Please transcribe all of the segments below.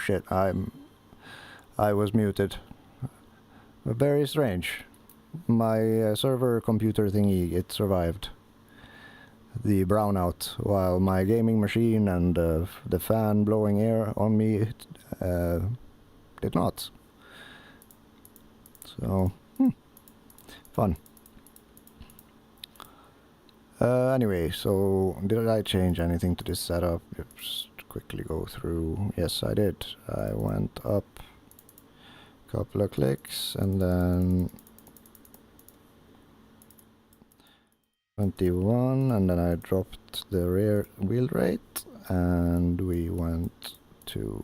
shit, I was muted. Very strange. My server computer thingy, it survived the brownout, while my gaming machine and the fan blowing air on me did not. So, fun. Anyway, so did I change anything to this setup? Just quickly go through. Yes, I did. I went up a couple of clicks and then 21, and then I dropped the rear wheel rate and we went to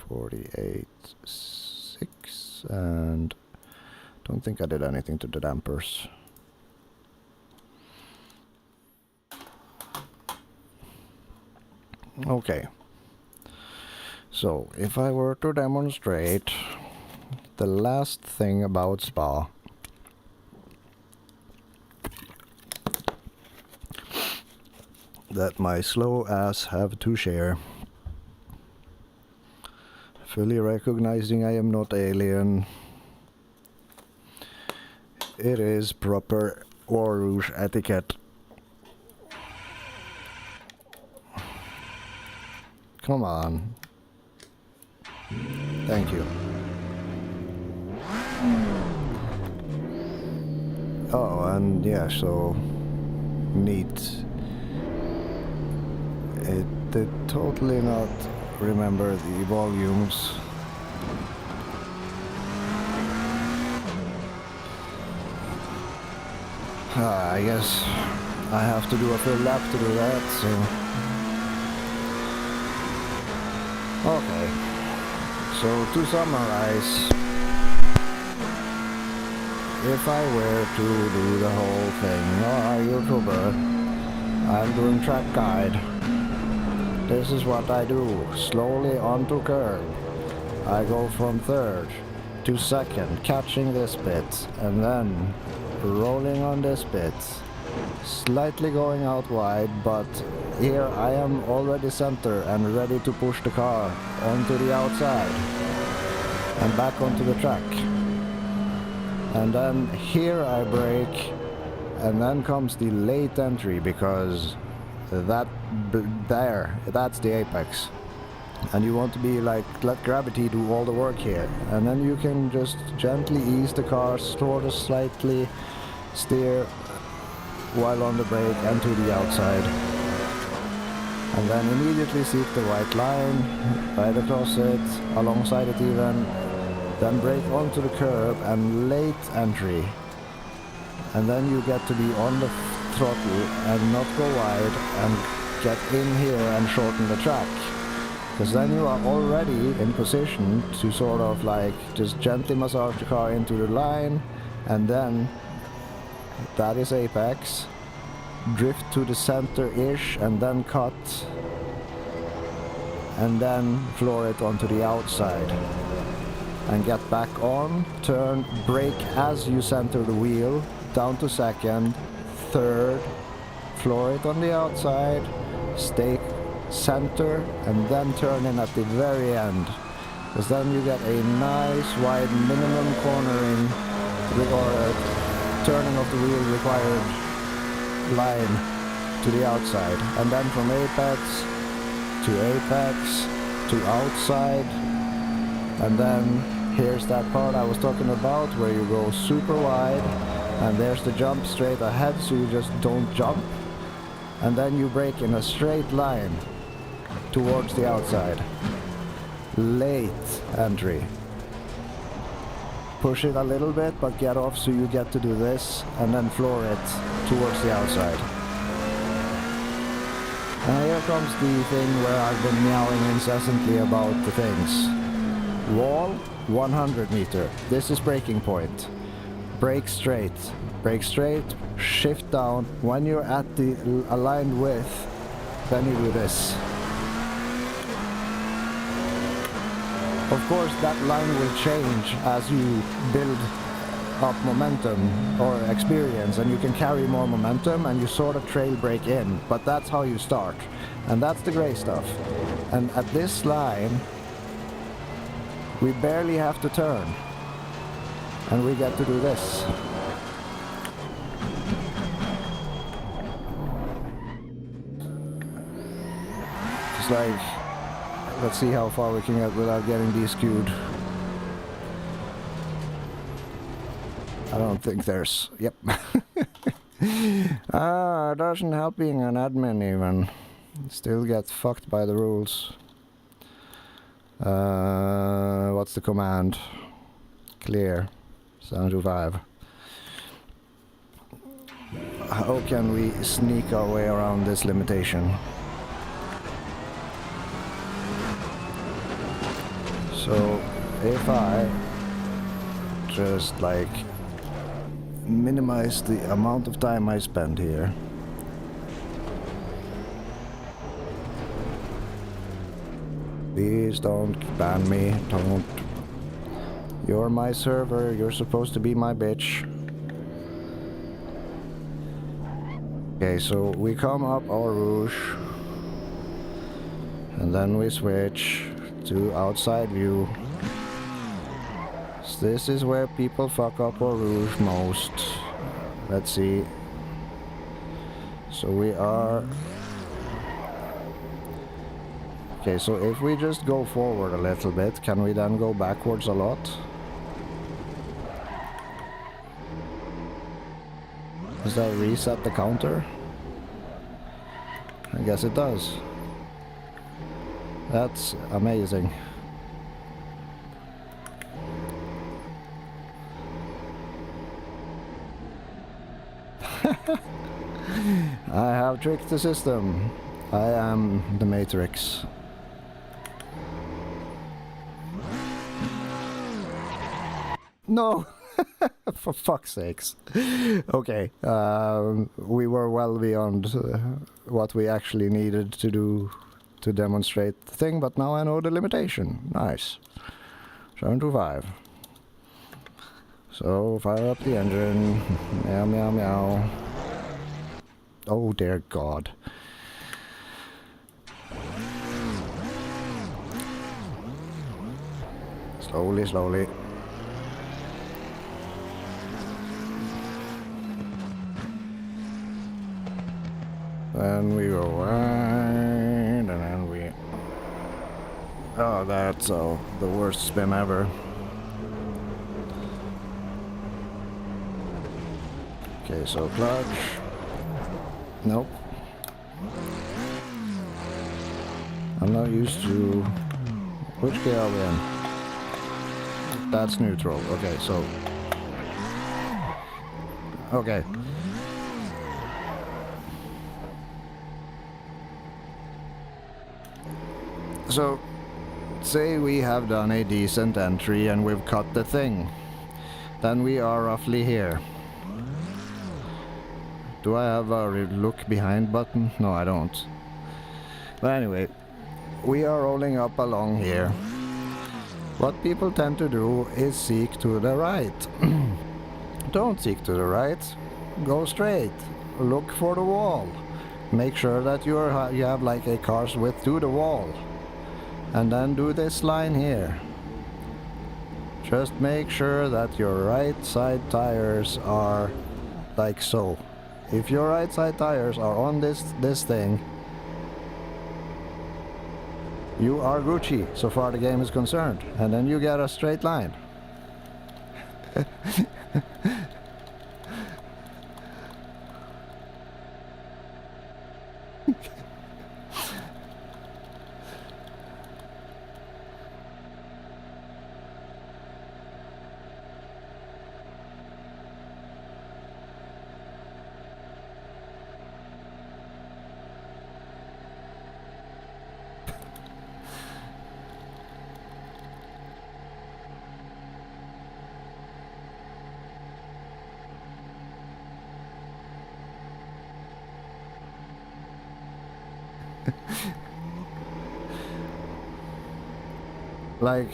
48.6, and don't think I did anything to the dampers. Okay, so if I were to demonstrate the last thing about Spa, that my slow ass have to share, fully recognizing I am not alien, it is proper War Rouge etiquette. Come on. Thank you. Oh, and yeah, so neat. It did totally not remember the volumes. I guess I have to do a full lap to do that, so... Okay, so to summarize, if I were to do the whole thing, YouTuber, I'm doing track guide. This is what I do, slowly onto curve. I go from third to second, catching this bit, and then rolling on this bit, slightly going out wide, but here I am already center and ready to push the car onto the outside and back onto the track. And then here I brake, and then comes the late entry, because that's the apex. And you want to be like, let gravity do all the work here. And then you can just gently ease the car, sort of slightly steer while on the brake and to the outside. And then immediately seek the white line, right across it, alongside it even. Then brake onto the curb and late entry. And then you get to be on the throttle and not go wide and get in here and shorten the track. Because then you are already in position to sort of like just gently massage the car into the line, and then that is apex, drift to the center-ish and then cut, and then floor it onto the outside. And get back on, turn, brake as you center the wheel, down to second, third, floor it on the outside, stay center, and then turn in at the very end, because then you get a nice wide minimum cornering or turning of the wheel required line to the outside, and then from apex to outside, and then here's that part I was talking about where you go super wide, and there's the jump straight ahead, so you just don't jump, and then you brake in a straight line towards the outside. Late entry. Push it a little bit, but get off so you get to do this, and then floor it towards the outside. Now here comes the thing where I've been meowing incessantly about the things. Wall, 100 meter. This is braking point. Brake straight, shift down. When you're at the aligned width, then you do this. Of course, that line will change as you build up momentum or experience, and you can carry more momentum and you sort of trail brake in, but that's how you start, and that's the great stuff. And at this line, We barely have to turn. And we get to do this. It's like, let's see how far we can get without getting de-skewed. I don't think there's... Yep. It doesn't help being an admin even. Still get fucked by the rules. What's the command? Clear. 725. How can we sneak our way around this limitation? So, if I just like minimize the amount of time I spend here. Please don't ban me, don't. You're my server, you're supposed to be my bitch. Okay, so we come up our rouge. And then we switch to outside view. So this is where people fuck up our rouge most. Let's see. So we are... Okay, so if we just go forward a little bit, can we then go backwards a lot? Does that reset the counter? I guess it does. That's amazing. I have tricked the system. I am the Matrix. No! For fuck's sakes. Okay, we were well beyond what we actually needed to do to demonstrate the thing, but now I know the limitation. Nice. 725. So, fire up the engine. Meow, meow, meow. Oh dear God. Slowly, slowly. Then we go wide, and then we... Oh, that's the worst spin ever. Okay, so clutch. Nope. I'm not used to... Which gear are we in? That's neutral. Okay, so... Okay. So, say we have done a decent entry and we've cut the thing. Then we are roughly here. Do I have a look behind button? No, I don't. But anyway, we are rolling up along here. What people tend to do is seek to the right. Don't seek to the right. Go straight. Look for the wall. Make sure that you have like a car's width to the wall. And then do this line here. Just make sure that your right side tires are like so. If your right side tires are on this thing, you are Gucci so far the game is concerned. And then you get a straight line. Like...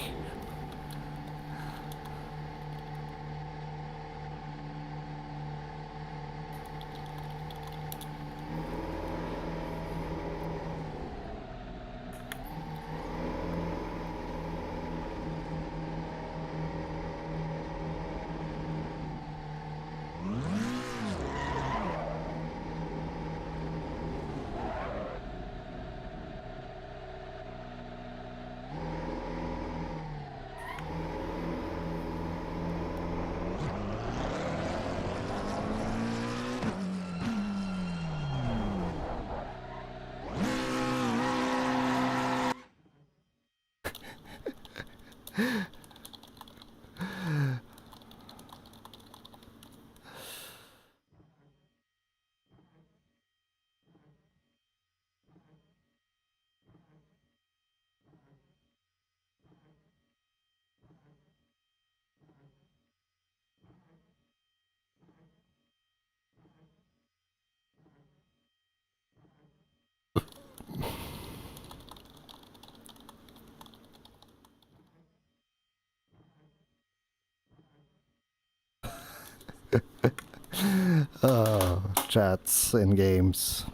Oh, chats in games.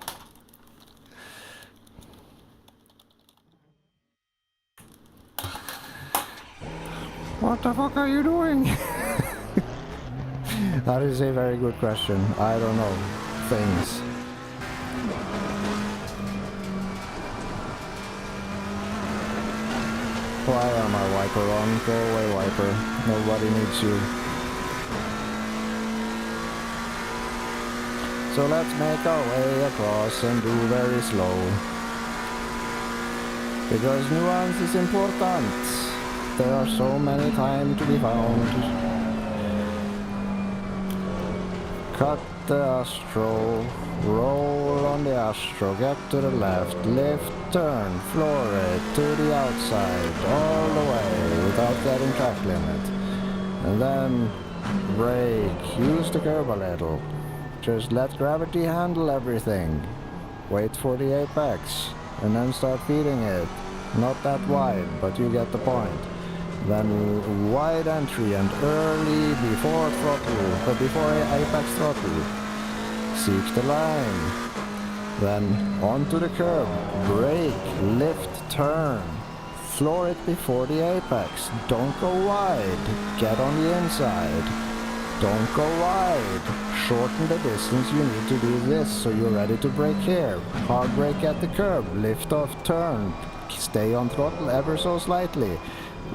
What the fuck are you doing? That is a very good question. I don't know. Things. Why am I wiper on? Go away, wiper. Nobody needs you. So let's make our way across and do very slow. Because nuance is important. There are so many times to be found. Cut the Astro, roll on the Astro, get to the left, lift, turn, floor it to the outside, all the way without getting track limit. And then brake, use the curb a little. Just let gravity handle everything. Wait for the apex, and then start feeding it. Not that wide, but you get the point. Then wide entry and early before throttle, but before apex throttle. Seek the line. Then onto the curb, brake, lift, turn. Floor it before the apex. Don't go wide. Get on the inside. Don't go wide. Shorten the distance you need to do this so you're ready to brake here. Hard brake at the curb. Lift off, turn. Stay on throttle ever so slightly.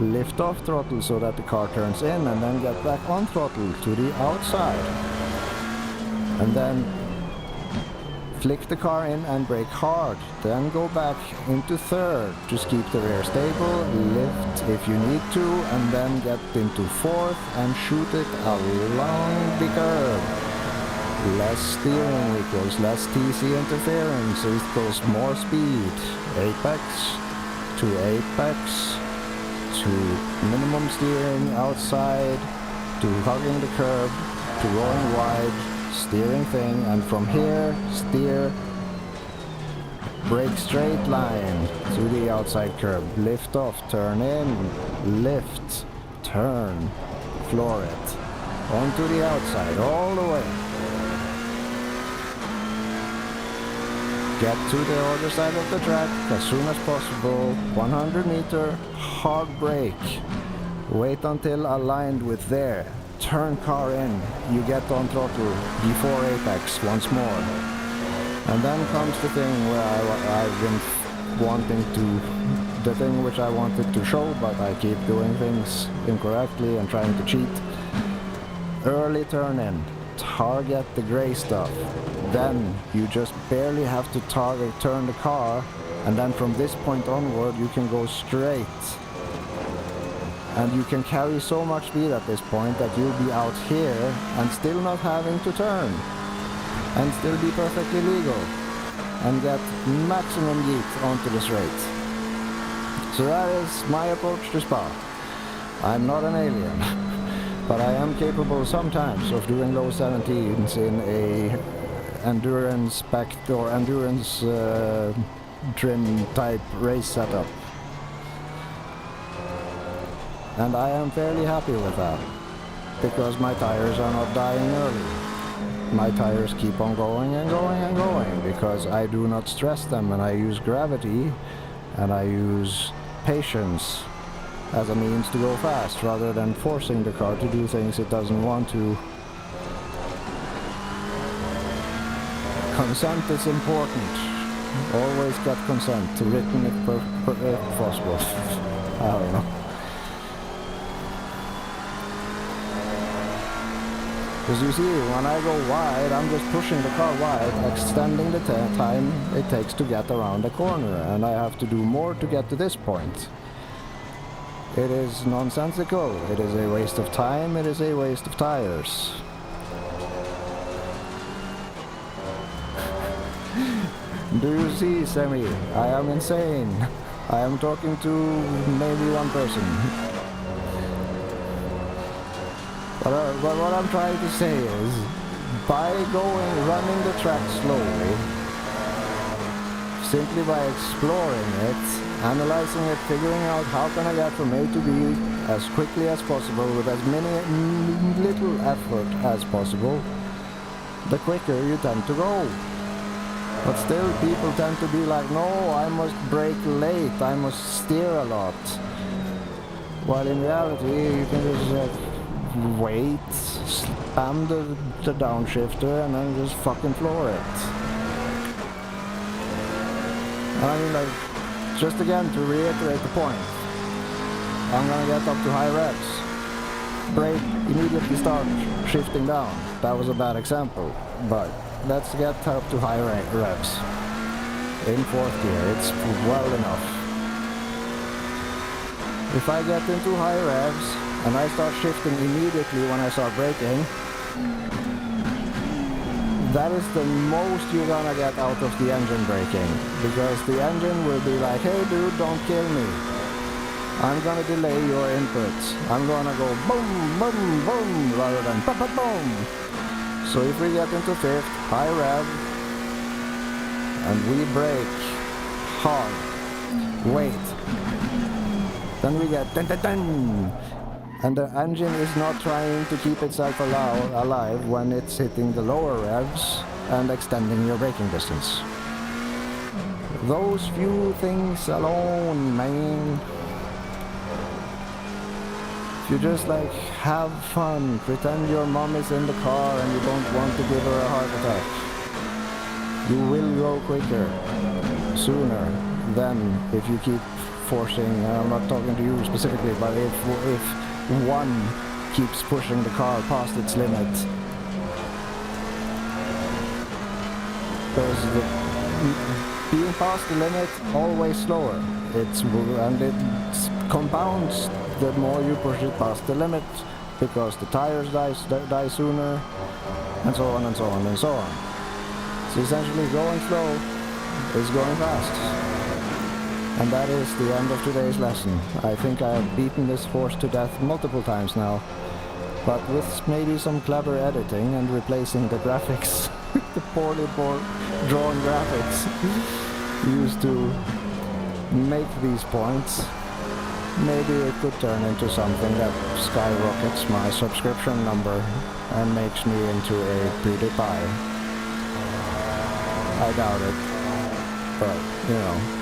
Lift off throttle so that the car turns in and then get back on throttle to the outside. And then flick the car in and brake hard. Then go back into third. Just keep the rear stable, lift if you need to, and then get into fourth and shoot it along the curb. Less steering equals less TC interference equals more speed. Apex to apex to minimum steering outside to hugging the curb to going wide, steering thing, and from here steer, brake straight line to the outside curb, lift off, turn in, lift, turn, floor it, onto the outside, all the way. Get to the other side of the track as soon as possible, 100 meter, hard brake, wait until aligned with there, turn car in, you get on throttle before apex once more. And then comes the thing where I've been wanting to, the thing which I wanted to show but I keep doing things incorrectly and trying to cheat. Early turn in, target the gray stuff. Then you just barely have to turn the car, and then from this point onward you can go straight. And you can carry so much speed at this point that you'll be out here and still not having to turn. And still be perfectly legal. And get maximum yeet onto the straight. So that is my approach to Spa. I'm not an alien. But I am capable sometimes of doing low 17s in a endurance packed or endurance trim type race setup. And I am fairly happy with that, because my tires are not dying early. My tires keep on going and going and going, because I do not stress them, and I use gravity and I use patience as a means to go fast, rather than forcing the car to do things it doesn't want to. Consent is important. Always get consent, written if possible. I don't know. Because you see, when I go wide, I'm just pushing the car wide, extending the time it takes to get around the corner, and I have to do more to get to this point. It is nonsensical, it is a waste of time, it is a waste of tires. Do you see, Semi? I am insane. I am talking to maybe one person. But what I'm trying to say is, by running the track slowly, simply by exploring it, analyzing it, figuring out how can I get from A to B as quickly as possible with as many little effort as possible, the quicker you tend to go. But still, people tend to be like, no, I must brake late, I must steer a lot. While in reality, you can just wait, spam the downshifter, and then just fucking floor it. And I mean, like, just again, to reiterate the point, I'm gonna get up to high revs, brake, immediately start shifting down. That was a bad example, but let's get up to high revs. In 4th gear, it's well enough. If I get into high revs and I start shifting immediately when I start braking, that is the most you're gonna get out of the engine braking, because the engine will be like, hey dude, don't kill me. I'm gonna delay your inputs. I'm gonna go boom, boom, boom, rather than boom, boom, boom. So if we get into 5th, high rev, and we brake hard, wait, then we get dun dun dun, and the engine is not trying to keep itself alive when it's hitting the lower revs and extending your braking distance. Those few things alone, man. If you just like have fun, pretend your mom is in the car and you don't want to give her a heart attack, you will go quicker, sooner than if you keep forcing. I'm not talking to you specifically, but if one keeps pushing the car past its limit. Because being past the limit, always slower. And it compounds the more you push it past the limit, because the tires die sooner, and so on and so on and so on. So essentially, going slow is going fast. And that is the end of today's lesson. I think I have beaten this horse to death multiple times now, but with maybe some clever editing and replacing the graphics, the poorly drawn graphics used to make these points, maybe it could turn into something that skyrockets my subscription number and makes me into a PewDiePie. I doubt it, but you know,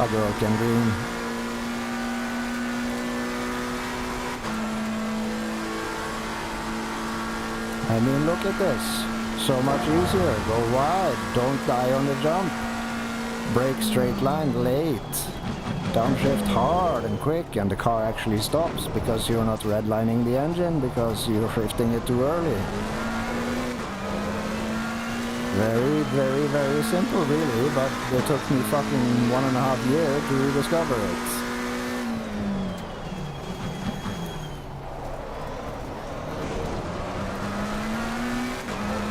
a girl can dream. I mean, look at this. So much easier. Go wide. Don't die on the jump. Brake straight line late. Downshift hard and quick, and the car actually stops because you're not redlining the engine because you're shifting it too early. Very, very, very simple really, but it took me fucking 1.5 years to discover it.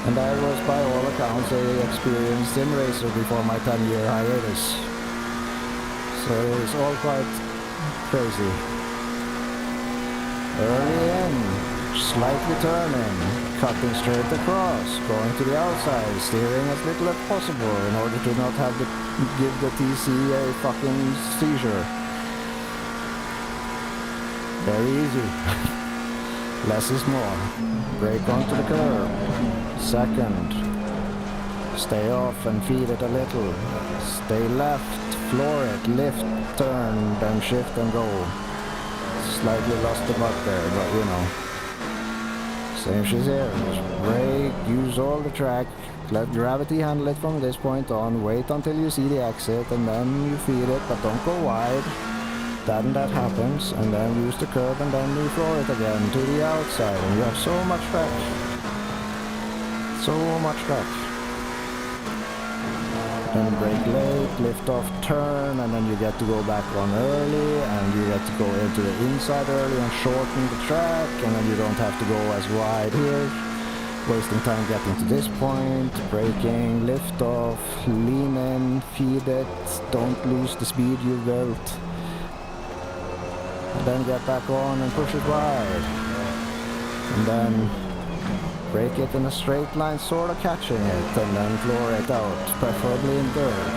And I was by all accounts a experienced sim racer before my 10-year hiatus. So it's all quite crazy. Early in, slightly turning, cutting straight across, going to the outside, steering as little as possible in order to not have to give the TC a fucking seizure. Very easy. Less is more. Brake onto the curb. Second. Stay off and feed it a little. Stay left, floor it, lift, turn, then shift and go. Slightly lost the butt there, but you know. Same shit here. Just brake, use all the track, let gravity handle it from this point on, wait until you see the exit, and then you feed it, but don't go wide. Then that happens, and then use the curb, and then you floor it again to the outside, and you have so much track. So much track. Then brake late, lift off, turn, and then you get to go back on early, and you get to go into the inside early and shorten the track, and then you don't have to go as wide here, wasting time getting to this point, braking, lift off, lean in, feed it, don't lose the speed you built, and then get back on and push it wide, and then brake it in a straight line, sort of catching it, and then floor it out, preferably in third.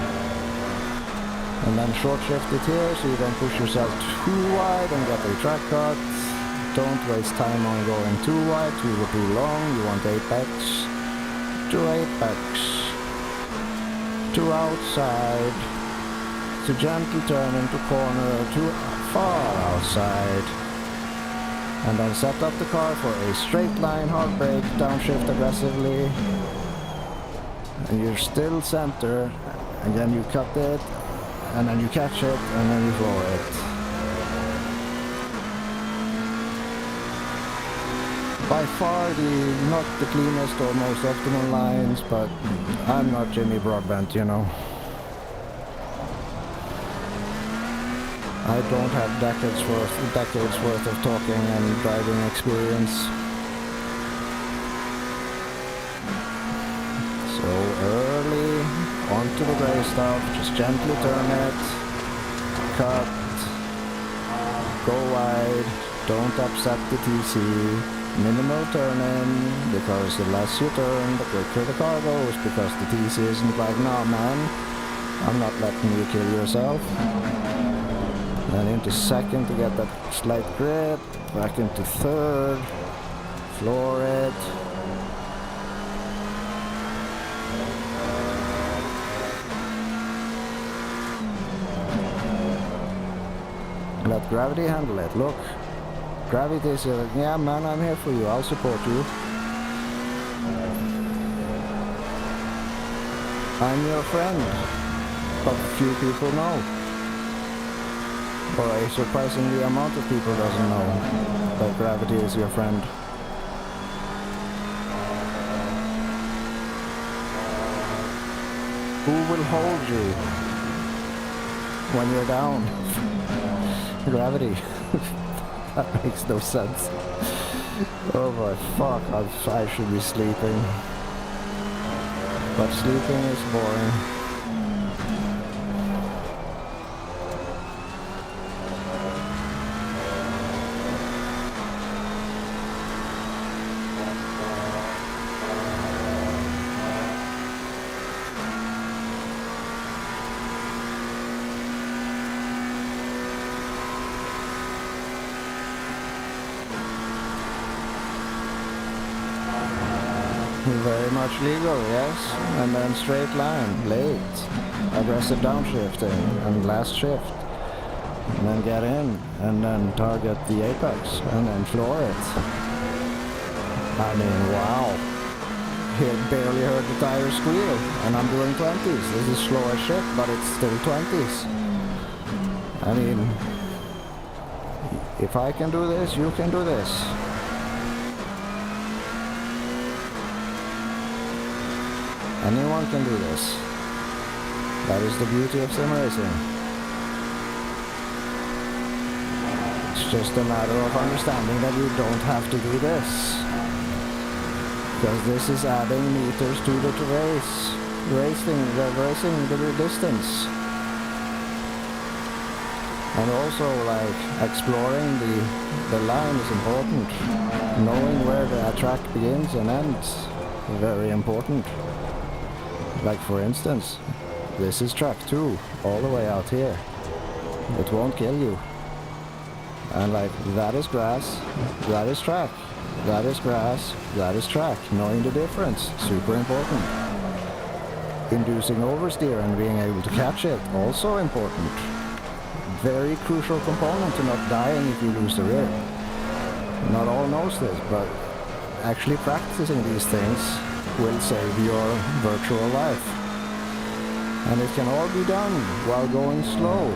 And then short shift it here so you don't push yourself too wide and get a track cut. Don't waste time on going too wide, too long. You want apex to apex to outside to gentle turn into corner to far outside. And then set up the car for a straight line hard brake, downshift aggressively. And you're still center, and then you cut it, and then you catch it, and then you floor it. By far not the cleanest or most optimal lines, but I'm not Jimmy Broadbent, you know. I don't have decades worth of talking and driving experience. So early, onto the grey stuff, just gently turn it, cut, go wide, don't upset the TC, minimal turn-in, because the less you turn, the quicker the car goes, because the TC isn't like, nah man, I'm not letting you kill yourself. Then into second to get that slight grip, back into third, floor it. Let gravity handle it. Look, gravity is like, yeah man, I'm here for you, I'll support you. I'm your friend, but few people know. Or a surprisingly amount of people doesn't know that gravity is your friend. Who will hold you when you're down? Gravity. That makes no sense. Oh my fuck, I should be sleeping. But sleeping is boring. Very much legal, yes. And then straight line, late. Aggressive downshifting and last shift. And then get in and then target the apex and then floor it. I mean, wow. He had barely heard the tire squeal and I'm doing 20s. This is slow as shit, but it's still 20s. I mean, if I can do this, you can do this. Anyone can do this. That is the beauty of sim racing. It's just a matter of understanding that you don't have to do this. Because this is adding meters to the racing the distance. And also like exploring the line is important. Knowing where the track begins and ends is very important. Like for instance, this is track 2, all the way out here. It won't kill you. And like, that is grass, that is track, that is grass, that is track. Knowing the difference, super important. Inducing oversteer and being able to catch it, also important. Very crucial component to not dying if you lose the rear. Not all knows this, but actually practicing these things will save your virtual life. And it can all be done while going slow.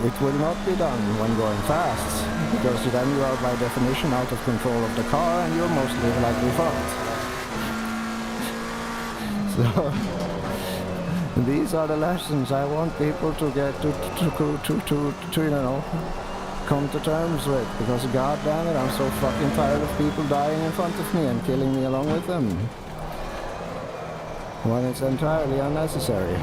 It will not be done when going fast, because then you are by definition out of control of the car and you're mostly likely fucked. So these are the lessons I want people to get to you know, come to terms with, because god damn it, I'm so fucking tired of people dying in front of me and killing me along with them when it's entirely unnecessary.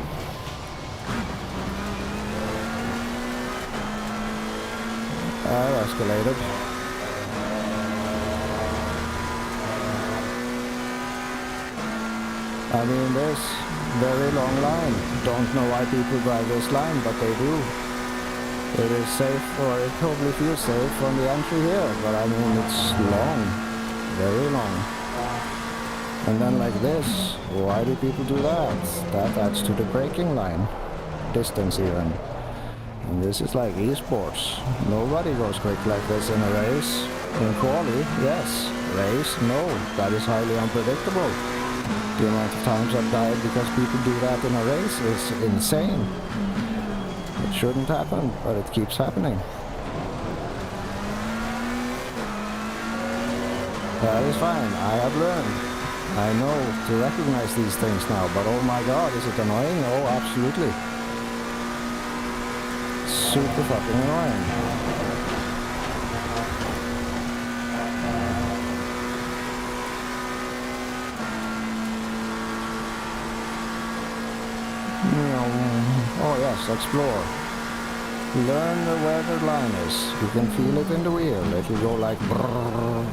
That escalated. I mean, this very long line. Don't know why people drive this line, but they do. It is safe, or it probably feels safe from the entry here, but I mean, it's long, very long. And then like this, why do people do that? That adds to the braking line, distance even. And this is like esports. Nobody goes quick like this in a race. In quali, yes. Race, no. That is highly unpredictable. The amount of times I've died because people do that in a race is insane. It shouldn't happen, but it keeps happening. That is fine. I have learned. I know to recognize these things now, but oh my god, is it annoying? Oh, absolutely. Super fucking annoying. Oh yes, explore. Learn where the line is. You can feel it in the wheel. It will go like brrrr.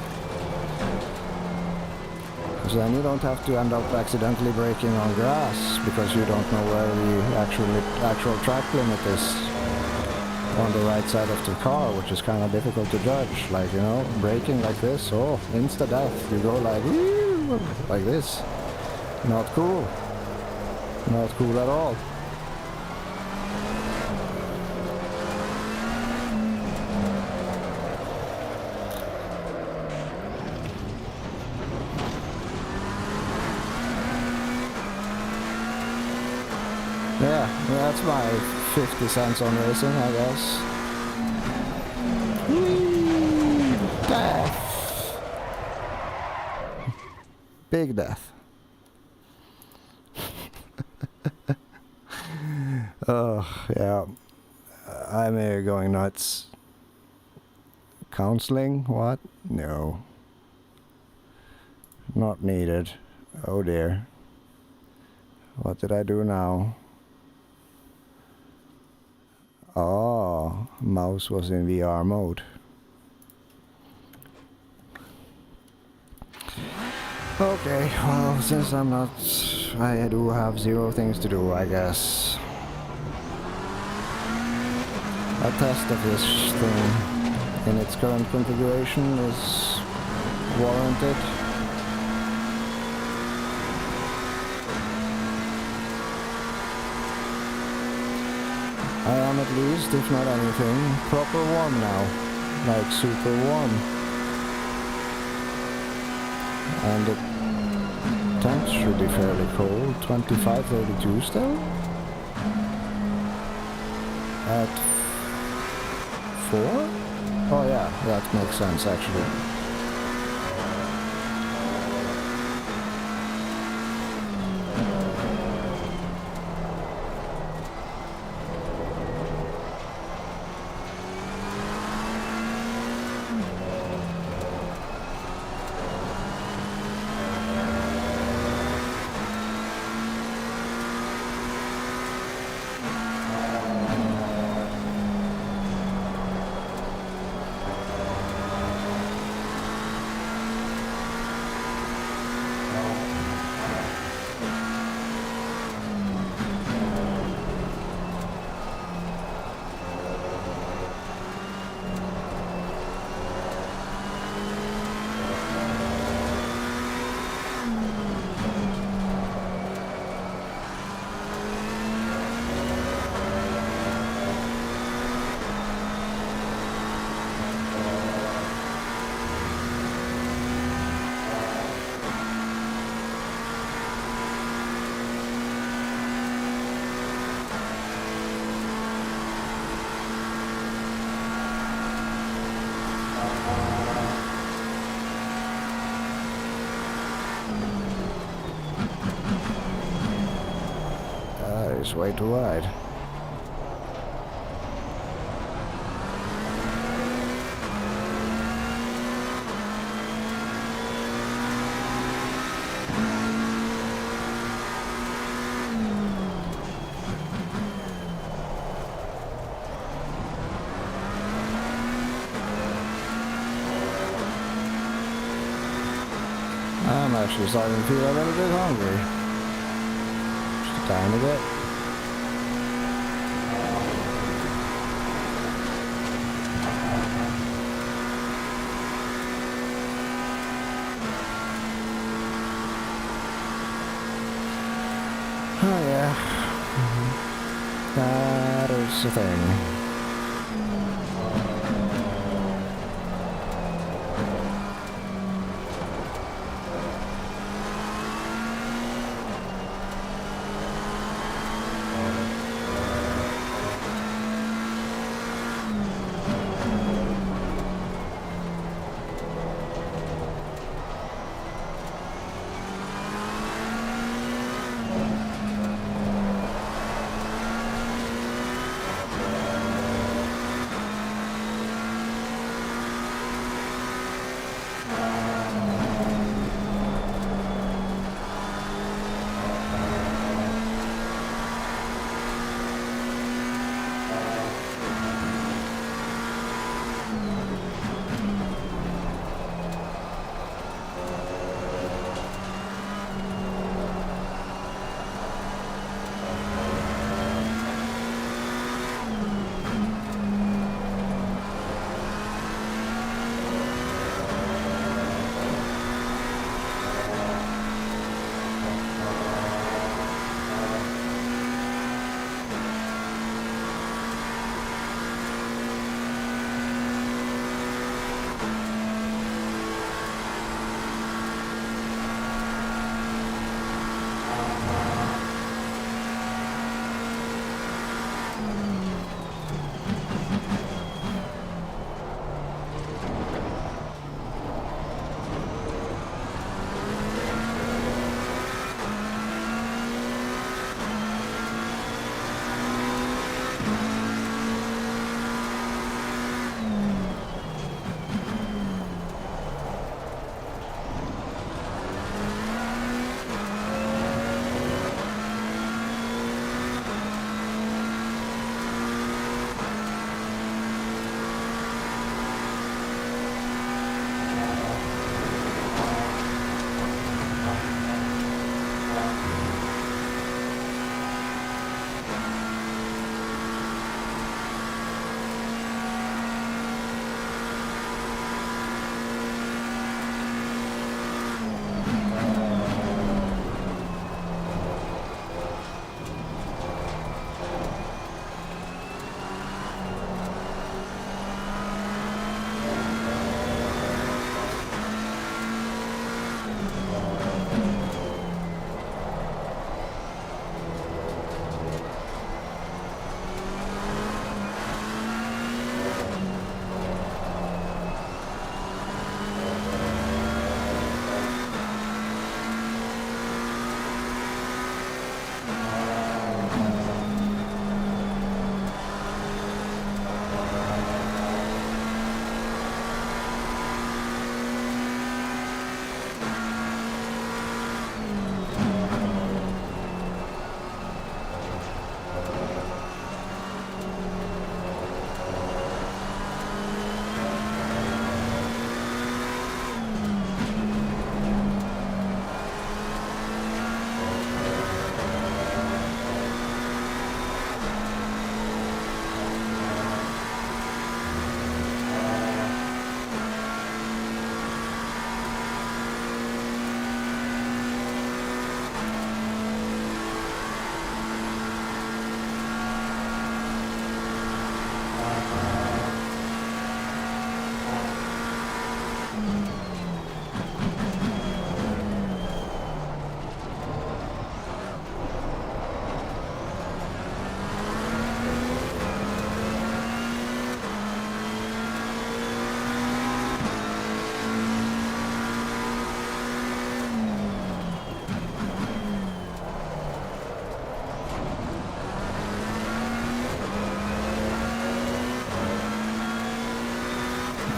So then you don't have to end up accidentally braking on grass because you don't know where the actual track limit is on the right side of the car, which is kind of difficult to judge. Like, you know, braking like this, oh, insta death. You go like this. Not cool. Not cool at all. Yeah, that's my 50 cents on racing, I guess. Whee! Death! Big death. Oh, yeah. I'm here going nuts. Counseling? What? No. Not needed. Oh dear. What did I do now? Oh, mouse was in VR mode. Okay, well, since I'm not... I do have 0 things to do, I guess. A test of this thing in its current configuration is warranted. I am at least, if not anything, proper warm now. Like super warm. And the temps should be fairly cold. 25, 32 still? At 4? Oh yeah, that makes sense actually. It's way too wide. I'm actually starting to feel a little bit hungry. tiny bit. Oh yeah, that is the thing.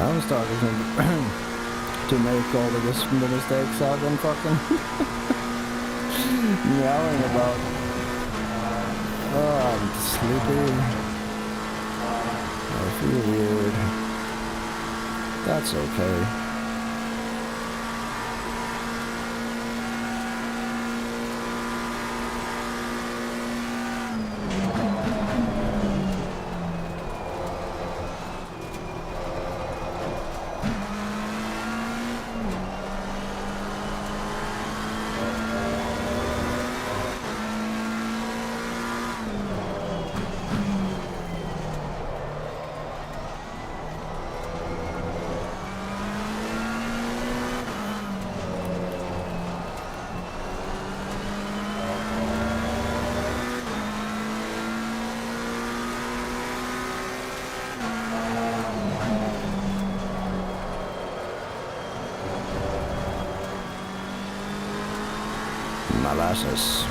I'm starting to make all the mistakes I've been fucking meowing about. Oh, I'm sleepy. I feel weird. That's okay. Molasses.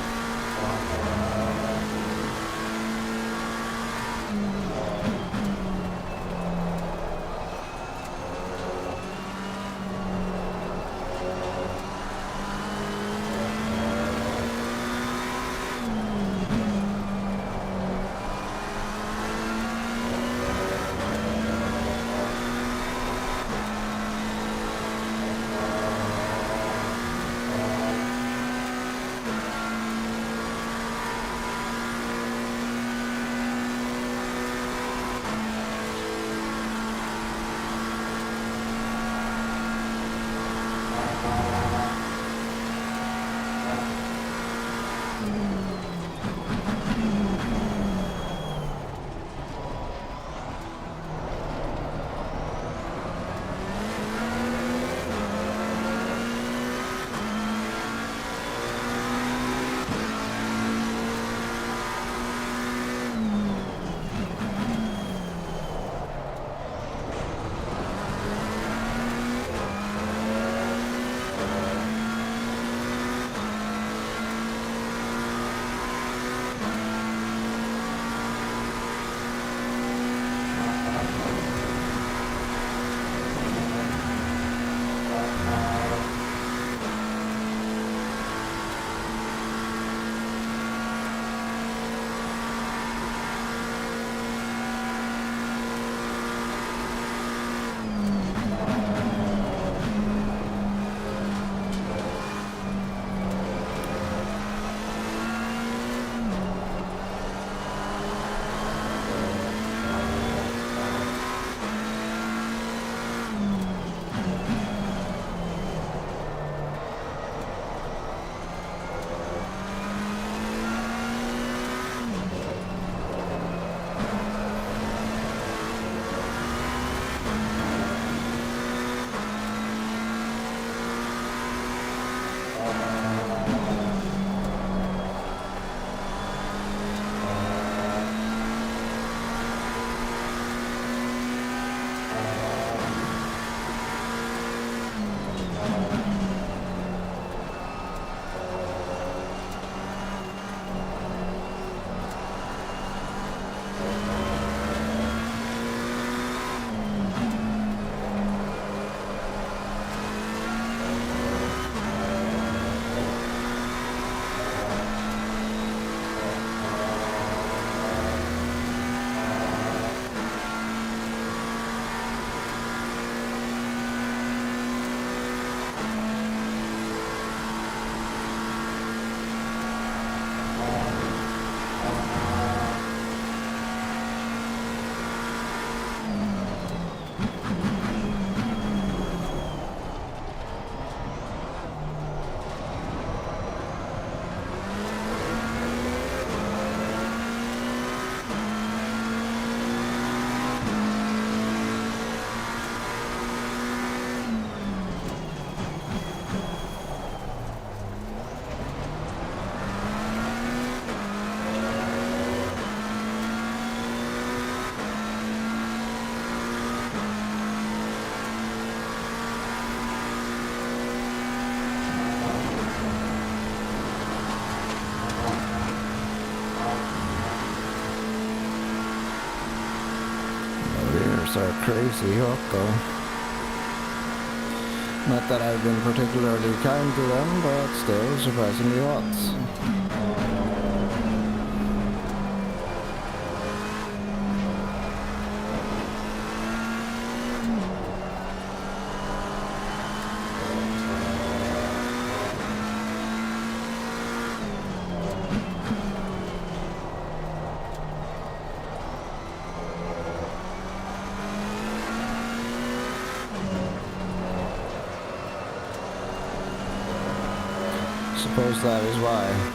Are crazy hot though. Not that I've been particularly kind to them, but still surprisingly hot. Suppose that is why.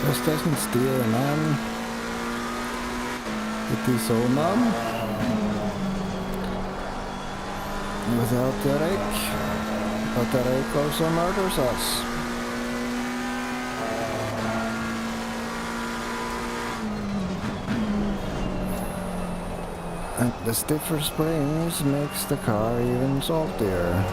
Just doesn't steer, man. It is so numb. Without the rake. But the rake also murders us. And the stiffer springs makes the car even saltier.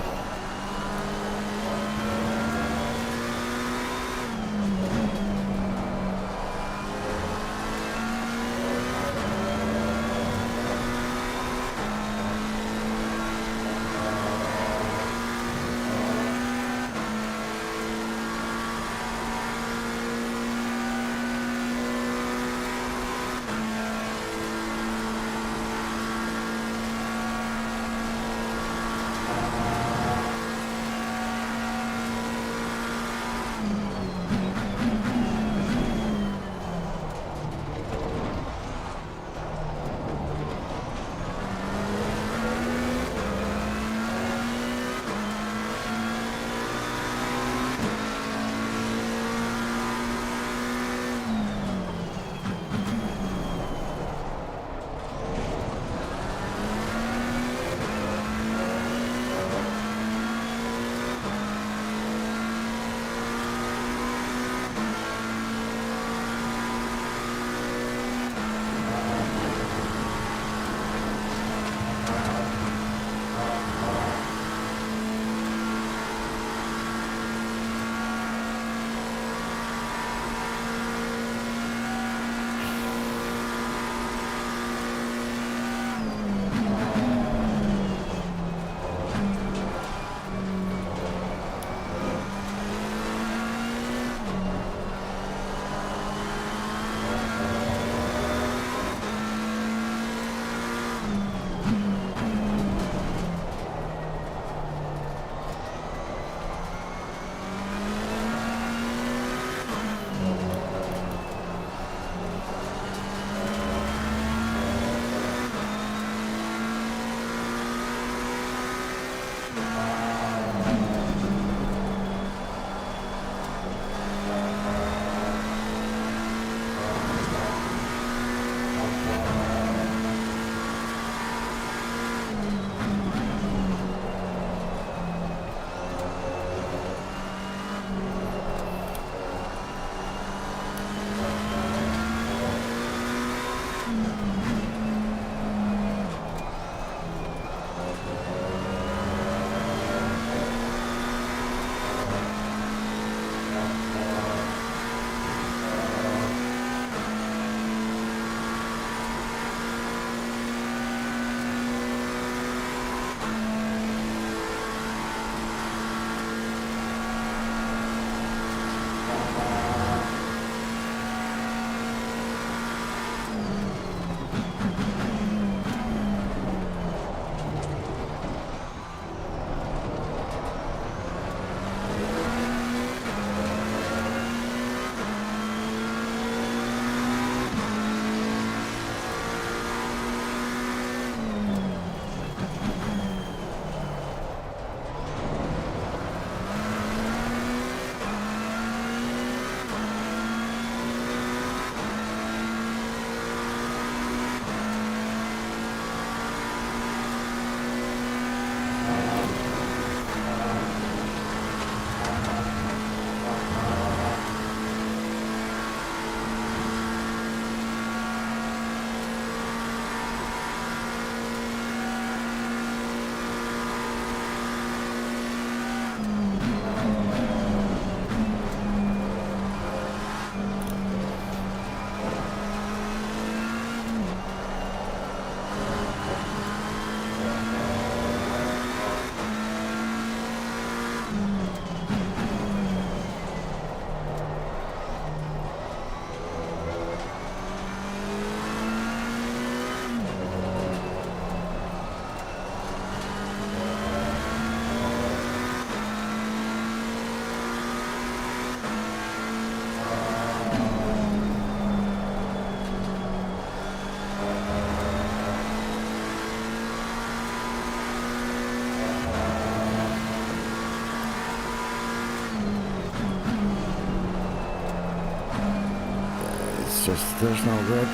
It's just, there's no grip.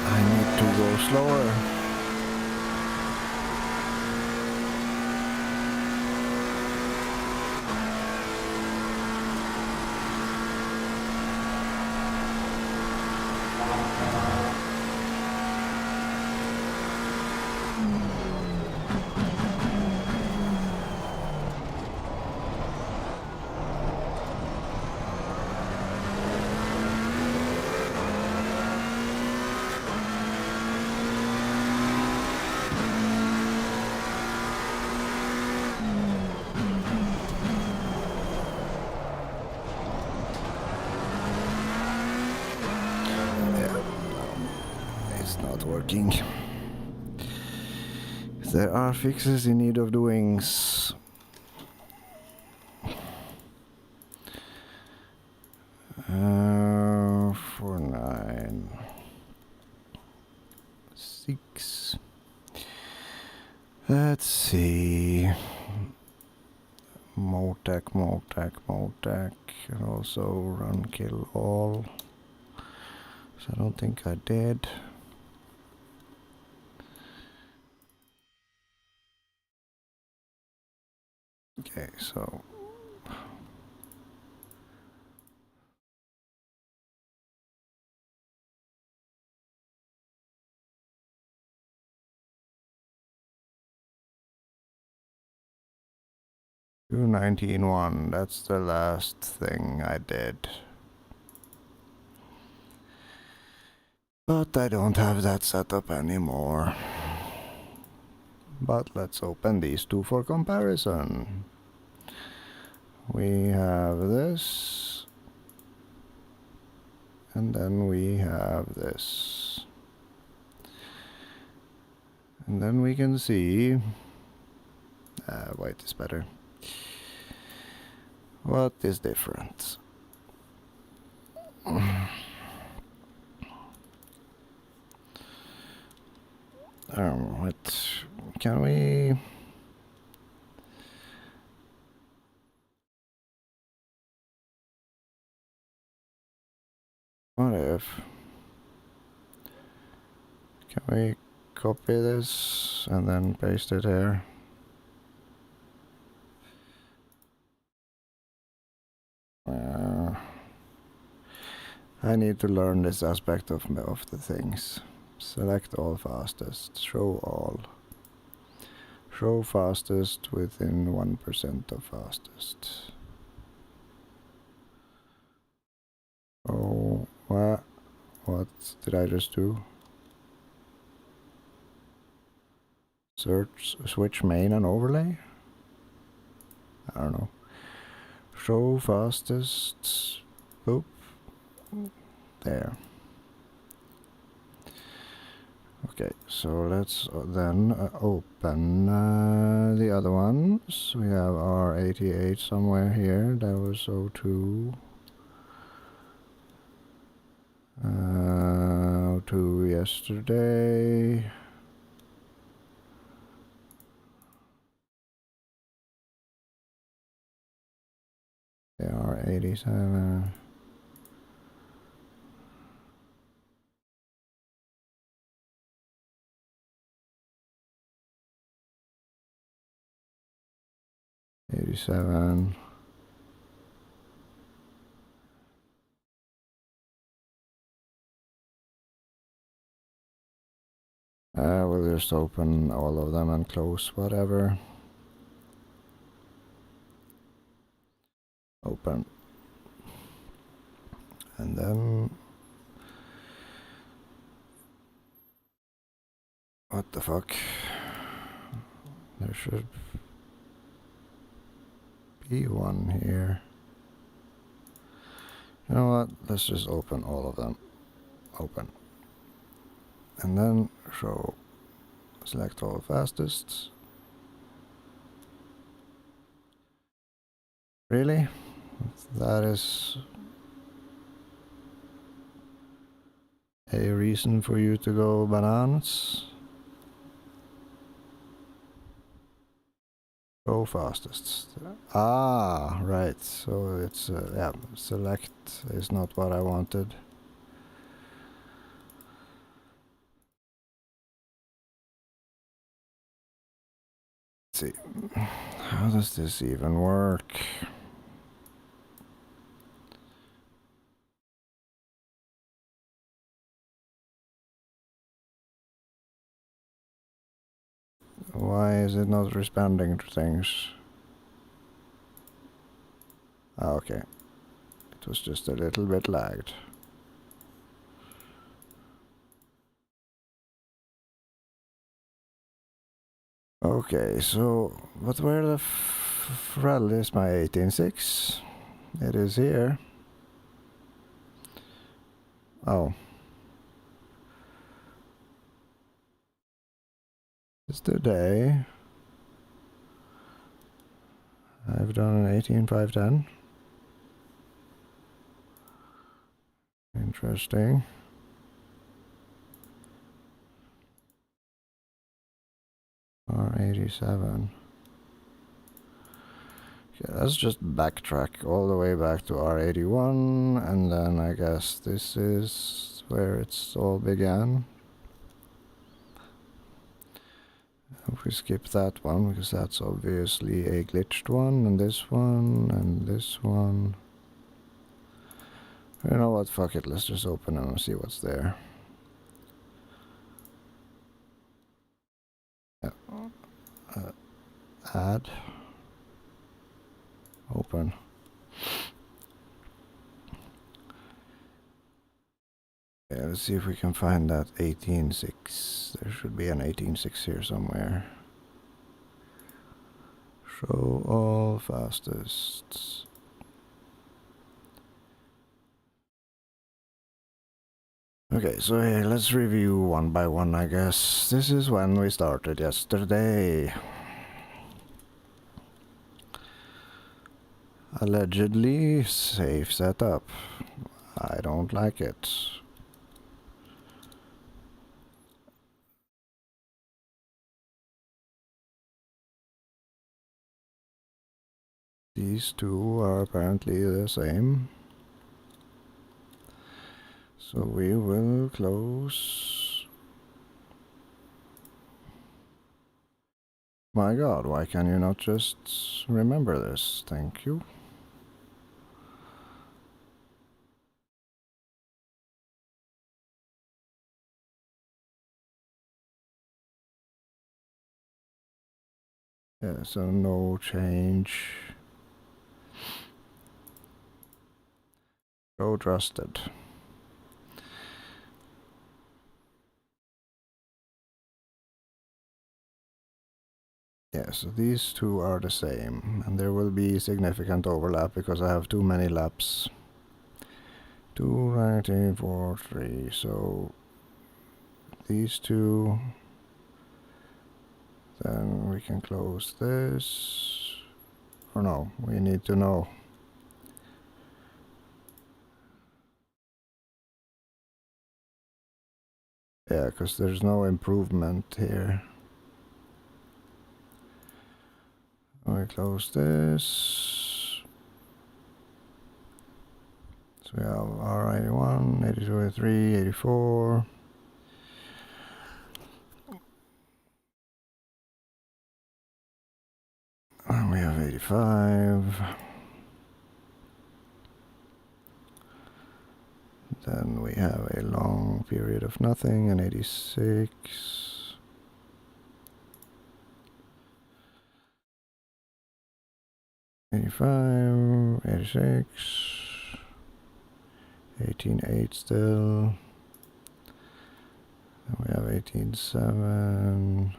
I need to go slower. Working. There are fixes in need of doings. Uh, 496. Let's see. Motac, and also run kill all. So I don't think I did. Okay, so 219.1, that's the last thing I did. But I don't have that set up anymore. But let's open these two for comparison. We have this, and then we have this. And then we can see, white is better. What is different? What can we? What if? Can we copy this and then paste it here? I need to learn this aspect of the things. Select all fastest, show all. Show fastest within 1% of fastest. Oh, what did I just do? Switch main and overlay? I don't know. Show fastest, boop, there. Okay, so let's then open the other ones. We have our 88 somewhere here, that was 02. 02 yesterday. They are 87. We'll just open all of them and close whatever. Open. And then... what the fuck? There should be one here. You know what? Let's just open all of them. Open. And then show. Select all fastest. Really? That is A reason for you to go bananas? Go fastest. Ah, right. So it's yeah. Select is not what I wanted. Let's see. How does this even work? Why is it not responding to things? Ah, okay. It was just a little bit lagged. Okay, so but where the hell is my 18.6? It is here. Oh. It's today. I've done an 18.510. Interesting. R87. Okay, let's just backtrack all the way back to R81, and then I guess this is where it's all began. If we skip that one, because that's obviously a glitched one, and this one, and this one. You know what, fuck it, let's just open them and see what's there. Yeah. Add. Open. Yeah, let's see if we can find that 18.6. There should be an 18.6 here somewhere. Show all fastest. Okay, so hey, let's review one by one, I guess. This is when we started yesterday. Allegedly safe setup. I don't like it. These two are apparently the same. So we will close. My god, why can you not just remember this? Thank you. Yeah, so no change. Go trusted. Yeah, so these two are the same, and there will be significant overlap because I have too many laps. 219.43, so these two, then we can close this, or no, we need to know. Yeah, because there's no improvement here. We close this. So we have R81, 82, 83, 84. And we have 85. Then we have a long period of nothing, and 86. 85, 86, 18.8 still. Then we have 18.7.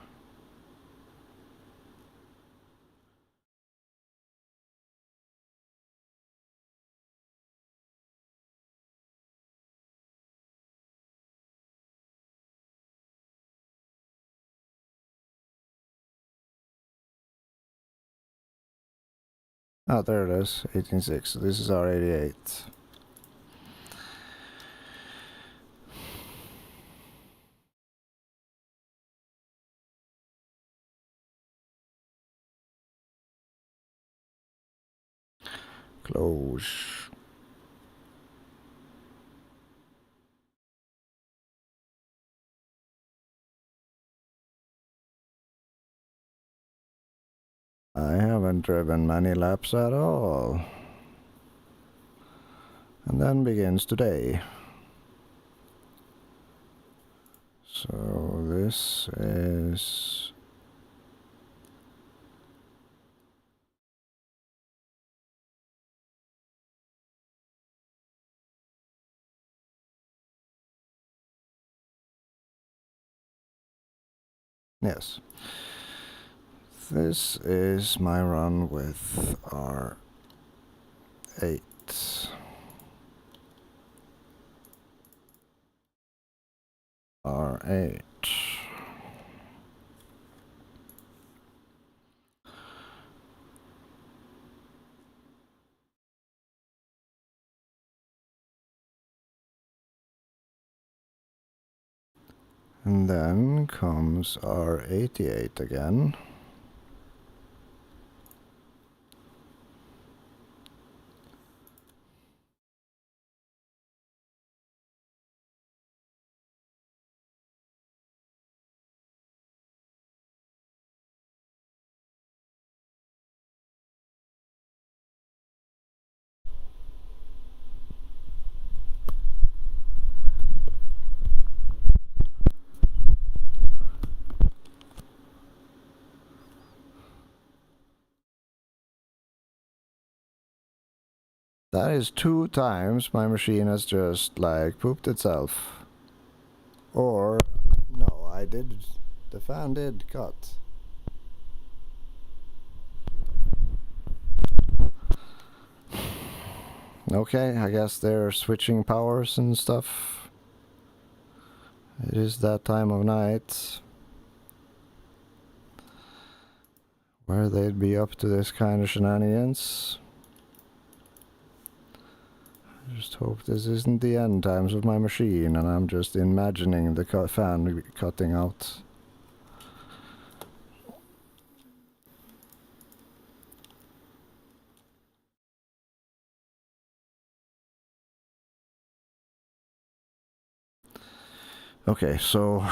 Oh, there it is, 18.6. So this is our 88. Close. I haven't driven many laps at all. And then begins today. So this is... Yes. This is my run with R8. R8. And then comes R88 again. That is 2 times my machine has just like pooped itself. Or, no, I did, the fan did cut. Okay, I guess they're switching powers and stuff. It is that time of night where they'd be up to this kind of shenanigans. I just hope this isn't the end times of my machine and I'm just imagining the fan cutting out. Okay, so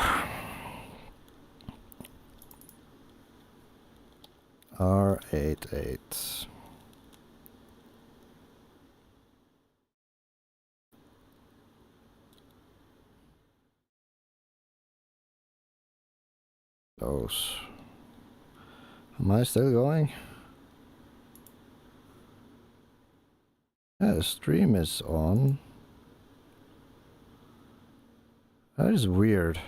R88. Those. Am I still going? Yeah, the stream is on. That is weird.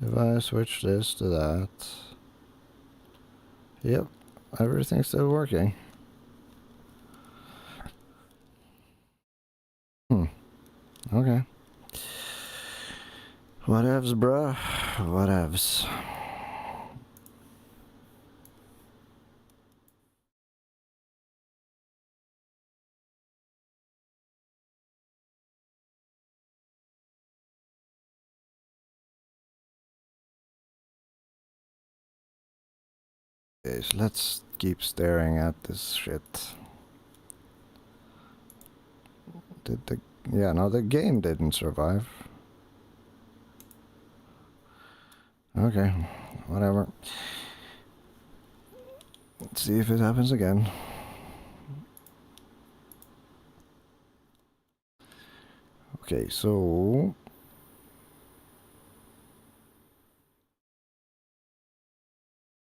If I switch this to that. Yep, everything's still working. Okay. Whatevs, bruh. Whatevs. Okay, so let's keep staring at this shit. Yeah, no, the game didn't survive. Okay, whatever. Let's see if it happens again. Okay, so...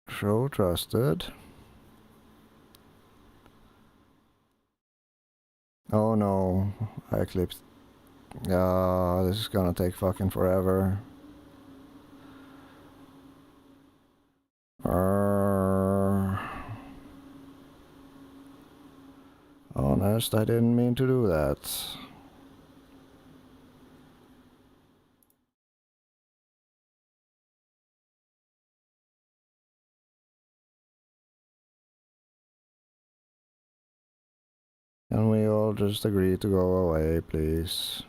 Show trusted. Oh no, I clipped. This is gonna take fucking forever. Honest, I didn't mean to do that. Can we all just agree to go away, please?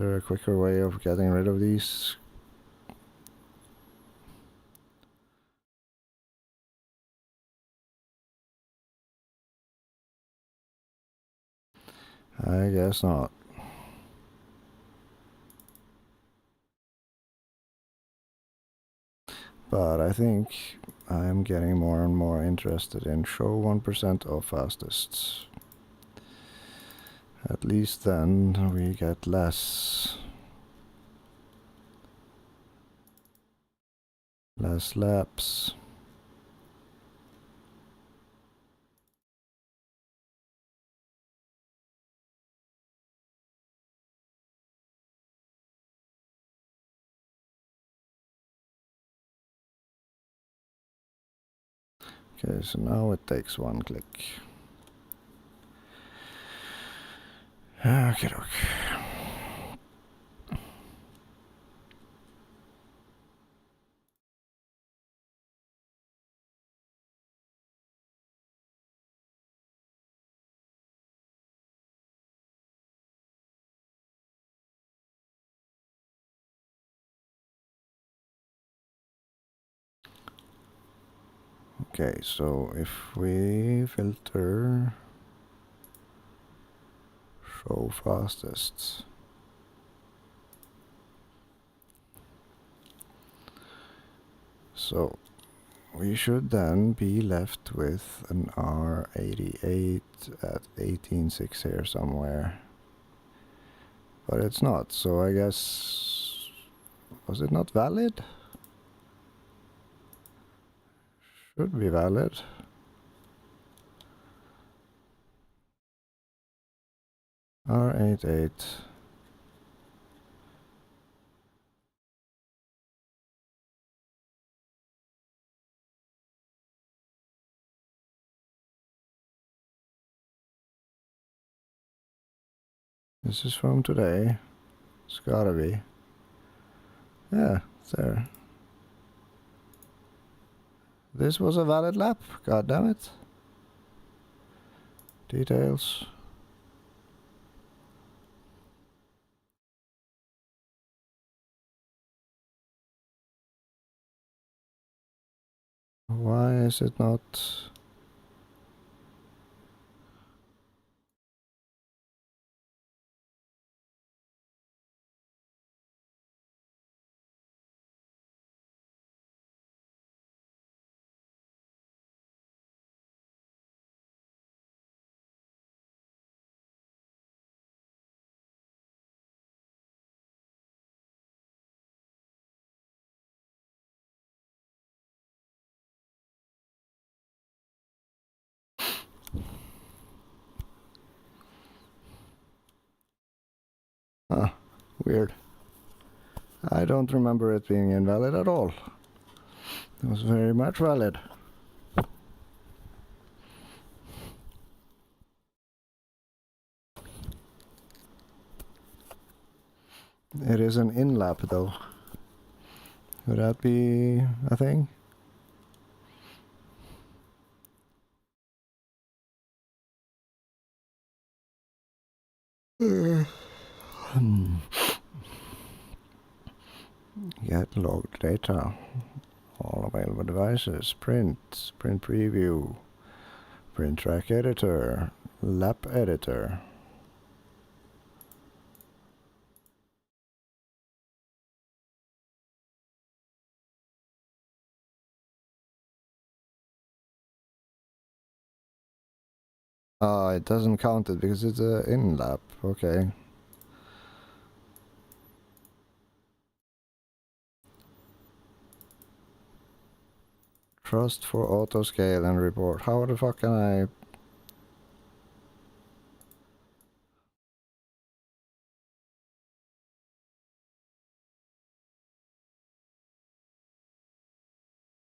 there a quicker way of getting rid of these? I guess not. But I think I'm getting more and more interested in show 1% of fastest. At least then we get less laps. Okay, so now it takes one click. Okay. Okay, so if we filter show fastest, so we should then be left with an R88 at 18.6 here somewhere. But it's not, so I guess... was it not valid? Should be valid. R88. This is from today. It's gotta be. Yeah, it's there. This was a valid lap, god damn it. Details. Why is it not? Huh, weird. I don't remember it being invalid at all. It was very much valid. It is an in-lap though. Would that be a thing? Get logged data. All available devices. Print preview. Print track editor. Lap editor. It doesn't count it because it's a in-lap. Okay. Trust for auto scale and report. How the fuck can I...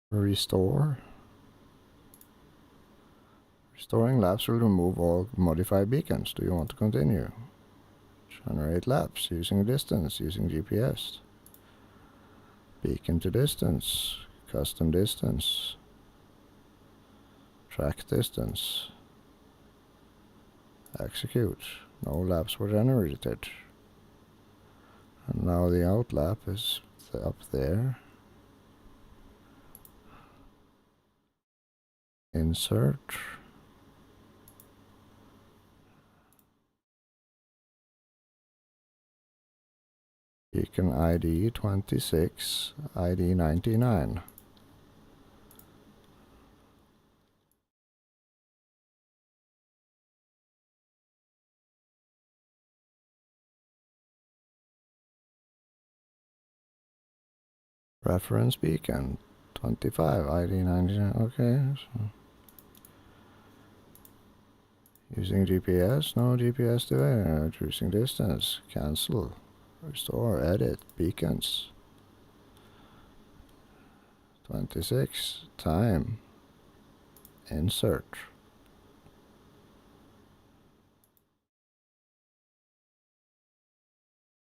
restore? Restoring laps will remove all modified beacons. Do you want to continue? Generate laps using distance, using GPS. Beacon to distance. Custom distance. Track distance. Execute. No laps were generated. And now the outlap is up there. Insert. Beacon ID 26, ID 99. Reference beacon 25, ID 99. Okay. So using GPS, no GPS device. Choosing distance, cancel, restore, edit, beacons. 26, time, insert.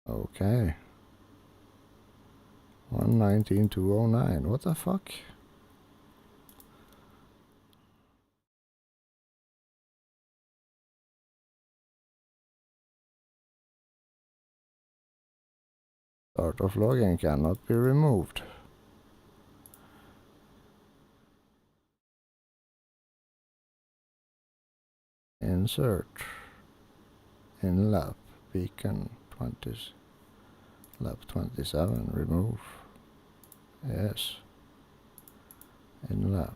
Okay. 119,209. What the fuck? Start of login cannot be removed. Insert. In lap. Beacon 20. Lap 27. Remove. Yes. In lap.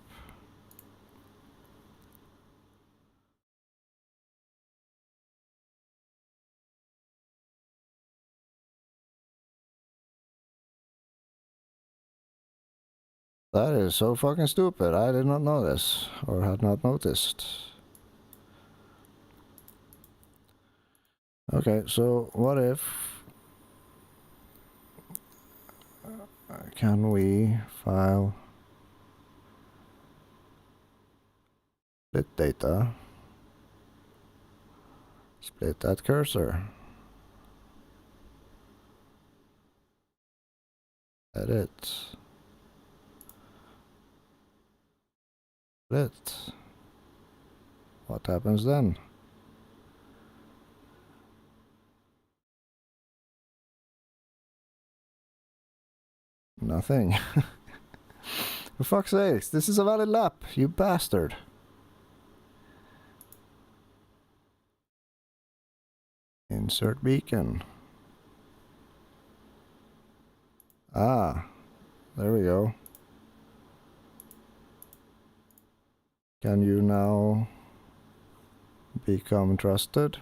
That is so fucking stupid. I did not know this. Or had not noticed. Okay, so what if... can we file... split data? Split that cursor. Edit. Split. What happens then? Nothing. For fuck's sakes, this is a valid lap, you bastard. Insert beacon. Ah, there we go. Can you now become trusted?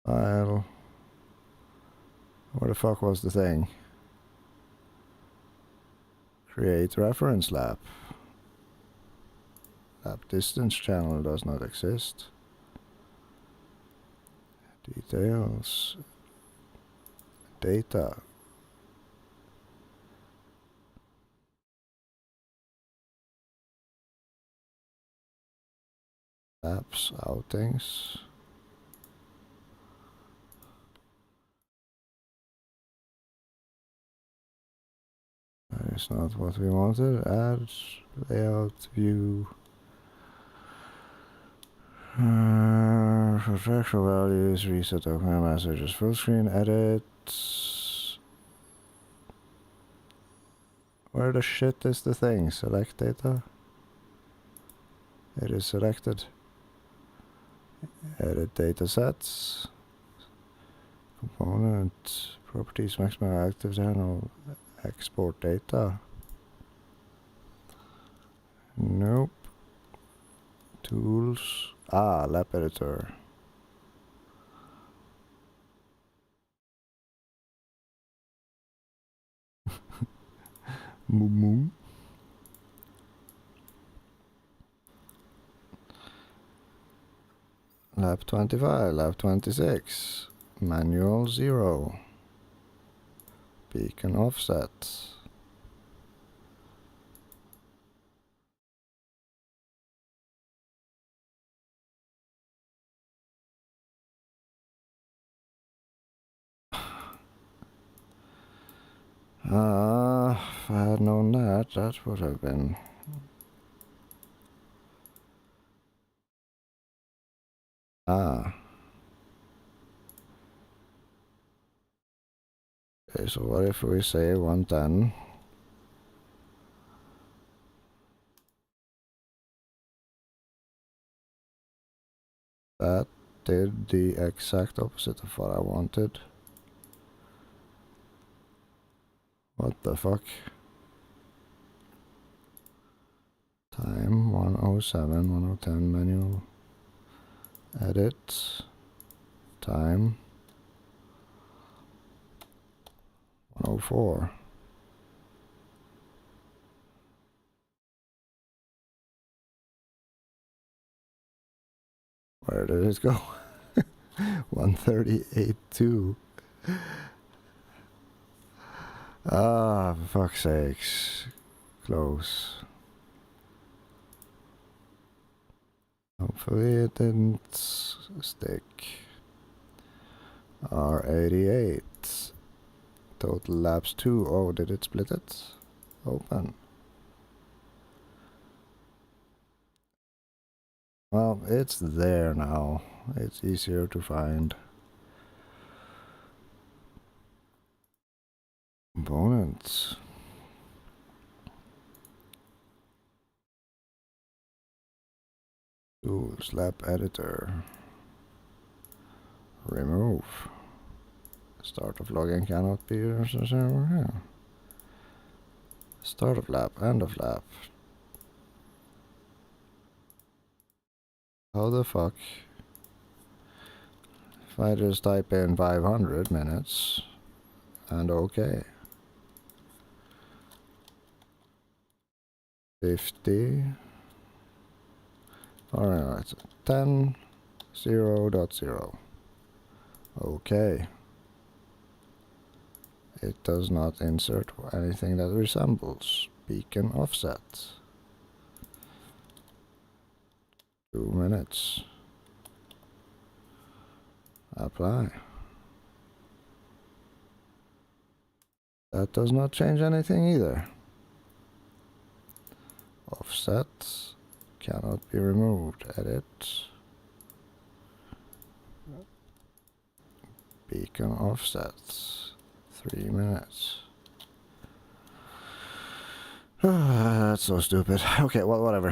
File. Where the fuck was the thing? Create reference lap. Lap distance channel does not exist. Details. Data. Laps, outings. That is not what we wanted. Add layout view. For actual values, reset document messages, full screen, edit. Where the shit is the thing? Select data. It is selected. Edit data sets. Component. Properties, maximum active channel. Export data. Nope. Tools. Ah, lap editor. Moo. Lap 25, lap 26. Manual 0. Beacon offset. If I had known that, that would have been... Ah. Okay, so what if we say 110? That did the exact opposite of what I wanted. What the fuck? Time 107, 110 manual. Edit. Time 104. Where did it go? 138.2. Ah, for fuck's sakes. Close. Hopefully it didn't stick. R88. Total laps 2. Oh, did it split it? Open. Well, it's there now. It's easier to find. Components. Tools, lap editor. Remove. Start of login cannot be here. Start of lap, end of lap. How the fuck? If I just type in 500 minutes and OK. 50. Alright, 10, 0.0. OK. It does not insert anything that resembles beacon offset. 2 minutes. Apply. That does not change anything either. Offset cannot be removed. Edit. Beacon offset. 3 minutes. That's so stupid. Okay, well, whatever.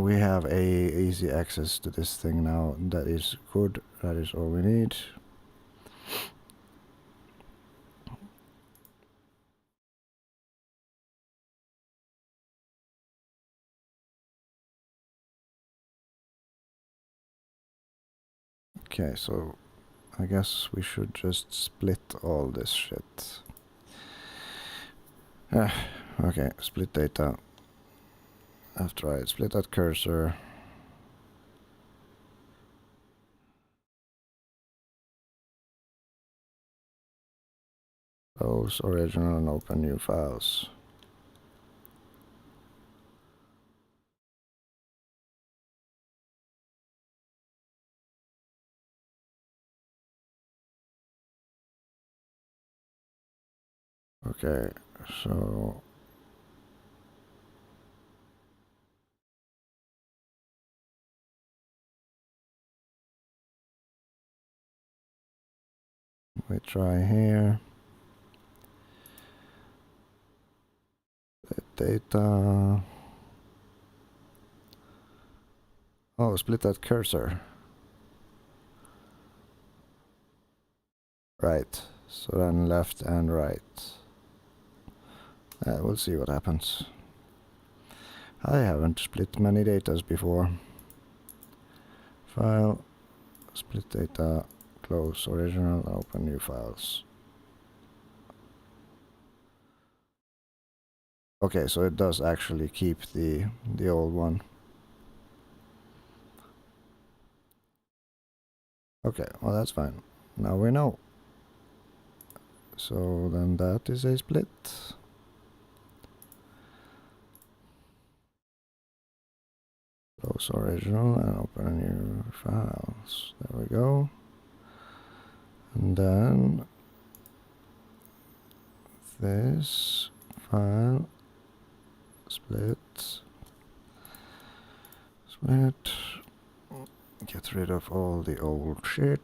We have easy access to this thing now. That is good. That is all we need. Okay, so I guess we should just split all this shit. Okay, split data. After I split that cursor. Close original and open new files. Okay, so we try here. Data. Oh, split that cursor. Right. So then left and right. We'll see what happens. I haven't split many datas before. File. Split data. Close original. Open new files. Okay, so it does actually keep the old one. Okay, well that's fine. Now we know. So then that is a split. Close original and open new files. There we go. And then this file split. Get rid of all the old shit.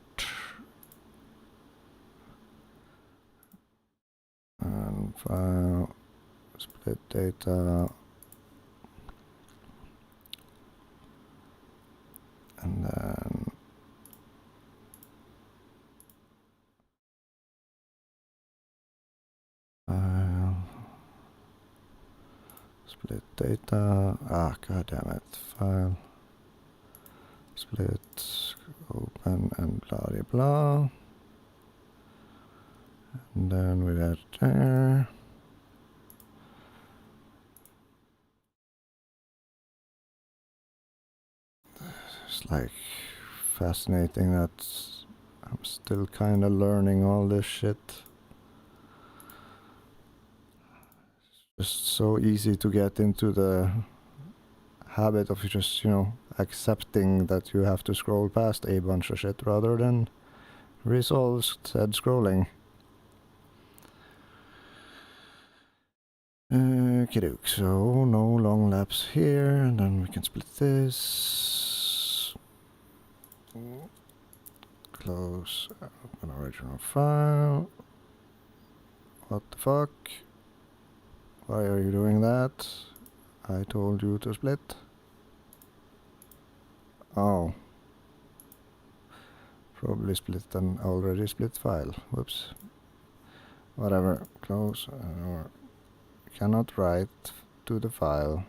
file, split data, and then file, split data, god damn it, file, split, open, and blah blah blah. And then with that there. It's like fascinating that I'm still kind of learning all this shit. It's just so easy to get into the habit of just, you know, accepting that you have to scroll past a bunch of shit rather than resolve said scrolling. Kidook, so no long lapse here, and then we can split this. Close, open original file. What the fuck? Why are you doing that? I told you to split. Oh. Probably split an already split file. Whoops. Whatever. Close. Cannot write to the file.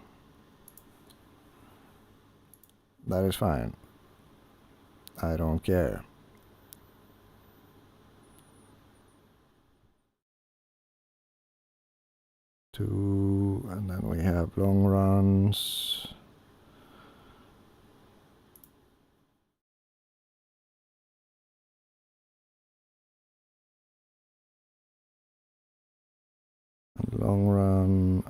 That is fine. I don't care. And then we have long runs. And long run.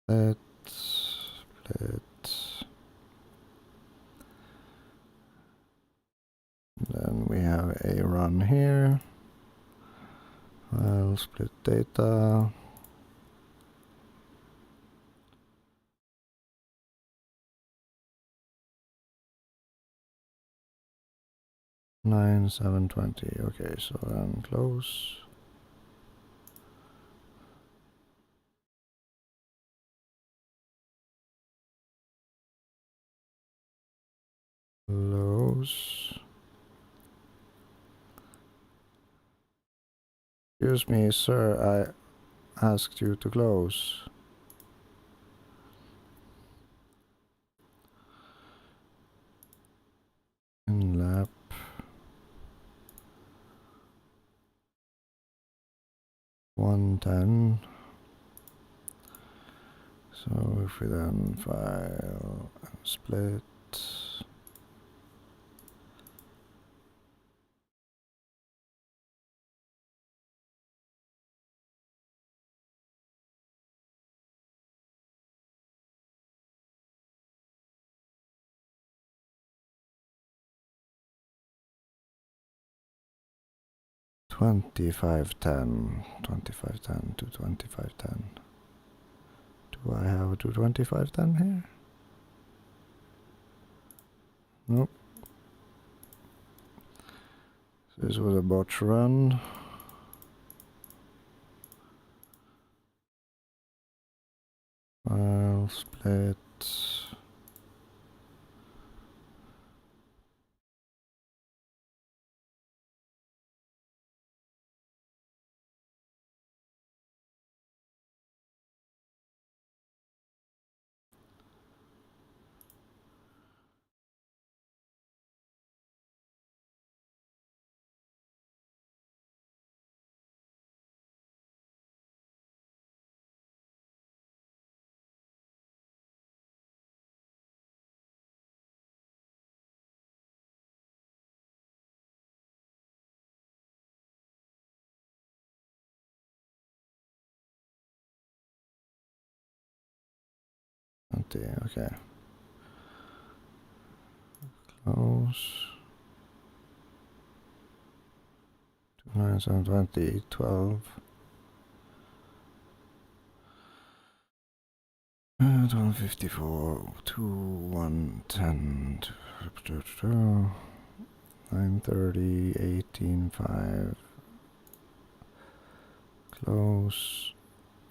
Split. Then we have a run here. I'll split data. Nine 720. Okay, so then close. Close. Excuse me, sir, I asked you to close. In lap. $110. So if we then file and split. $25.10 to $25.10. Do I have a $25.10 here? Nope. This was a botch run. File split. Okay. Close. 2720, 12. 154, 2, 110, 930, 18.5. Close.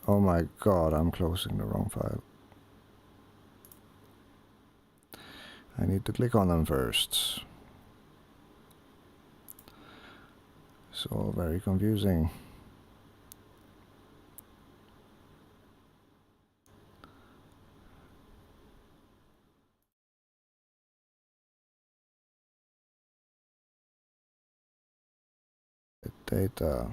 Oh my god, I'm closing the wrong file. I need to click on them first. It's all very confusing. Data.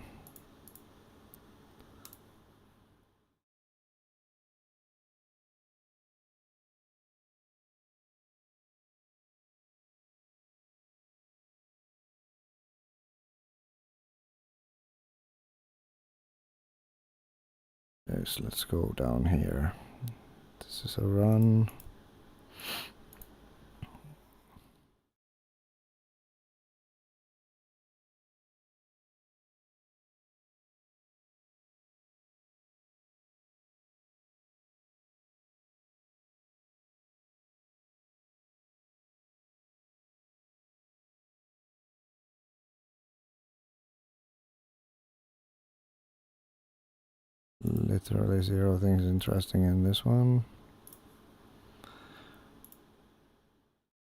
Yes, let's go down here. This is a run. Literally zero things interesting in this one.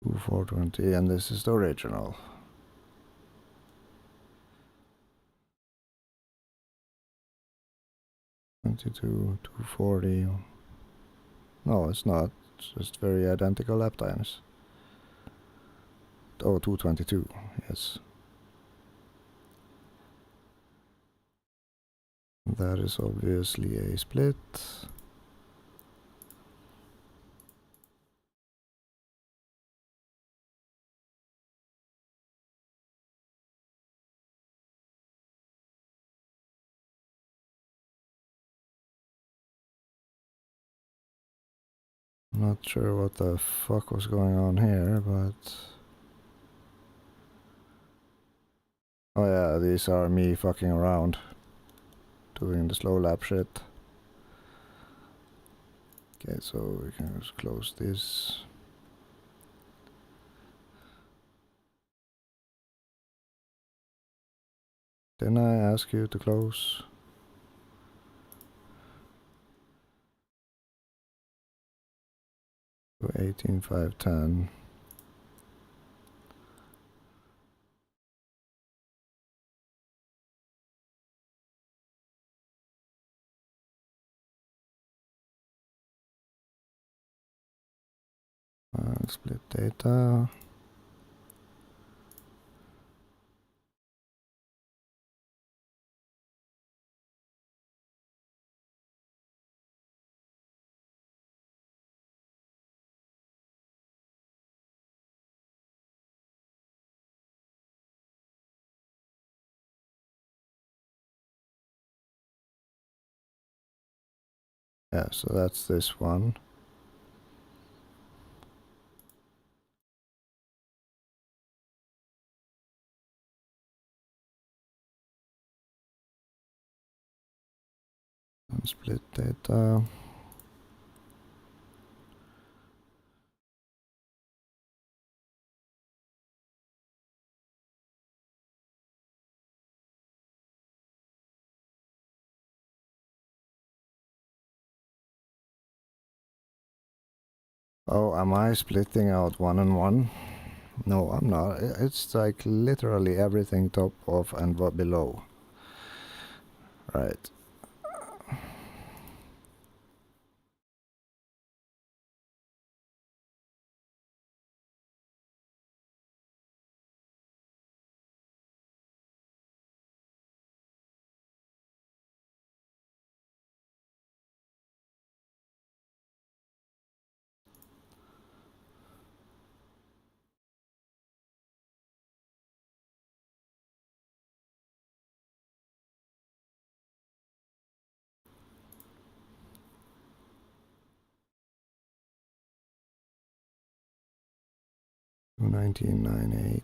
420, and this is the original. .22, 240. No, it's not. It's just very identical lap times. Oh, 222, yes. That is obviously a split. Not sure what the fuck was going on here, but... Oh yeah, these are me fucking around. Doing the slow lap shit. Okay, so we can just close this. Didn't I ask you to close? So 18.510. Split data. Yeah, so that's this one. And split data. Oh, am I splitting out one and one? No, I'm not. It's like literally everything top, off, and below. Right. Two 1998.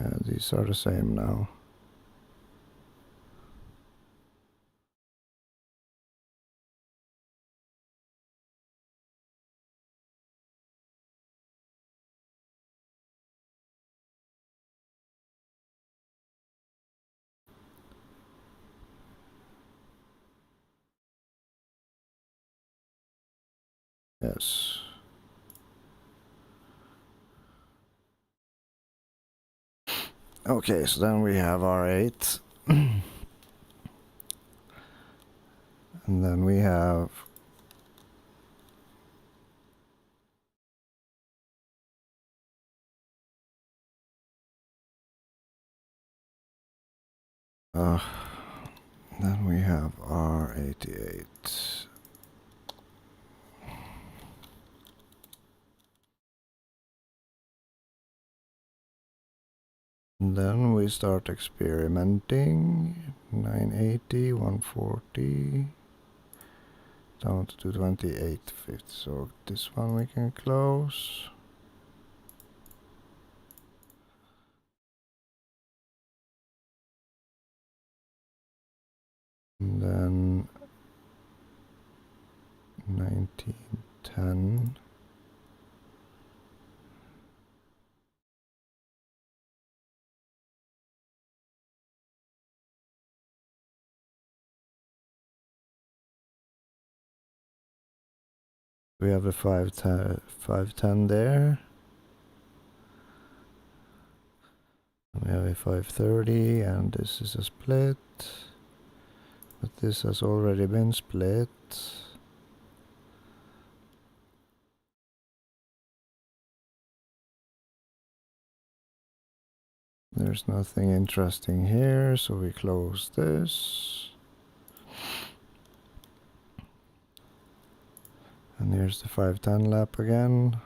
Yeah, these are the same now. Yes. Okay, so then we have R8. And then we have then we have R88. And then we start experimenting. 980, 140, down to 228 fifths. So this one we can close. And then 1910. We have a 510 there. We have a 530, and this is a split. But this has already been split. There's nothing interesting here, so we close this. And here's the 510 lap again.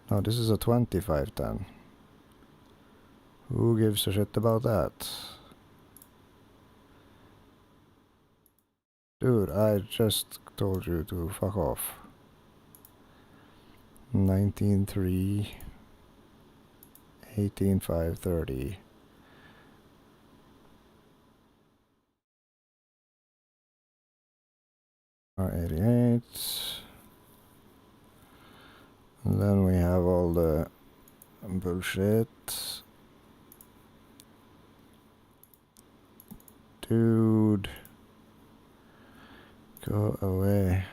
No, this is a 2510. Who gives a shit about that? Dude, I just told you to fuck off. 19.3, 18.530. R88. And then we have all the bullshit. Dude. Go away.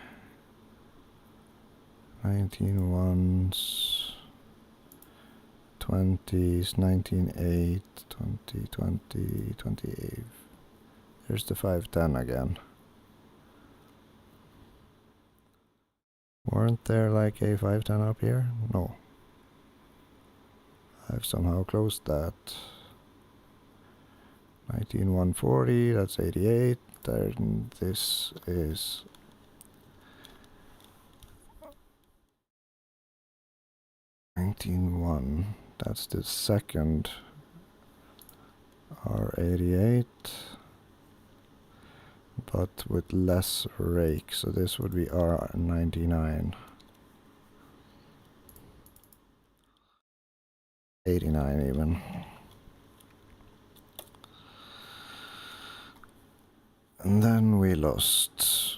19 ones. 20s, 19.8, 20, 20, 28. Here's the 510 again. Weren't there like a 510 up here? No. I've somehow closed that. 19140, that's 88. Then this is 19.1. That's the second R88, but with less rake. So this would be R99. 89 even. And then we lost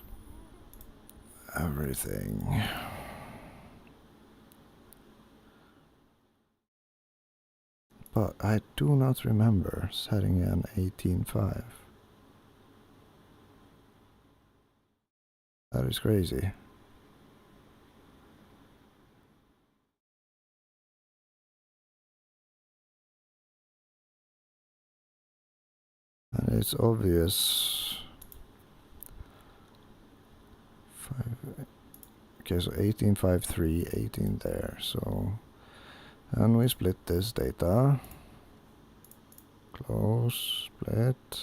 everything. But I do not remember setting an 18.5. That is crazy. And it's obvious. Okay, so 18.53, 18 there. So, and we split this data. Close, split.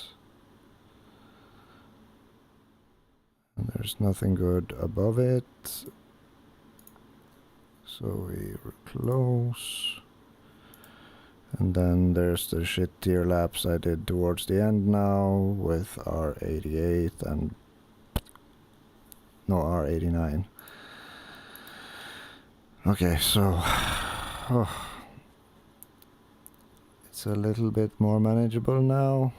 And there's nothing good above it. So we close. And then there's the shit tier laps I did towards the end now with R88 and no, R89. Okay, so It's a little bit more manageable now.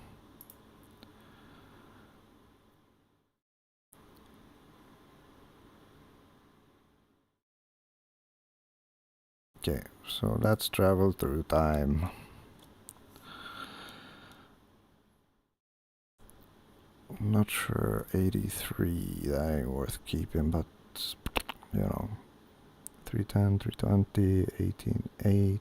Okay, so let's travel through time. Not sure 83 that ain't worth keeping, but you know, 310, 320, 18.8,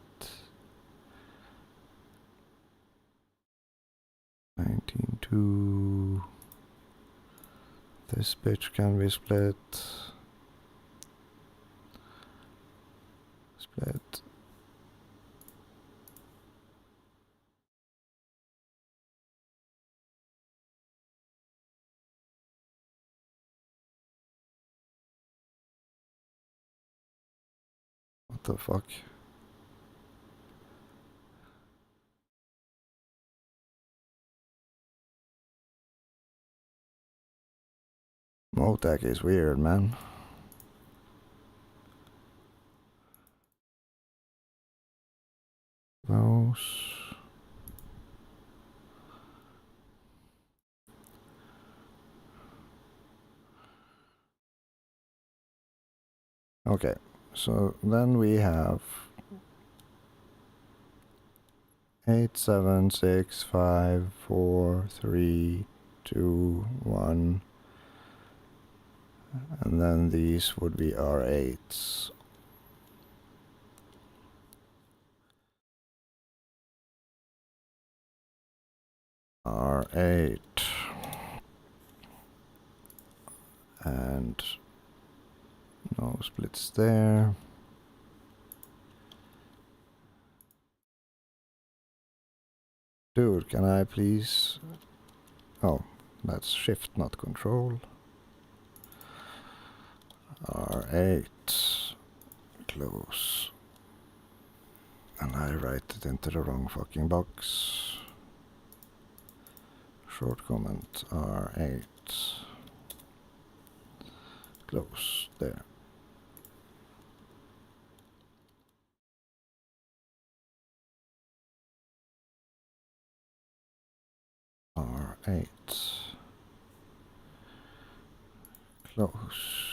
19.2. This bitch can be split. Split. What the fuck? Motec is weird, man. Those. Okay, so then we have 8, 7, 6, 5, 4, 3, 2, 1. And then these would be R8s. R8. And no splits there. Dude, can I please... Oh, that's shift, not control. R8. Close. And I write it into the wrong fucking box. Short comment R8. Close. There. R8. Close.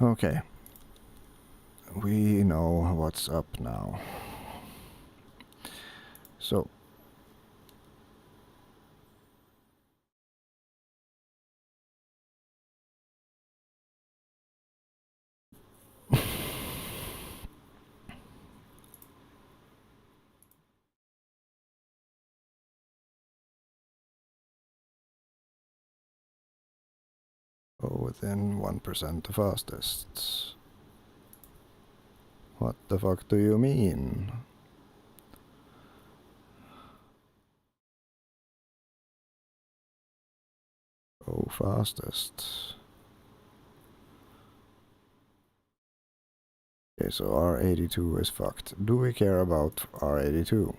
Okay. We know what's up now. So. Within 1% the fastest. What the fuck do you mean? Go fastest. Okay, so R82 is fucked. Do we care about R82?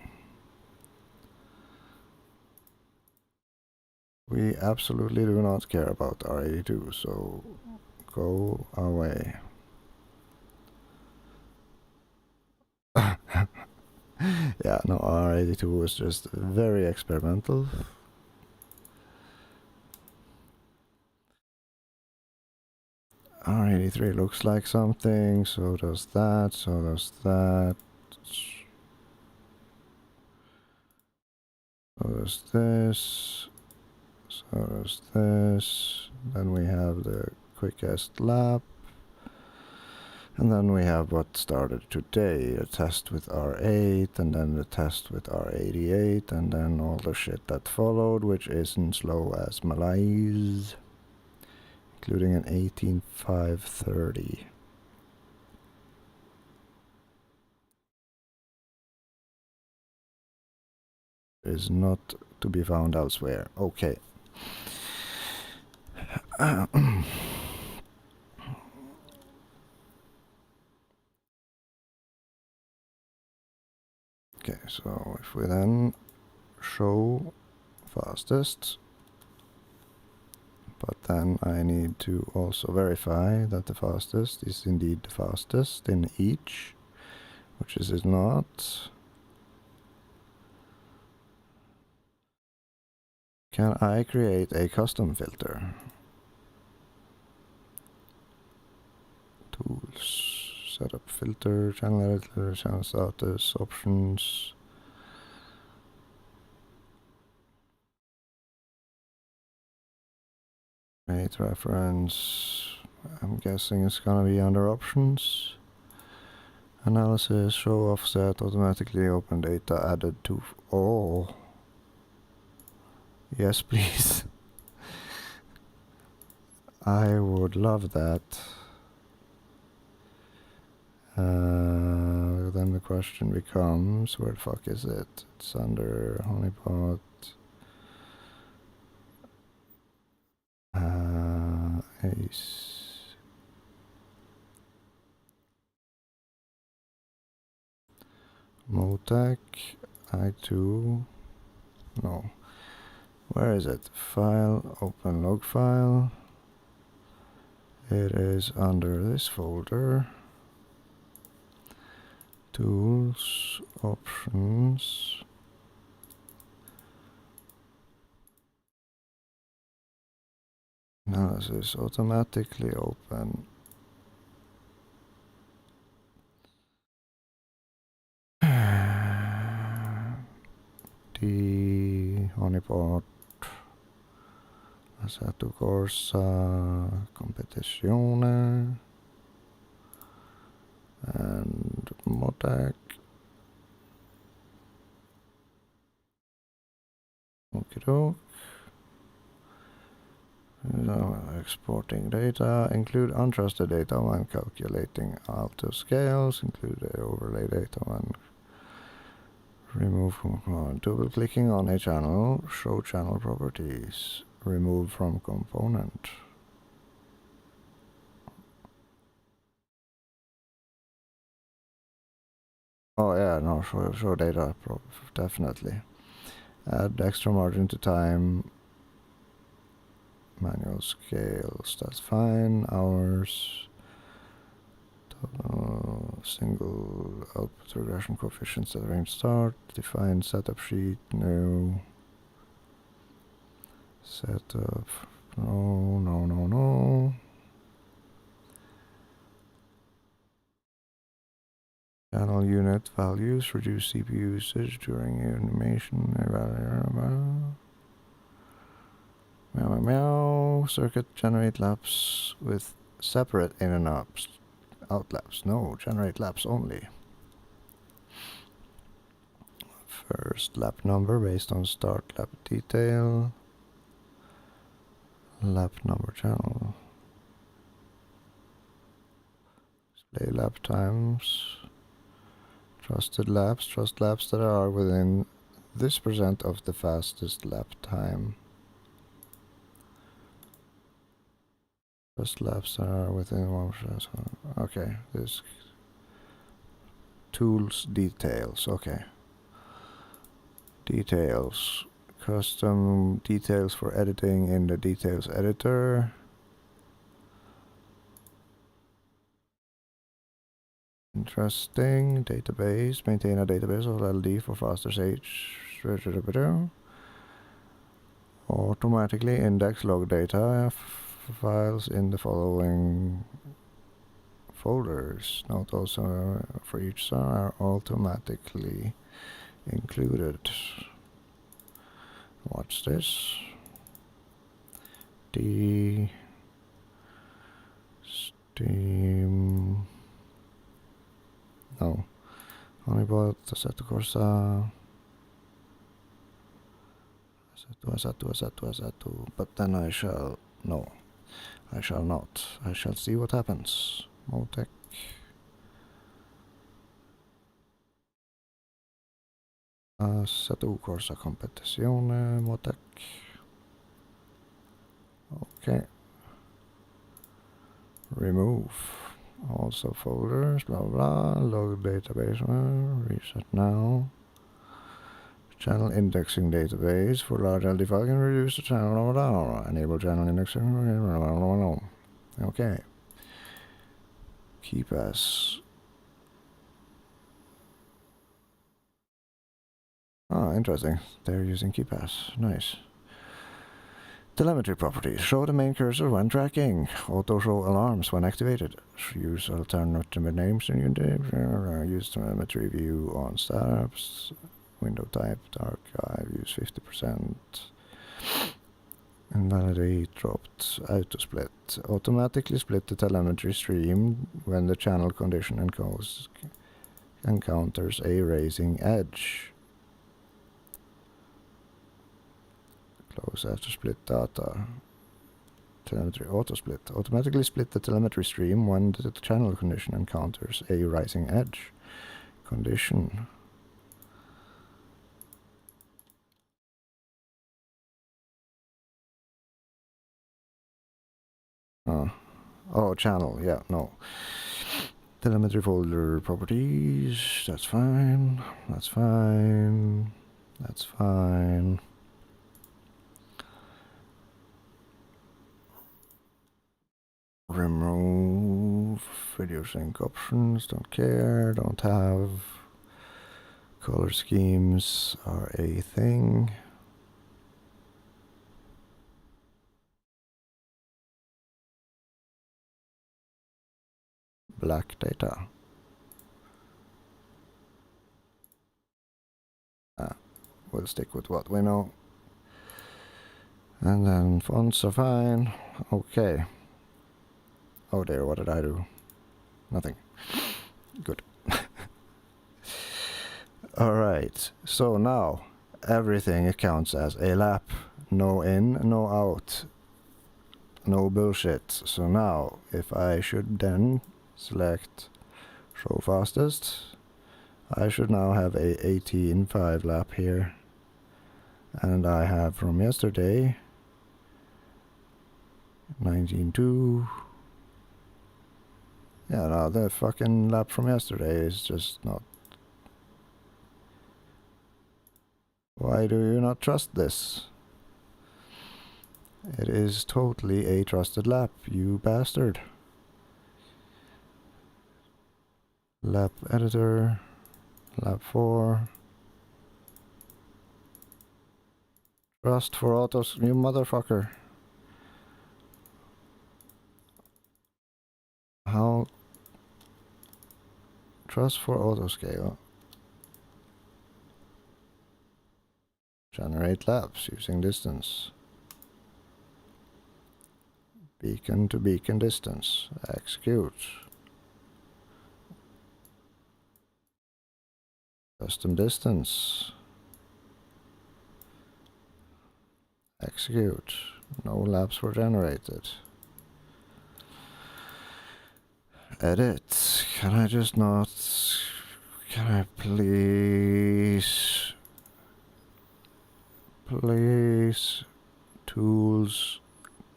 We absolutely do not care about R82, so go away. Yeah, no, R82 is just very experimental. R83 looks like something, so does that, so does that. So does this. So does this. Then we have the quickest lap. And then we have what started today, a test with R8, and then the test with R88, and then all the shit that followed, which isn't slow as Malaise, including an 18.530. Is not to be found elsewhere. Okay. Okay, so if we then show fastest, but then I need to also verify that the fastest is indeed the fastest in each, which is it not. Can I create a custom filter? Tools, setup filter, channel editor, channel status, options. Create reference. I'm guessing it's gonna be under options. Analysis, show offset, automatically open data added to. Oh. Yes, please. I would love that. Then the question becomes, where the fuck is it? It's under honeypot. Ace. Motec. I2. No. Where is it? File, open log file. It is under this folder. Tools, options. Analysis, automatically open. The honeypot. Assetto Corsa, competizione, and Motec. Okey-doke. Exporting data, include untrusted data when calculating alto scales, include the overlay data when remove from double clicking on a channel, show channel properties, remove from component. Oh yeah, no, show data, definitely. Add extra margin to time. Manual scales, that's fine. Hours. Single output regression coefficients at range start. Define setup sheet, no. Setup, no. Channel unit values, reduce CPU usage during animation. Meow. Circuit generate laps with separate in and out laps. No, generate laps only. First lap number based on start lap detail. Lap number channel. Display lap times. Trusted laps. Trust laps that are within this % of the fastest lap time. Trust laps that are within 1%. Okay, this tools details. Okay. Details. Custom details for editing in the details editor. Interesting. Database. Maintain a database of LD for faster H. Automatically index log data files in the following folders. Note also for each are automatically included. Watch this. The Steam. No. Honeypot, Assetto Corsa. Assetto. But then I shall. No. I shall not. I shall see what happens. Motec. Assetto Corsa competizione. Motec. Okay. Remove. Also folders, blah blah, log database, reset now. Channel indexing database for large LD file can reduce the channel, blah blah. Enable channel indexing, blah blah blah. Okay. Keep as Ah, interesting. They're using keypass. Nice. Telemetry properties. Show the main cursor when tracking. Auto show alarms when activated. Use alternative names in your use telemetry view on startups. Window type archive. Use 50%. Invalidate dropped. Auto split. Automatically split the telemetry stream when the channel condition encounters a raising edge. Close after split data. Telemetry auto split. Automatically split the telemetry stream when the channel condition encounters a rising edge. Condition. Oh, channel. Yeah, no. Telemetry folder properties. That's fine. That's fine. That's fine. Remove video sync options. Don't care. Don't have. Color schemes are a thing. Black data. We'll stick with what we know. And then fonts are fine. Okay. Oh dear, what did I do? Nothing. Good. Alright, so now everything counts as a lap. No in, no out. No bullshit. So now, if I should then select show fastest, I should now have a 18.5 lap here. And I have from yesterday 19.2. Yeah, no, the fucking lap from yesterday is just not. Why do you not trust this? It is totally a trusted lap, you bastard. Lap editor, lap 4. Trust for autos, you motherfucker. How? Trust for auto scale. Generate laps using distance. Beacon to beacon distance. Execute. Custom distance. Execute. No laps were generated. Edit. Can I just not... Can I please... Please... Tools...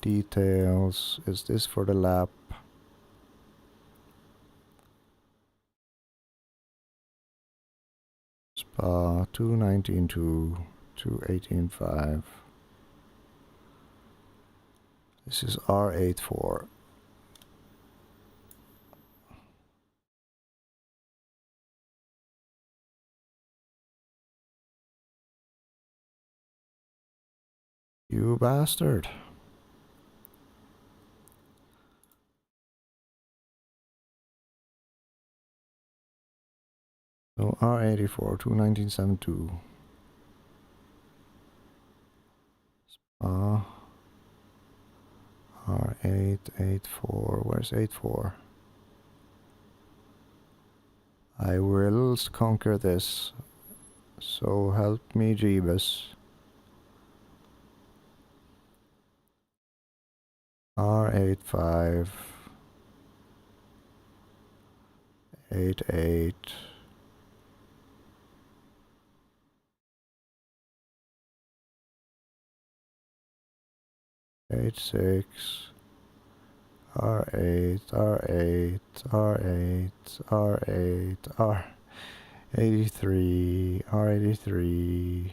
Details. Is this for the lap? Spa 219.2, 218.5. This is R84. You bastard. So R84, 219.72. Spa. R884. Where's 84? I will conquer this. So help me, Jeebus. R85. 88. 86. R8, R8, R8, R8, R83, R83,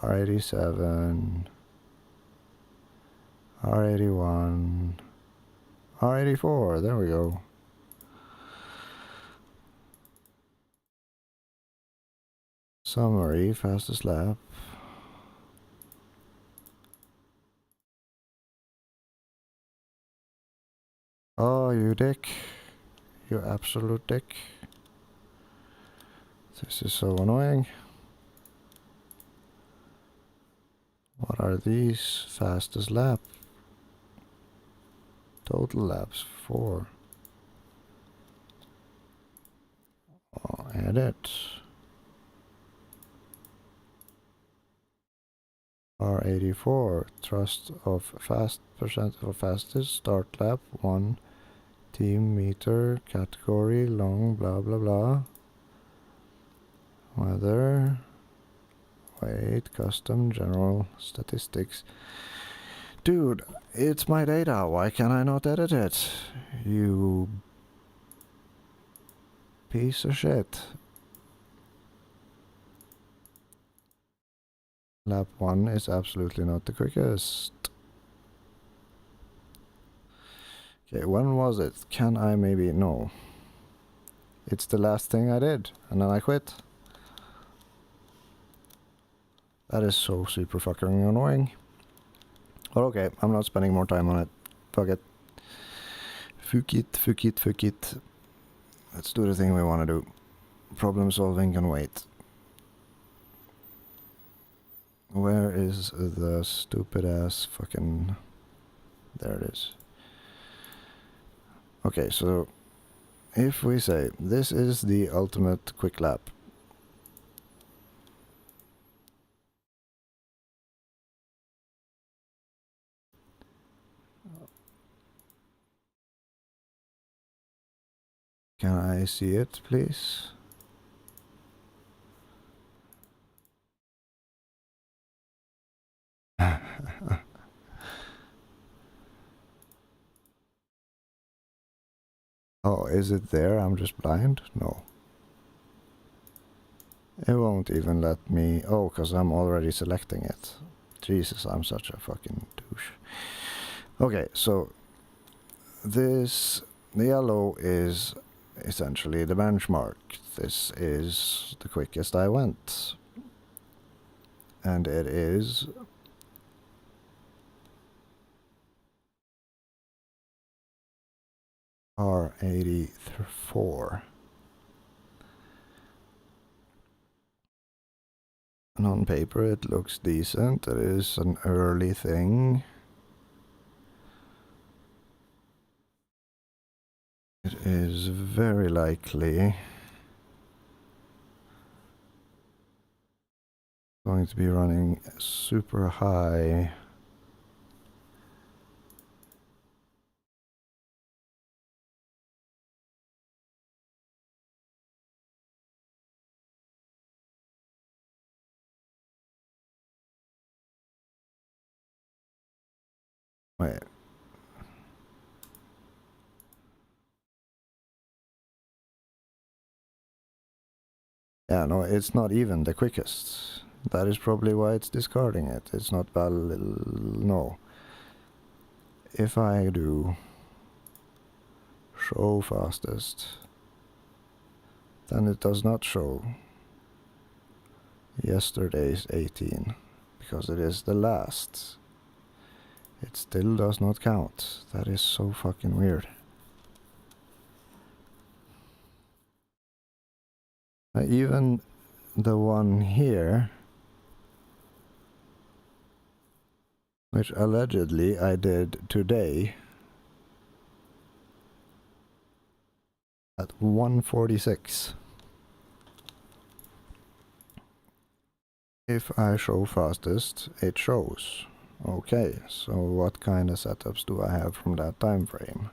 R87, R81, R84, there we go. Summary, fastest lap. Oh, you dick. You absolute dick. This is so annoying. What are these? Fastest lap. Total laps, 4. Oh, edit. R84, thrust of percent of fastest, start lap, 1, team meter, category, long, blah blah blah. Weather, weight, custom, general, statistics. Dude, it's my data, why can I not edit it? You piece of shit. Lap 1 is absolutely not the quickest. Okay, when was it? Can I maybe... No. It's the last thing I did, and then I quit. That is so super fucking annoying. But okay, I'm not spending more time on it. Fuck it. Fuck it, fuck it, fuck it. Let's do the thing we want to do. Problem solving can wait. Where is the stupid ass fucking... There it is. Okay, so if we say this is the ultimate quick lap. Can I see it, please? Oh, is it there? I'm just blind? No. It won't even let me... Oh, because I'm already selecting it. Jesus, I'm such a fucking douche. Okay, so this... The yellow is essentially the benchmark. This is the quickest I went. And it is... R84. And on paper it looks decent. It is an early thing. It is very likely going to be running super high. Wait. Yeah, no, it's not even the quickest. That is probably why it's discarding it. It's not no. If I do show fastest, then it does not show yesterday's 18 because it is the last. It still does not count. That is so fucking weird. Even the one here, which allegedly I did today at 1:46. If I show fastest, it shows. Okay, so what kind of setups do I have from that time frame?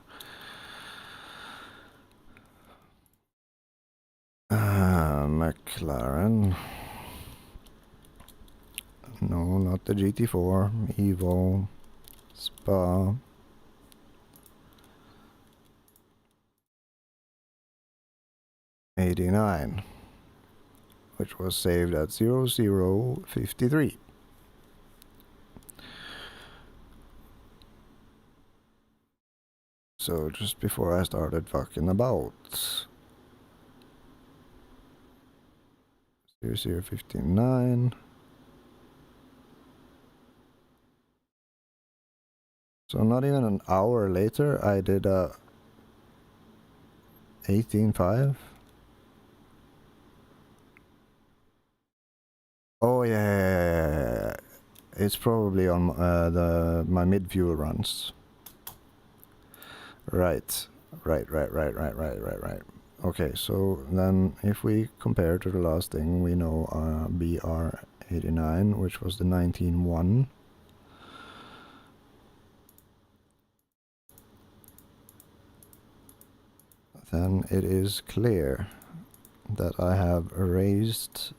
McLaren. No, not the GT4. Evo. Spa. '89, which was saved at 0053. So just before I started fucking about. 0059. So not even an hour later, I did a 18.5. Oh yeah, it's probably on my mid fuel runs. Right. Okay, so then if we compare to the last thing, we know BR89, which was the 19.1. Then it is clear that I have erased.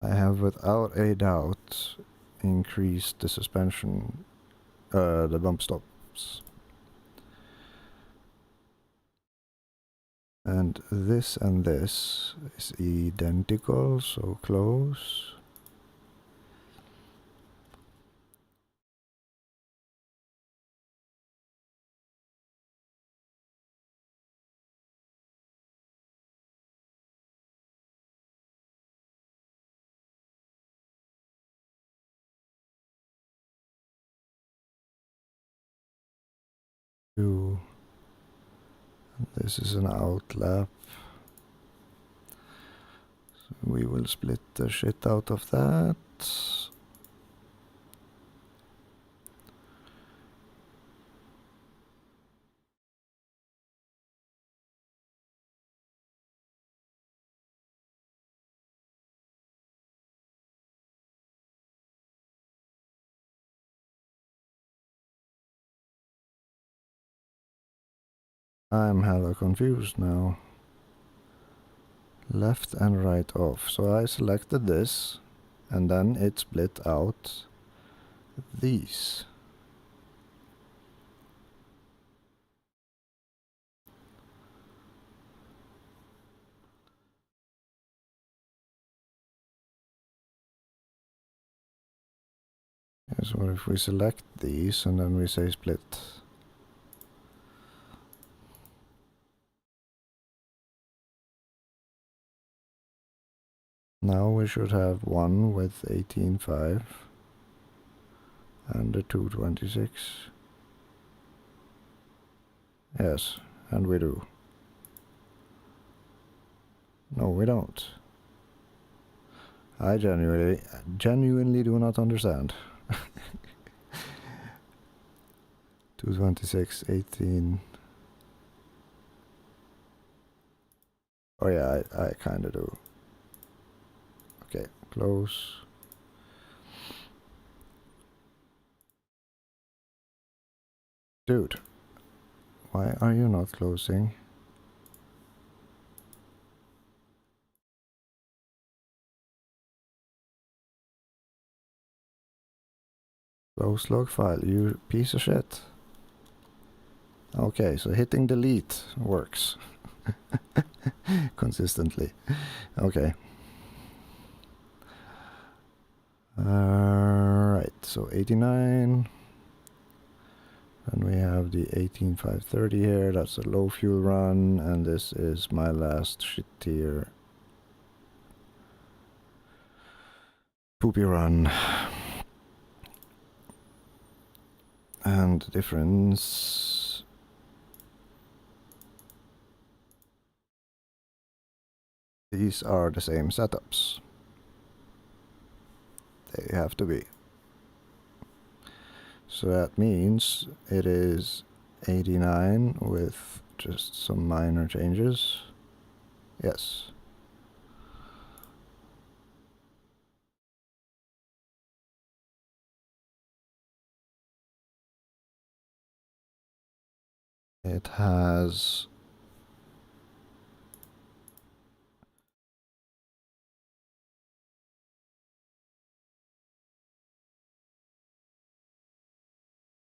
I have without a doubt increased the suspension, the bump stops. And this is identical, so close. This is an outlap. So we will split the shit out of that. I'm hella confused now. Left and right off. So I selected this, and then it split out these. So if we select these and then we say split. Now we should have one with 18.5 and a 226. Yes, and we do. No, we don't. I genuinely do not understand. 226, 18. Oh yeah, I kinda do. Okay, close. Dude, why are you not closing? Close log file, you piece of shit. Okay, so hitting delete works. Consistently. Okay. Alright, so 89. And we have the 18530 here, that's a low fuel run, and this is my last shit tier poopy run. And the difference, these are the same setups. They have to be. So that means it is 89 with just some minor changes. Yes. It has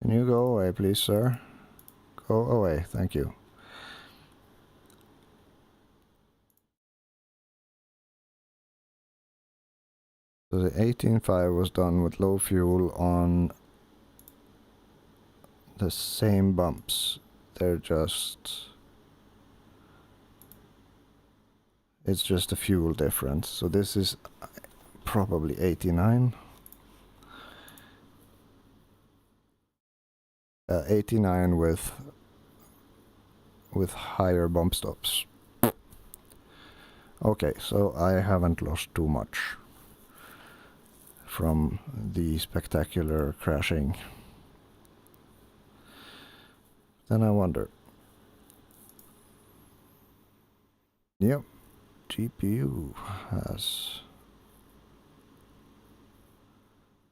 Can you go away, please, sir? Go away, thank you. So the 18.5 was done with low fuel on the same bumps. They're just It's just a fuel difference. So this is probably 89. 89 with higher bump stops. Okay, so I haven't lost too much from the spectacular crashing. Then I wonder. Yep, GPU has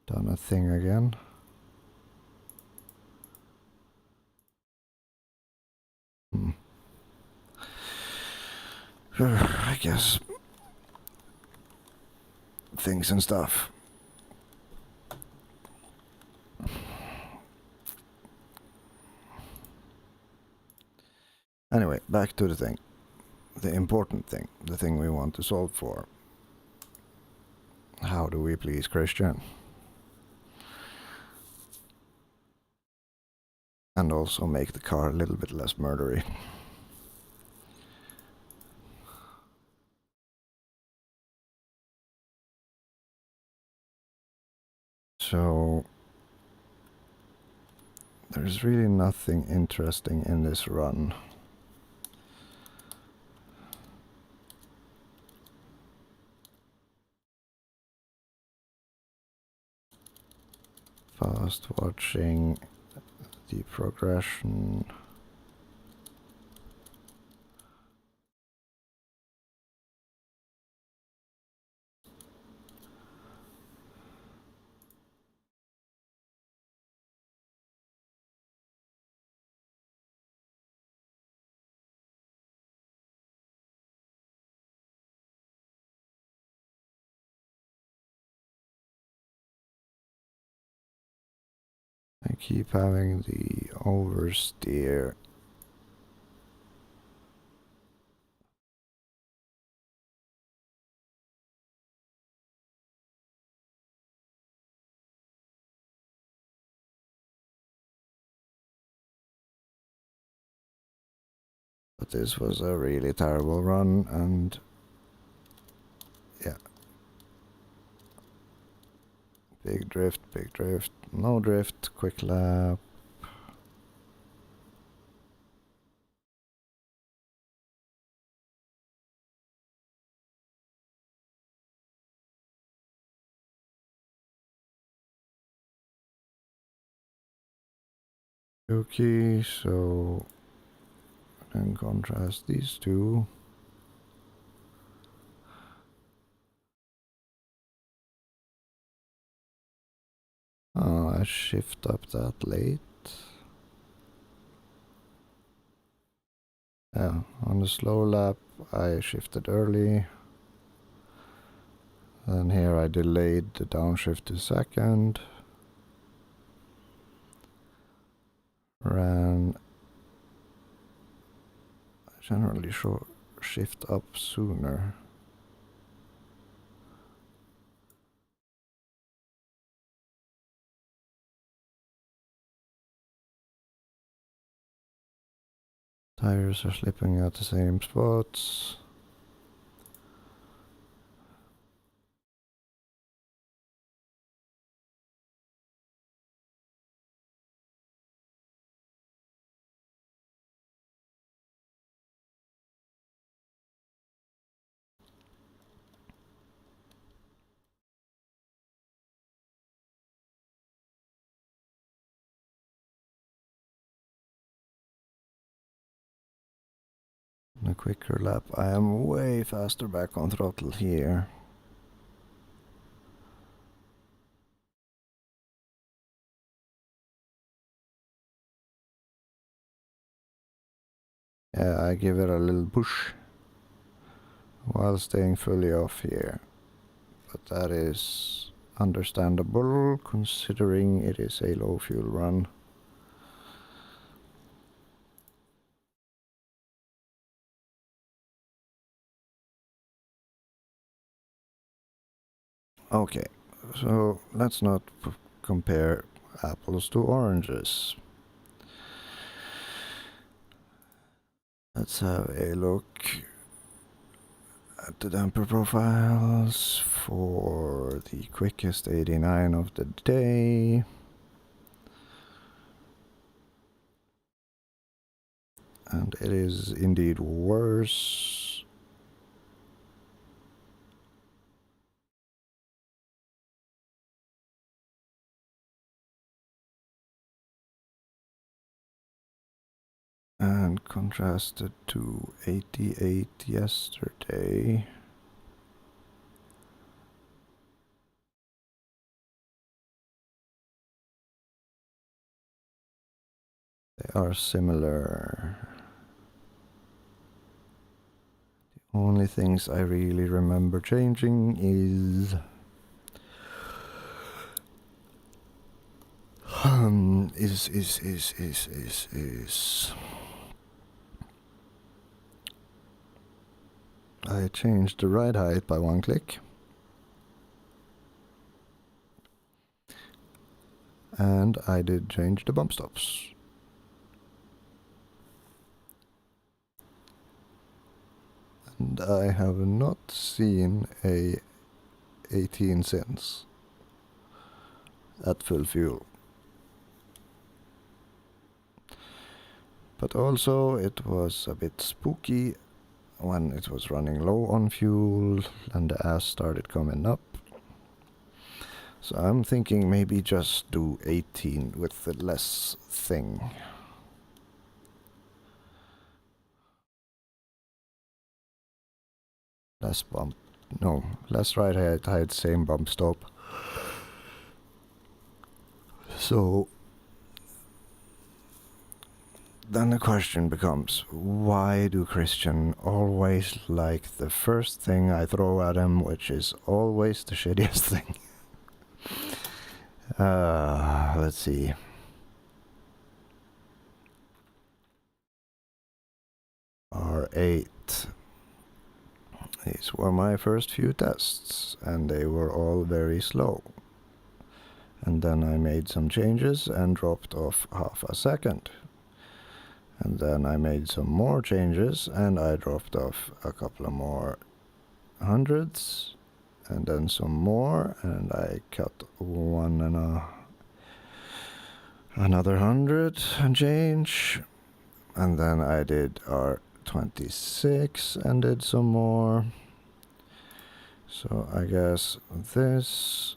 done a thing again. I guess things and stuff. Anyway, back to the thing. The important thing. The thing we want to solve for. How do we please Christian? And also make the car a little bit less murdery. So there's really nothing interesting in this run. Fast watching the progression. I keep having the oversteer. But this was a really terrible run, and yeah. Big drift, no drift, quick lap. Okay, so then contrast these two. Oh, I shift up that late. Yeah, on the slow lap I shifted early. Then here I delayed the downshift to second. Ran generally shift up sooner. Tires are slipping at the same spots. A quicker lap. I am way faster back on throttle here. Yeah, I give it a little push while staying fully off here. But that is understandable considering it is a low fuel run. Okay, so let's not compare apples to oranges. Let's have a look Add the damper profiles for the quickest 89 of the day. And it is indeed worse. And contrasted to 88 yesterday. They are similar. The only things I really remember changing is I changed the ride height by 1 click. And I did change the bump stops. And I have not seen a 18 since at full fuel. But also it was a bit spooky when it was running low on fuel and the ass started coming up. So I'm thinking maybe just do 18 with the less thing. Less bump. No, less ride height, same bump stop. So then the question becomes, why do Christian always like the first thing I throw at him, which is always the shittiest thing? Let's see. R8. These were my first few tests, and they were all very slow. And then I made some changes and dropped off half a second. And then I made some more changes and I dropped off a couple of more hundreds. And then some more, and I cut another 100 and change. And then I did R26 and did some more. So I guess this,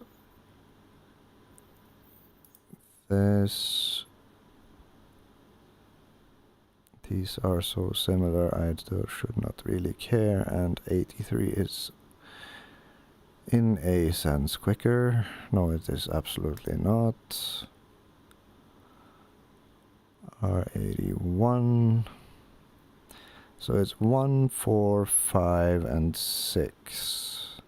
these are so similar I should not really care, and 83 is in a sense quicker. No, it is absolutely not. R81. So it's 1, 4, 5, and 6.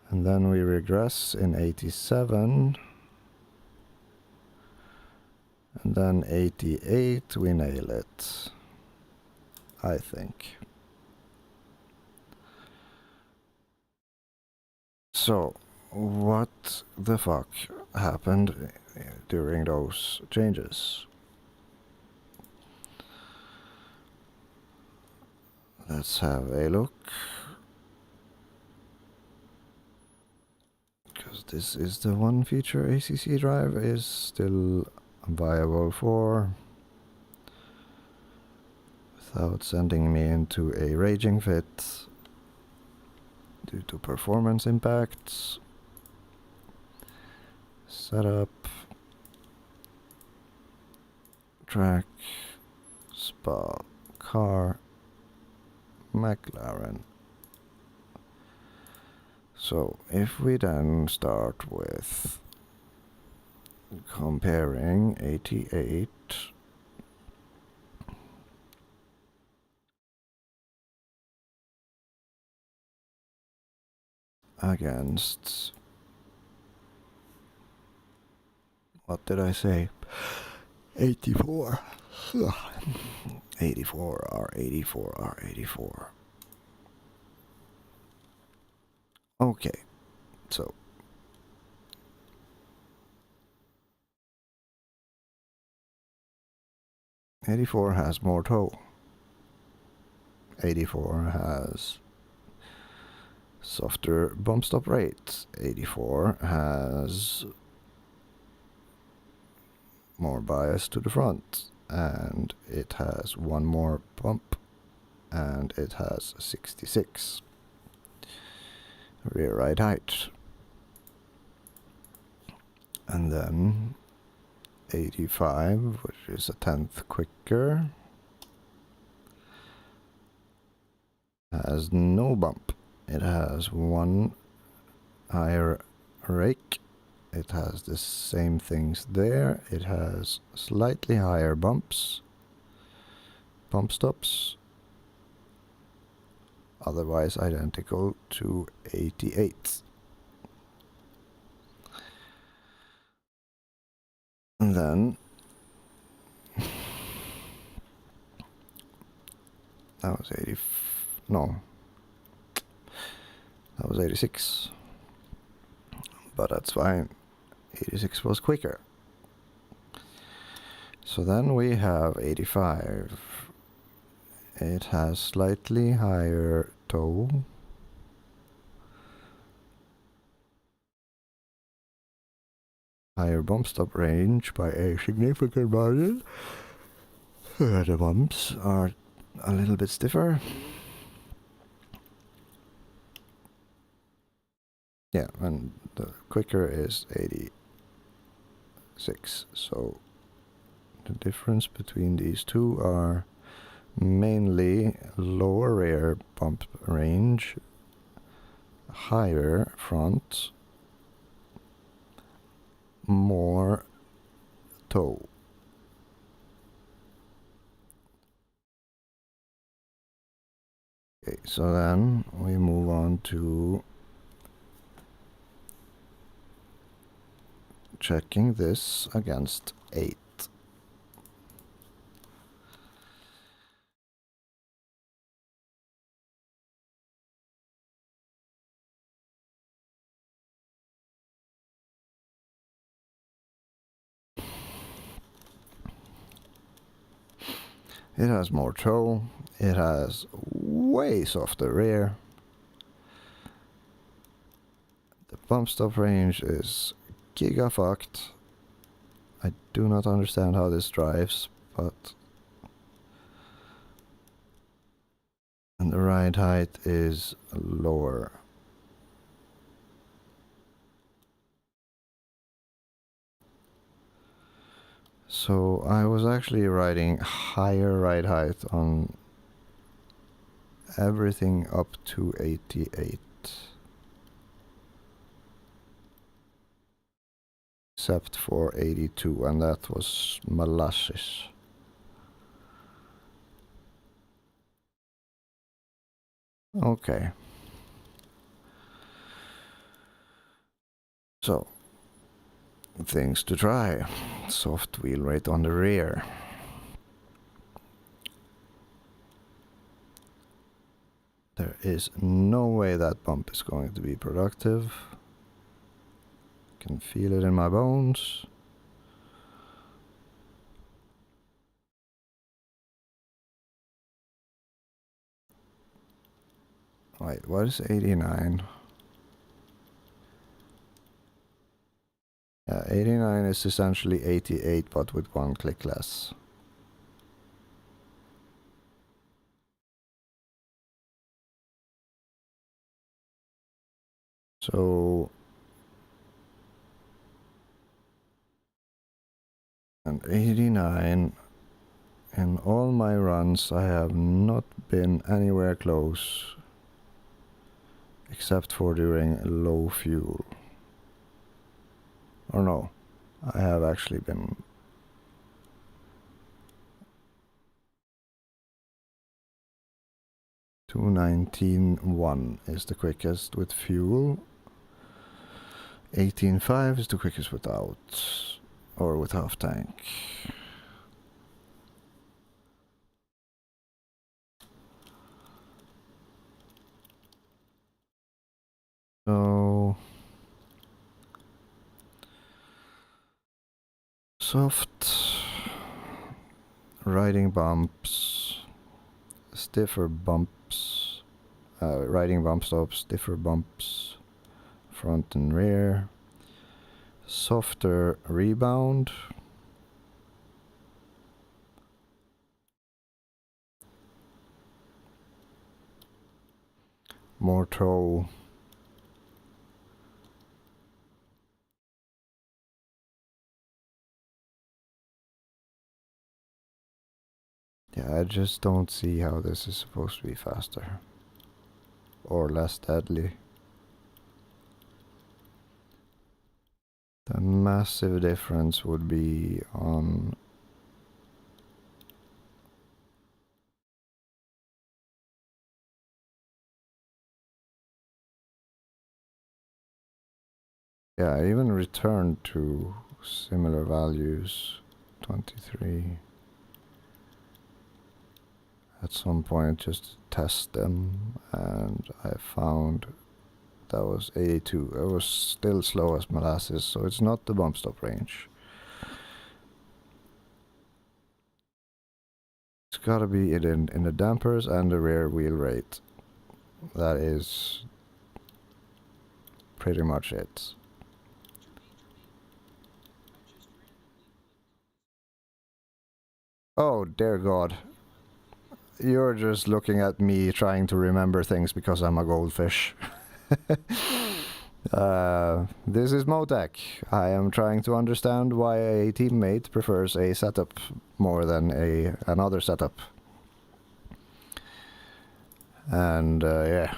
And then we regress in 87. And then 88, we nail it, I think. So, what the fuck happened during those changes? Let's have a look. Because this is the one feature ACC drive is still viable for, without sending me into a raging fit due to performance impacts. Setup, track, spa, car, McLaren. So if we then start with comparing 88 against, what did I say? 84. 84 R, 84. Okay, so '84 has more tow. 84 has softer bump stop rate. 84 has more bias to the front, and it has one more bump, and it has 66 rear ride height. And then 85, which is a tenth quicker, has no bump. It has one higher rake. It has the same things there. It has slightly higher bumps, bump stops, otherwise identical to 88. And then that was 80. No, that was 86. But that's fine. 86 was quicker. So then we have 85. It has slightly higher toe. Higher bump stop range by a significant margin. The bumps are a little bit stiffer. Yeah, and the quicker is 86. So the difference between these two are mainly lower rear bump range, higher front, more toe. Okay, so then we move on to checking this against 8. It has more toe, it has way softer rear. The bump stop range is giga fucked. I do not understand how this drives, but... And the ride height is lower. So I was actually riding higher ride height on everything up to 88. Except for 82, and that was molasses. Okay. So, things to try. Soft wheel rate on the rear. There is no way that bump is going to be productive. Can feel it in my bones. Wait, what is 89? Yeah, 89 is essentially 88, but with one click less. So... and 89, in all my runs I have not been anywhere close, except for during low fuel. Or no, I have actually been... .219.1 is the quickest with fuel. 18.5 is the quickest without, or with half tank. So... soft riding bumps, stiffer bumps, riding bump stops, stiffer bumps, front and rear, softer rebound, more toe, yeah, I just don't see how this is supposed to be faster or less deadly. The massive difference would be on yeah, I even returned to similar values, 23. At some point just to test them, and I found that was 82. It was still slow as molasses, so it's not the bump stop range. It's gotta be in the dampers and the rear wheel rate. That is pretty much it. Oh dear God. You're just looking at me trying to remember things because I'm a goldfish. This is Motec. I am trying to understand why a teammate prefers a setup more than another setup. And yeah,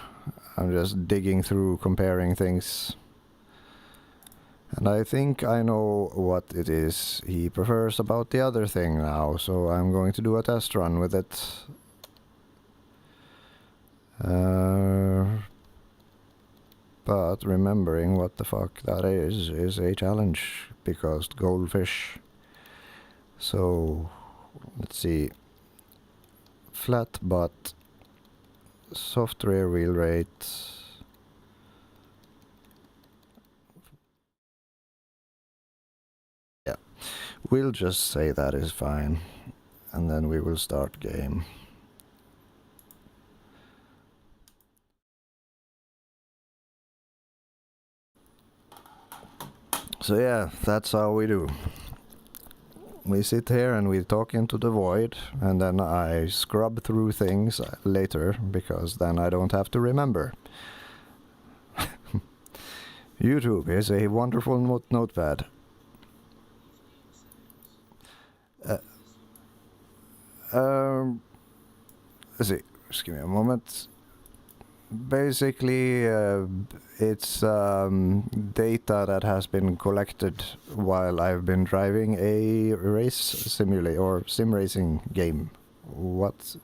I'm just digging through, comparing things. And I think I know what it is he prefers about the other thing now, so I'm going to do a test run with it. But remembering what the fuck that is a challenge, because goldfish. So, let's see. Flat butt, soft rear wheel rate. Yeah, we'll just say that is fine, and then we will start game. So yeah, that's how we do. We sit here and we talk into the void, and then I scrub through things later, because then I don't have to remember. YouTube is a wonderful notepad. Let's see, just give me a moment. Basically, it's data that has been collected while I've been driving a race simulator or sim racing game. What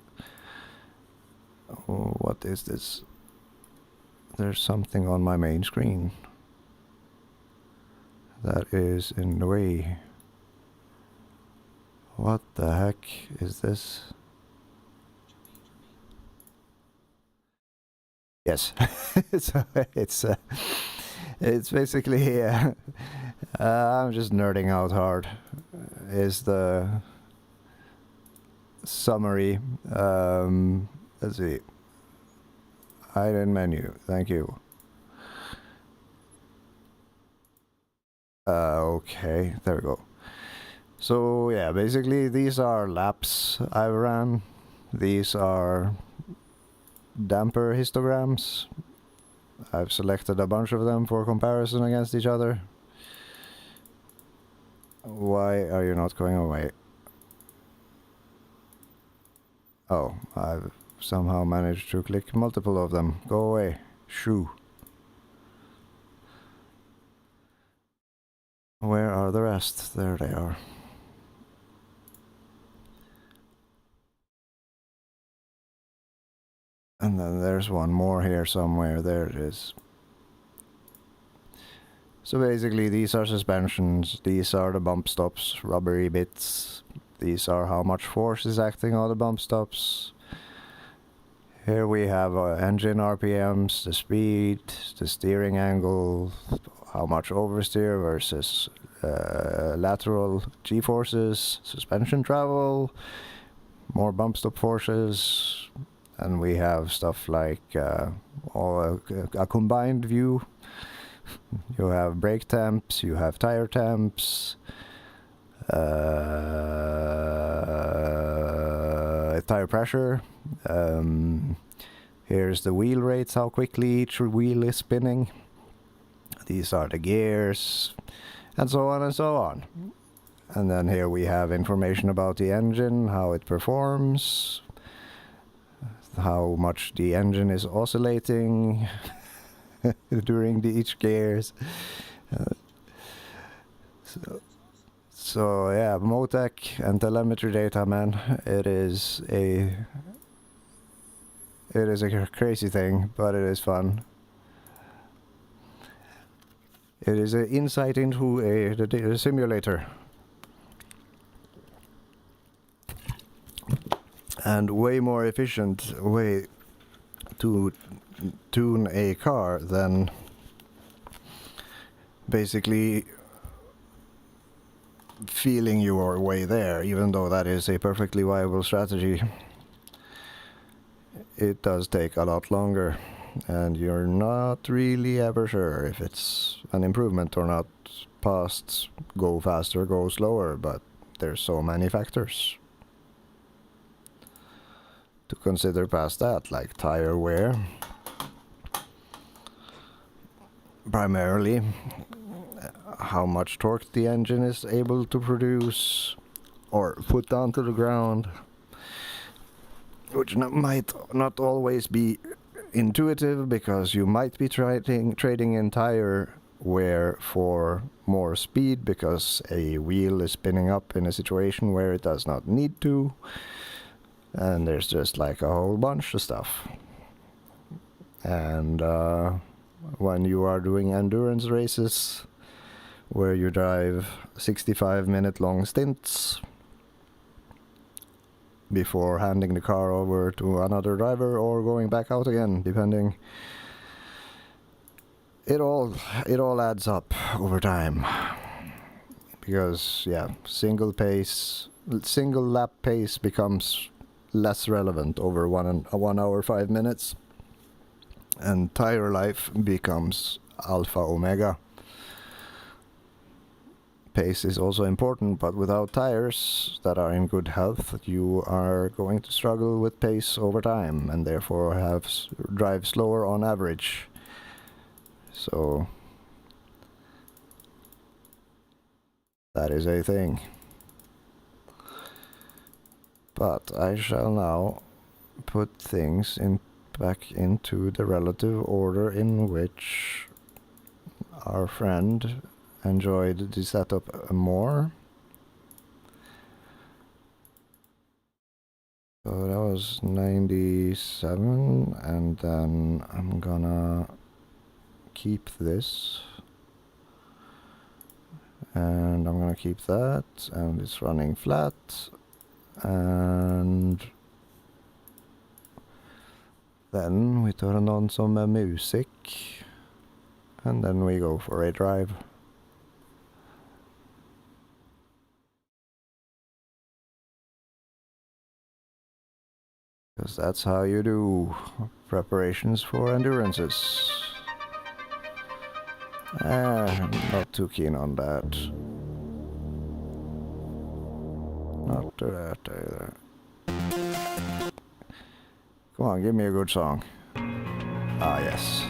is this? There's something on my main screen that is in the way. What the heck is this? Yes, it's basically I'm just nerding out hard. Is the summary? Let's see. Hidden menu. Thank you. Okay, there we go. So yeah, basically these are laps I ran. These are damper histograms. I've selected a bunch of them for comparison against each other. Why are you not going away? Oh, I've somehow managed to click multiple of them. Go away. Shoo. Where are the rest? There they are. And then there's one more here somewhere. There it is. So basically these are suspensions, these are the bump stops, rubbery bits. These are how much force is acting on the bump stops. Here we have engine RPMs, the speed, the steering angle, how much oversteer versus lateral g-forces, suspension travel, more bump stop forces, and we have stuff like a combined view. You have brake temps, you have tire temps, tire pressure. Here's the wheel rates, how quickly each wheel is spinning. These are the gears, and so on and so on. And then here we have information about the engine, how it performs, how much the engine is oscillating during each gears. So yeah, Motec and telemetry data, man, it is a crazy thing, but it is fun. It is an insight into a simulator. And way more efficient way to tune a car than basically feeling your way there, even though that is a perfectly viable strategy. It does take a lot longer, and you're not really ever sure if it's an improvement or not, past go faster, go slower, but there's so many factors to consider past that, like tire wear, primarily how much torque the engine is able to produce or put onto the ground, which might not always be intuitive, because you might be trading in tire wear for more speed because a wheel is spinning up in a situation where it does not need to. And there's just like a whole bunch of stuff. And when you are doing endurance races where you drive 65-minute long stints before handing the car over to another driver or going back out again, depending, it all adds up over time. Because yeah, single lap pace becomes less relevant over 1 hour 5 minutes, and tire life becomes alpha omega. Pace is also important, but without tires that are in good health, you are going to struggle with pace over time, and therefore drive slower on average. So that is a thing. But I shall now put things back into the relative order in which our friend enjoyed the setup more. So that was 97, and then I'm gonna keep this, and I'm gonna keep that, and it's running flat, and then we turn on some music, and then we go for a drive. Because that's how you do preparations for endurances. Not too keen on that. Not that either. Come on, give me a good song. Ah, yes.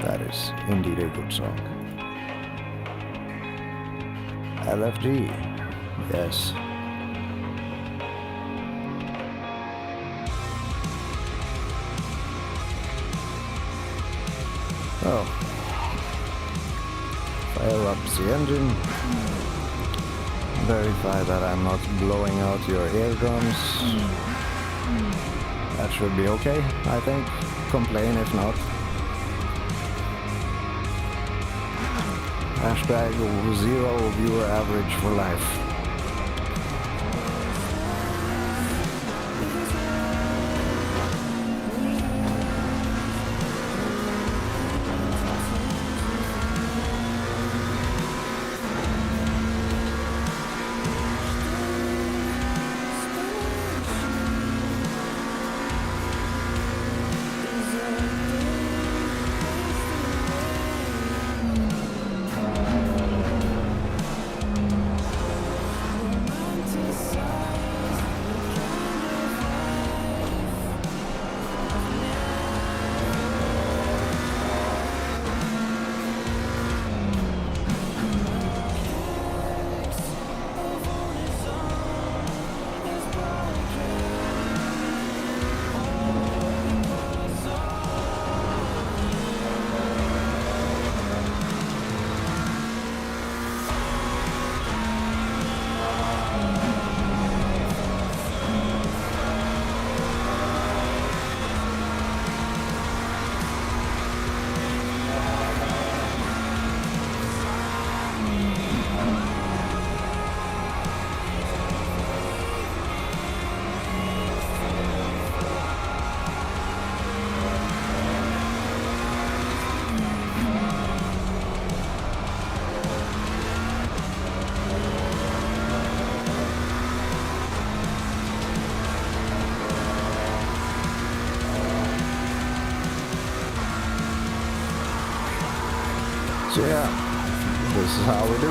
That is indeed a good song. LFG. Yes. Oh. Fire up the engine. Verify that I'm not blowing out your eardrums. That should be okay, I think. Complain if not. Hashtag 0 viewer average for life. So yeah, this is how we do.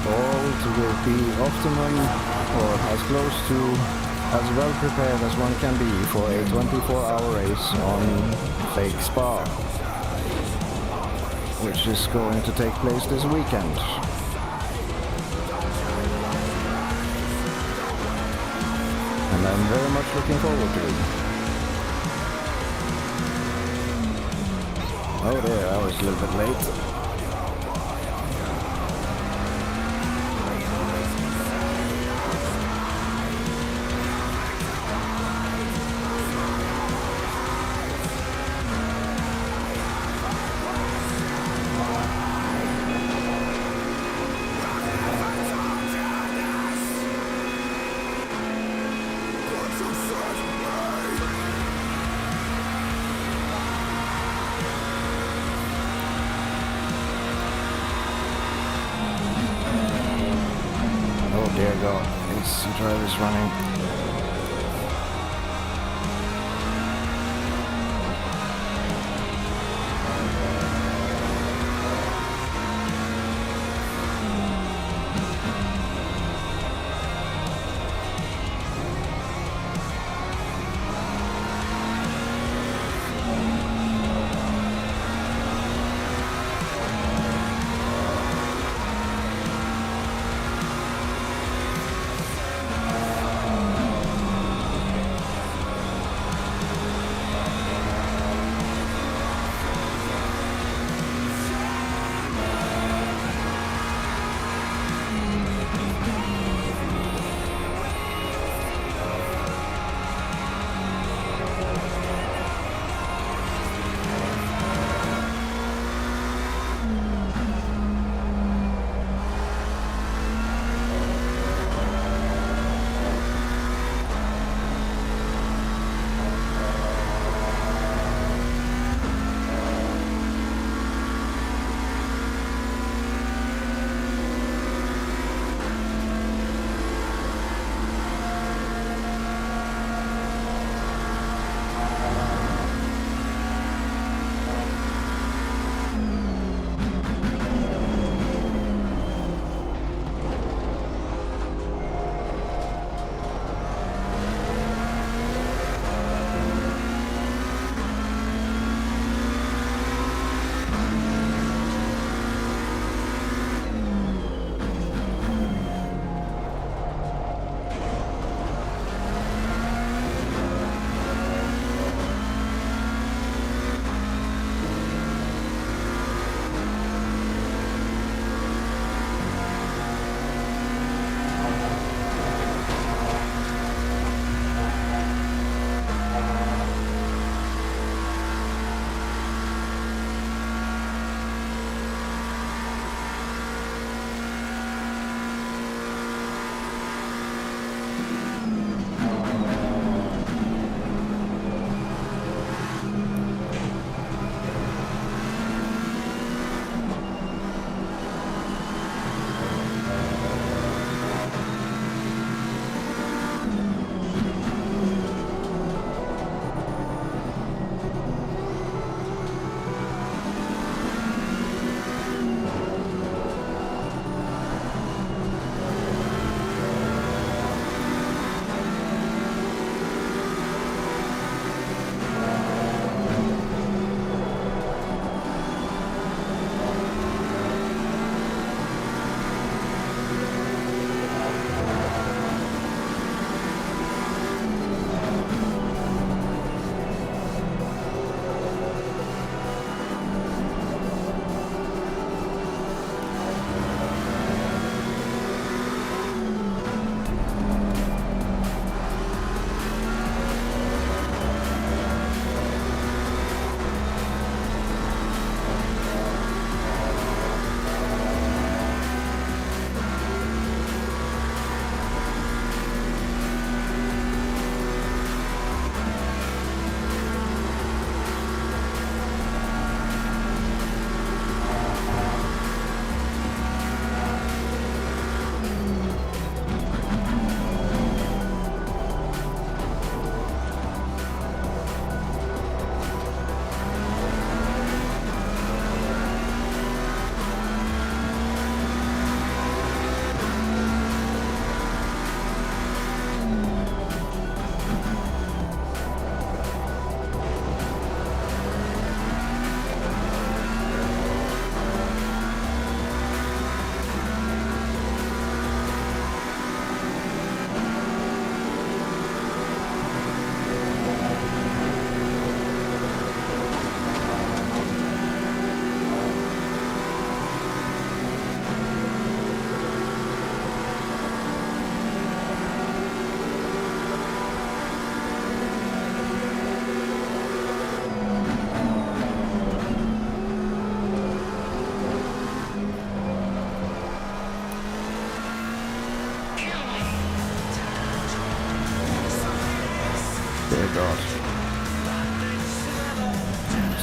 All to be optimum or as close to as well prepared as one can be for a 24-hour race on fake Spa, which is going to take place this weekend. And I'm very much looking forward to it. Oh dear, I was a little bit late. There you go. It's the driver's running.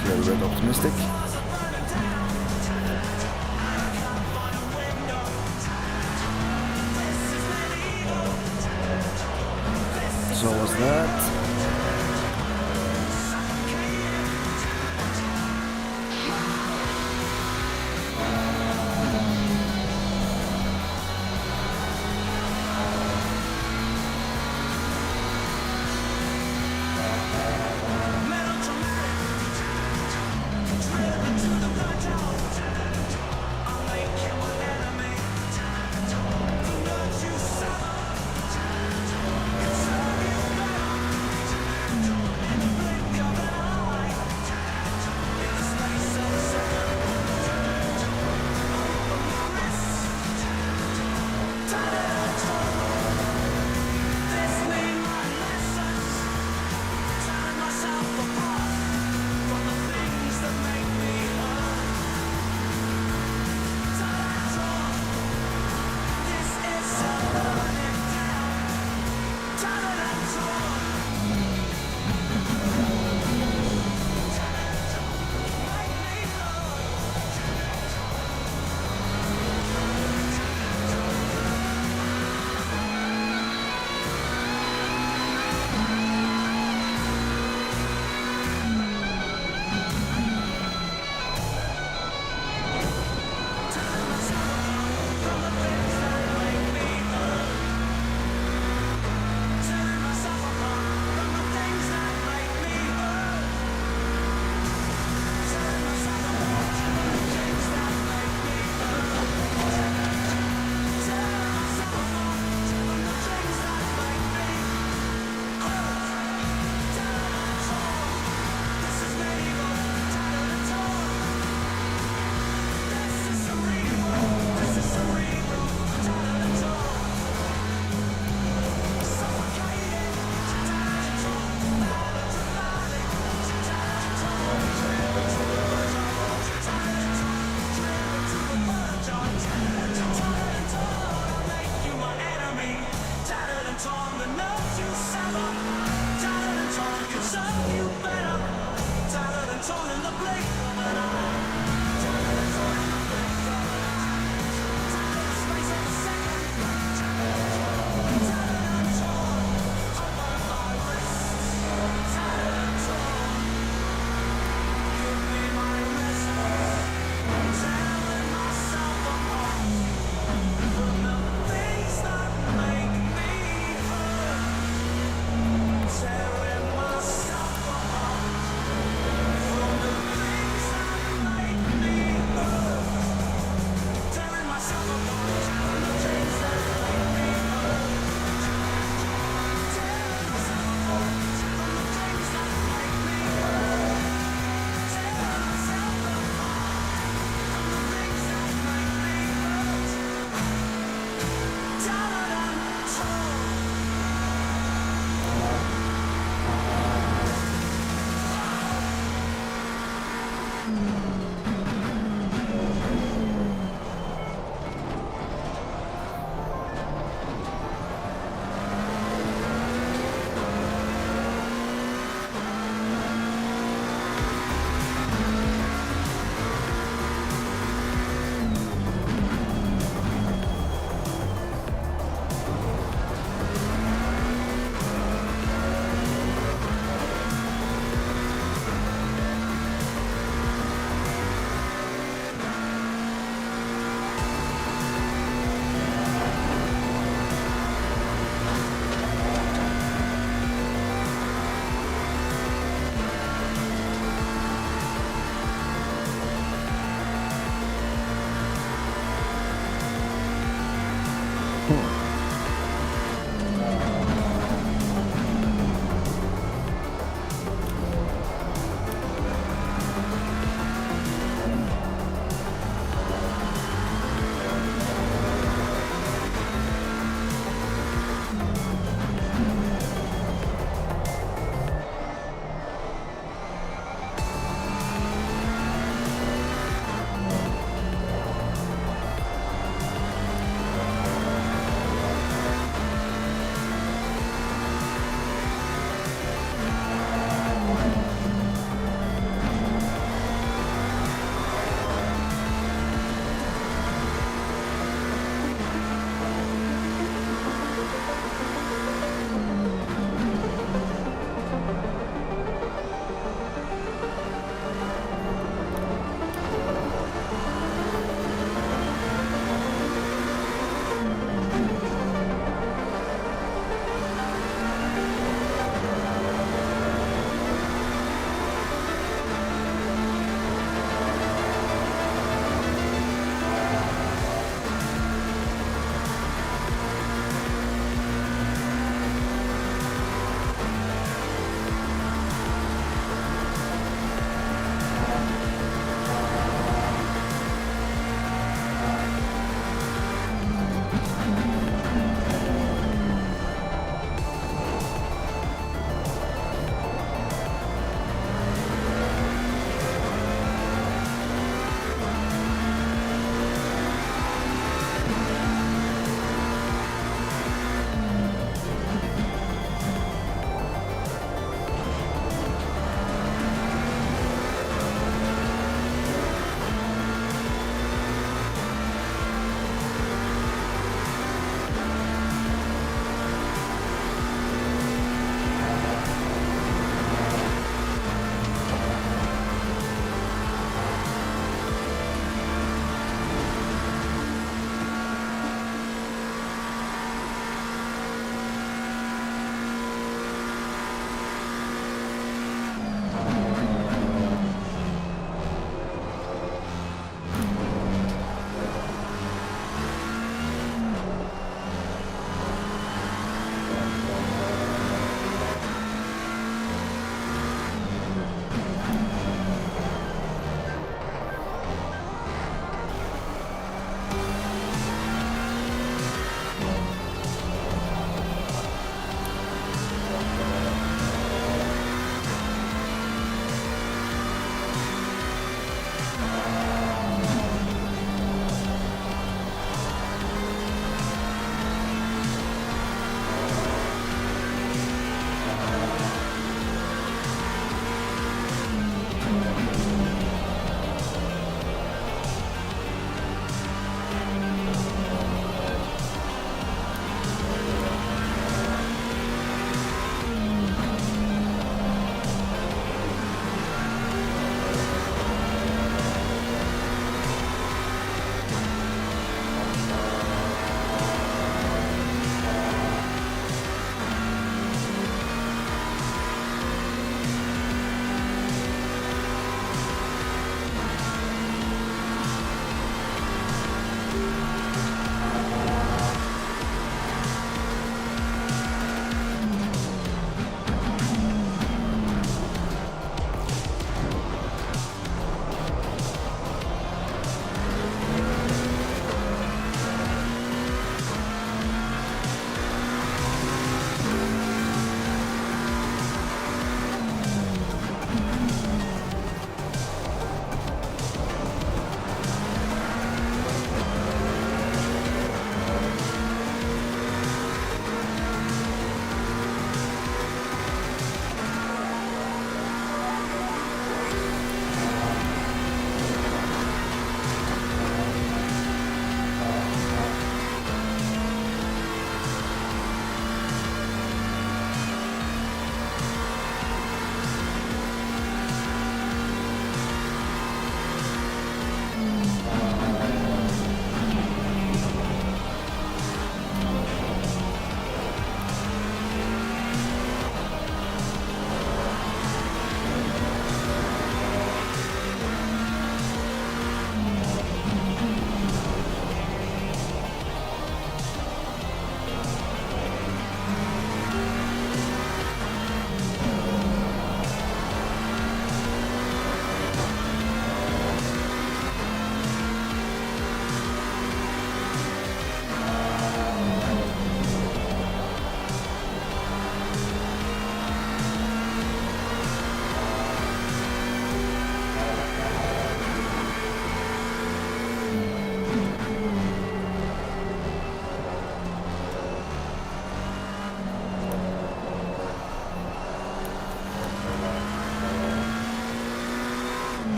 perhaps a little bit optimistic. So was that.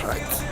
Right.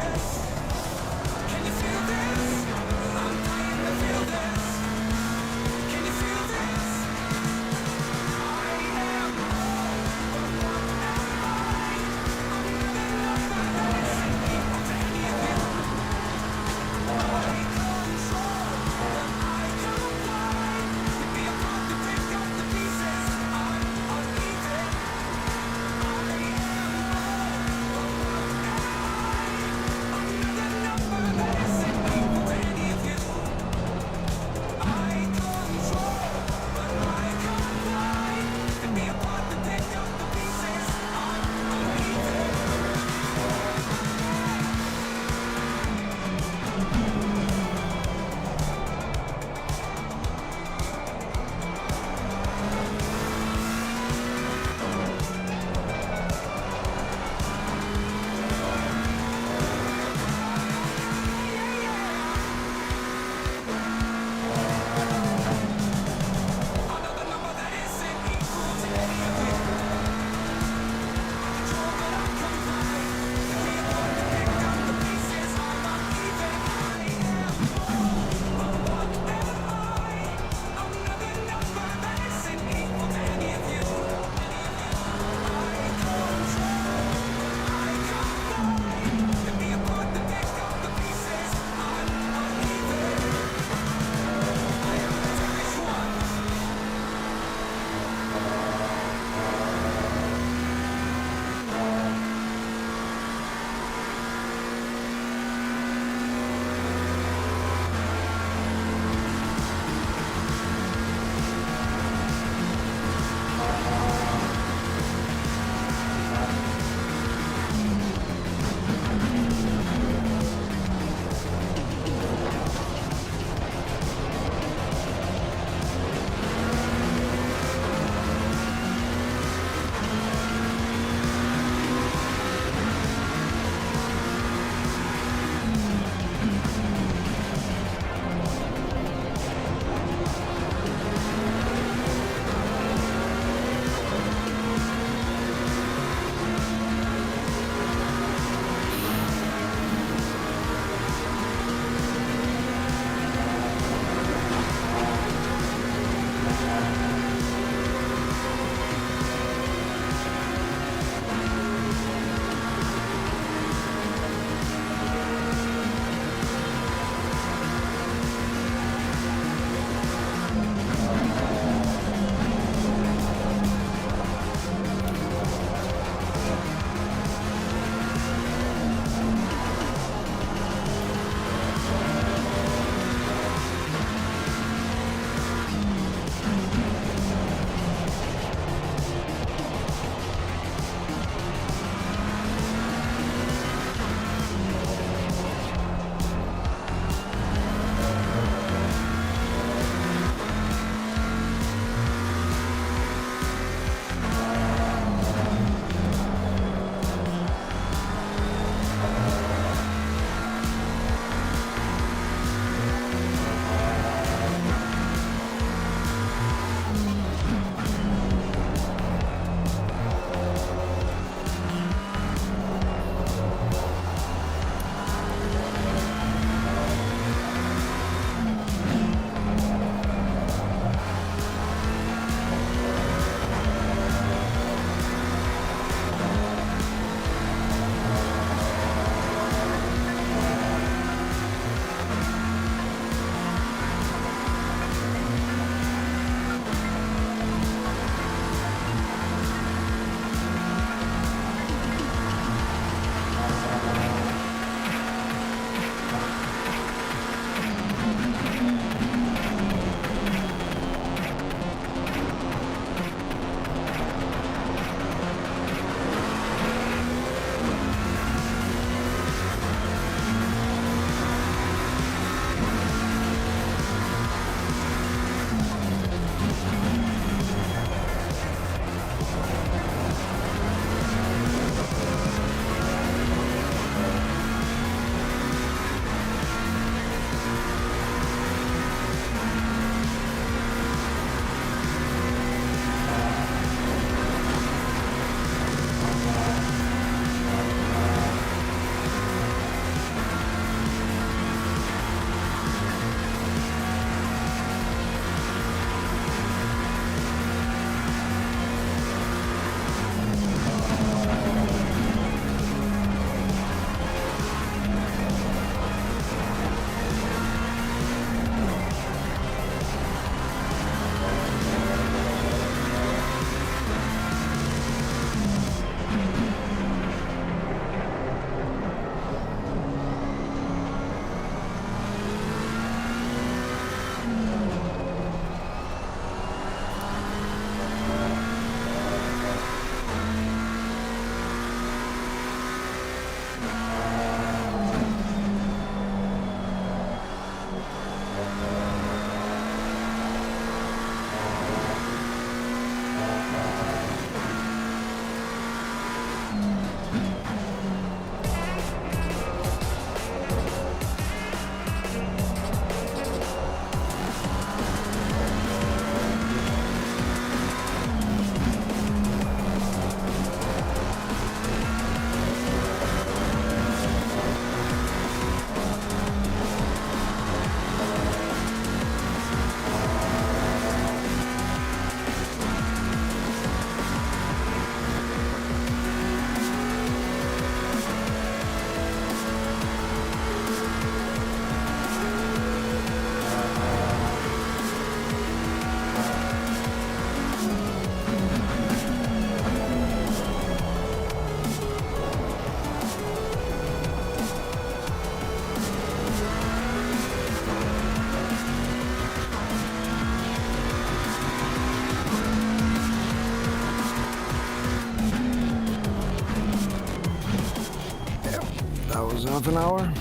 That was half an hour.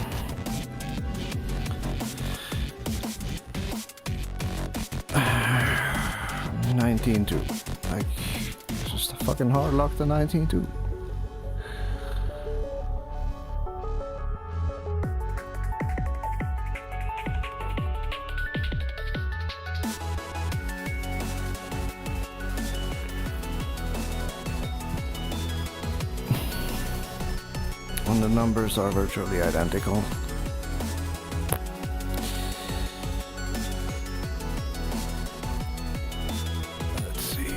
$19.2. Like, just a fucking hard lock to $19.2. And the numbers are virtually identical. Let's see.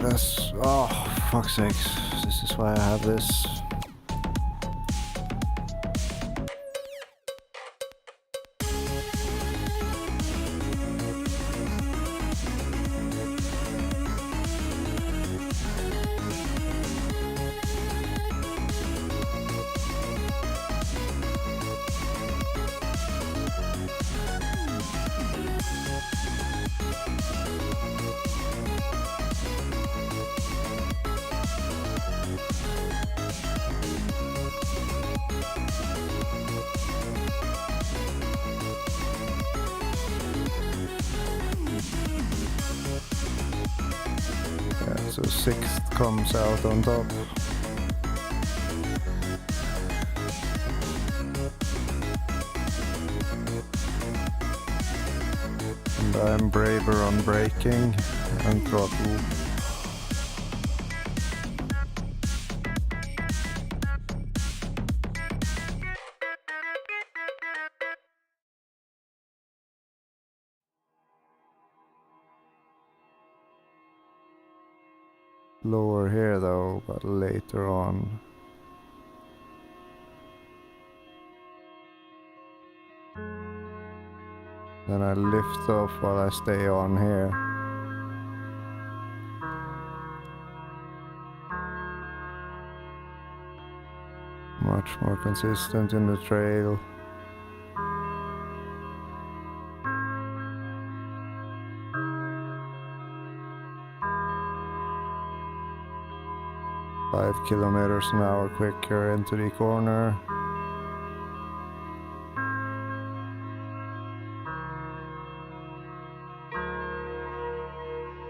That's... oh, fuck's sakes. This is why I have this. So 6th comes out on top. And I'm braver on braking and throttle. Lower here though, but later on. Then I lift off while I stay on here. Much more consistent in the trail. Five kilometers an hour quicker into the corner.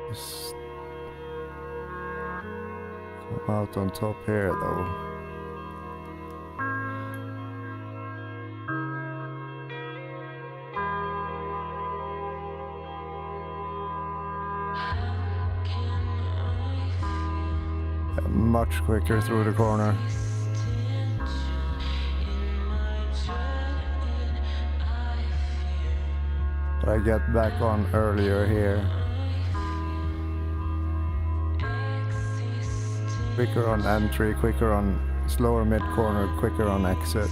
Just come out on top here though. Much quicker through the corner. But I get back on earlier here. Quicker on entry, quicker on slower mid corner, quicker on exit.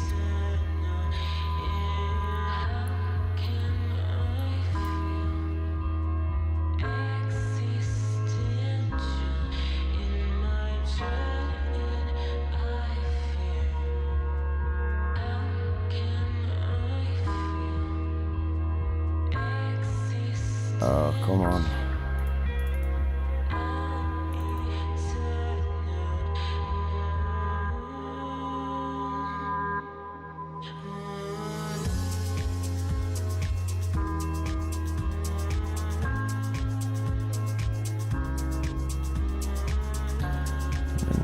Oh, come on.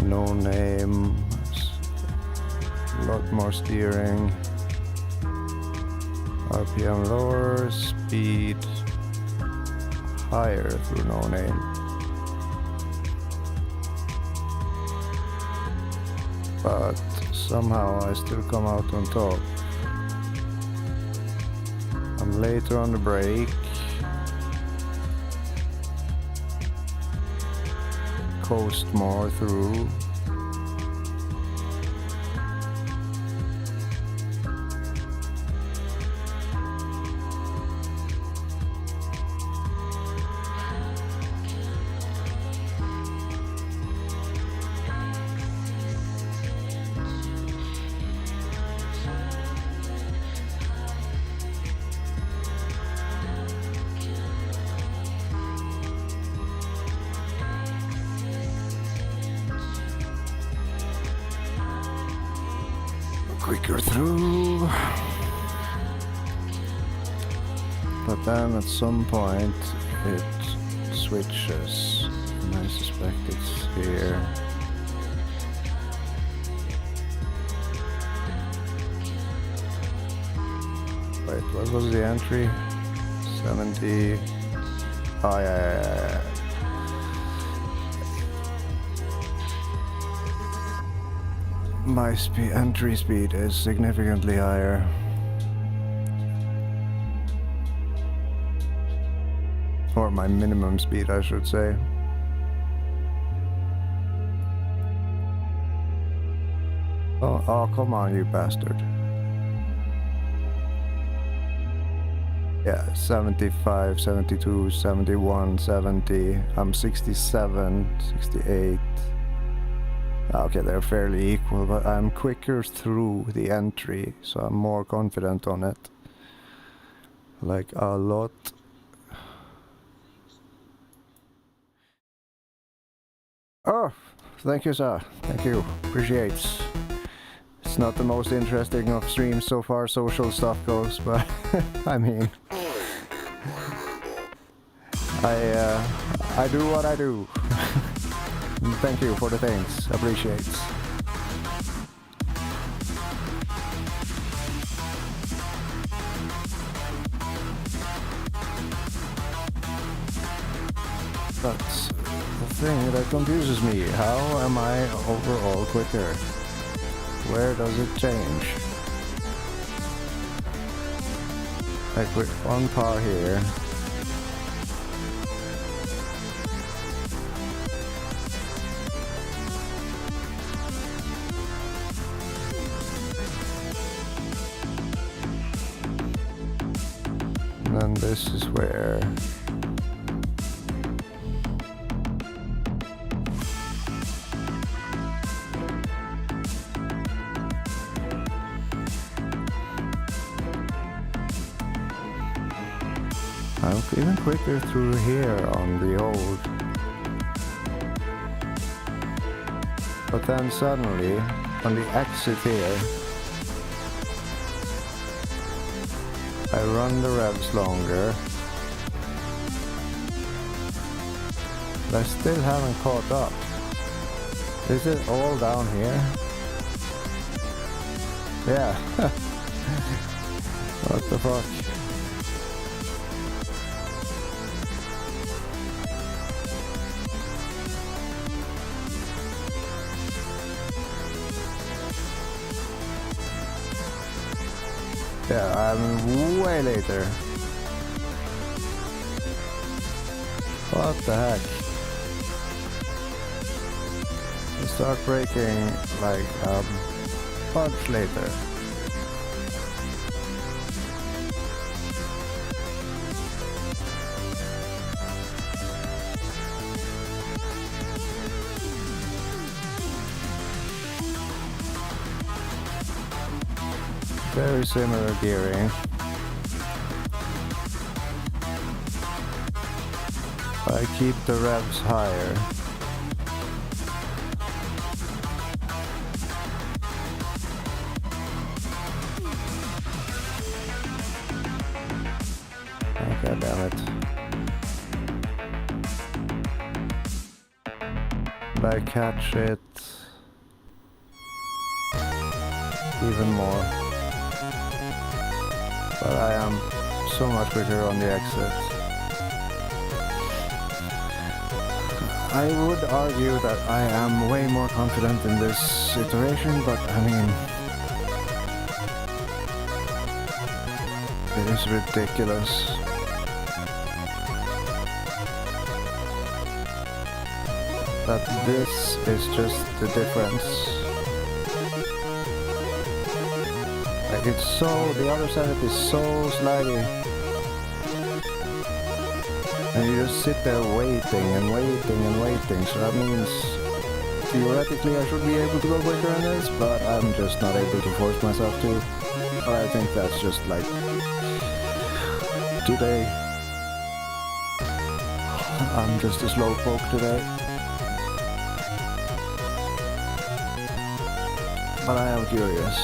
No name. A lot more steering. RPM lower, speed higher through no name. But somehow I still come out on top. I'm later on the brake. Coast more through. Quicker through, but then at some point it switches, and I suspect it's here. Wait, what was the entry? 70. Oh yeah. My entry speed is significantly higher. Or my minimum speed, I should say. Oh, come on, you bastard. Yeah, 75, 72, 71, 70. I'm 67, 68. Okay, they're fairly equal, but I'm quicker through the entry, so I'm more confident on it. Like a lot. Oh, thank you, sir. Thank you. Appreciate. It's not the most interesting of streams so far, social stuff goes, but I mean, I do what I do. Thank you for the things. Appreciate. That's the thing that confuses me. How am I overall quicker? Where does it change? Like we're on par here. And then this is where I'm even quicker through here on the old. But then suddenly, on the exit here, I run the revs longer. But I still haven't caught up. Is it all down here? Yeah. What the fuck? Yeah, I'm way later. What the heck? I start braking like a bunch later. Very similar gearing. I keep the revs higher. Oh, God damn it. And I catch it even more. But I am so much quicker on the exit. I would argue that I am way more confident in this iteration, but I mean, it is ridiculous. That this is just the difference. Like it's so, the other side of it is so slidey. And you just sit there waiting and waiting and waiting, so that means theoretically I should be able to go quicker in this, but I'm just not able to force myself to. But I think that's just like today. I'm just a slowpoke today. But I am curious.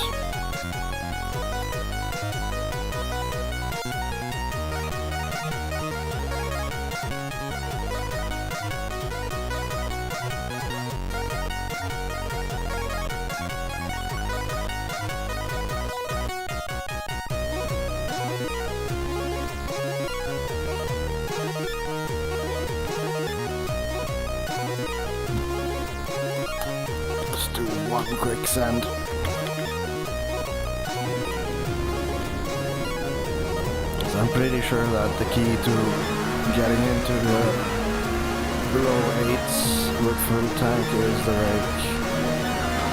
One quicksand. I'm pretty sure that the key to getting into the low 8s with full tank is the rake.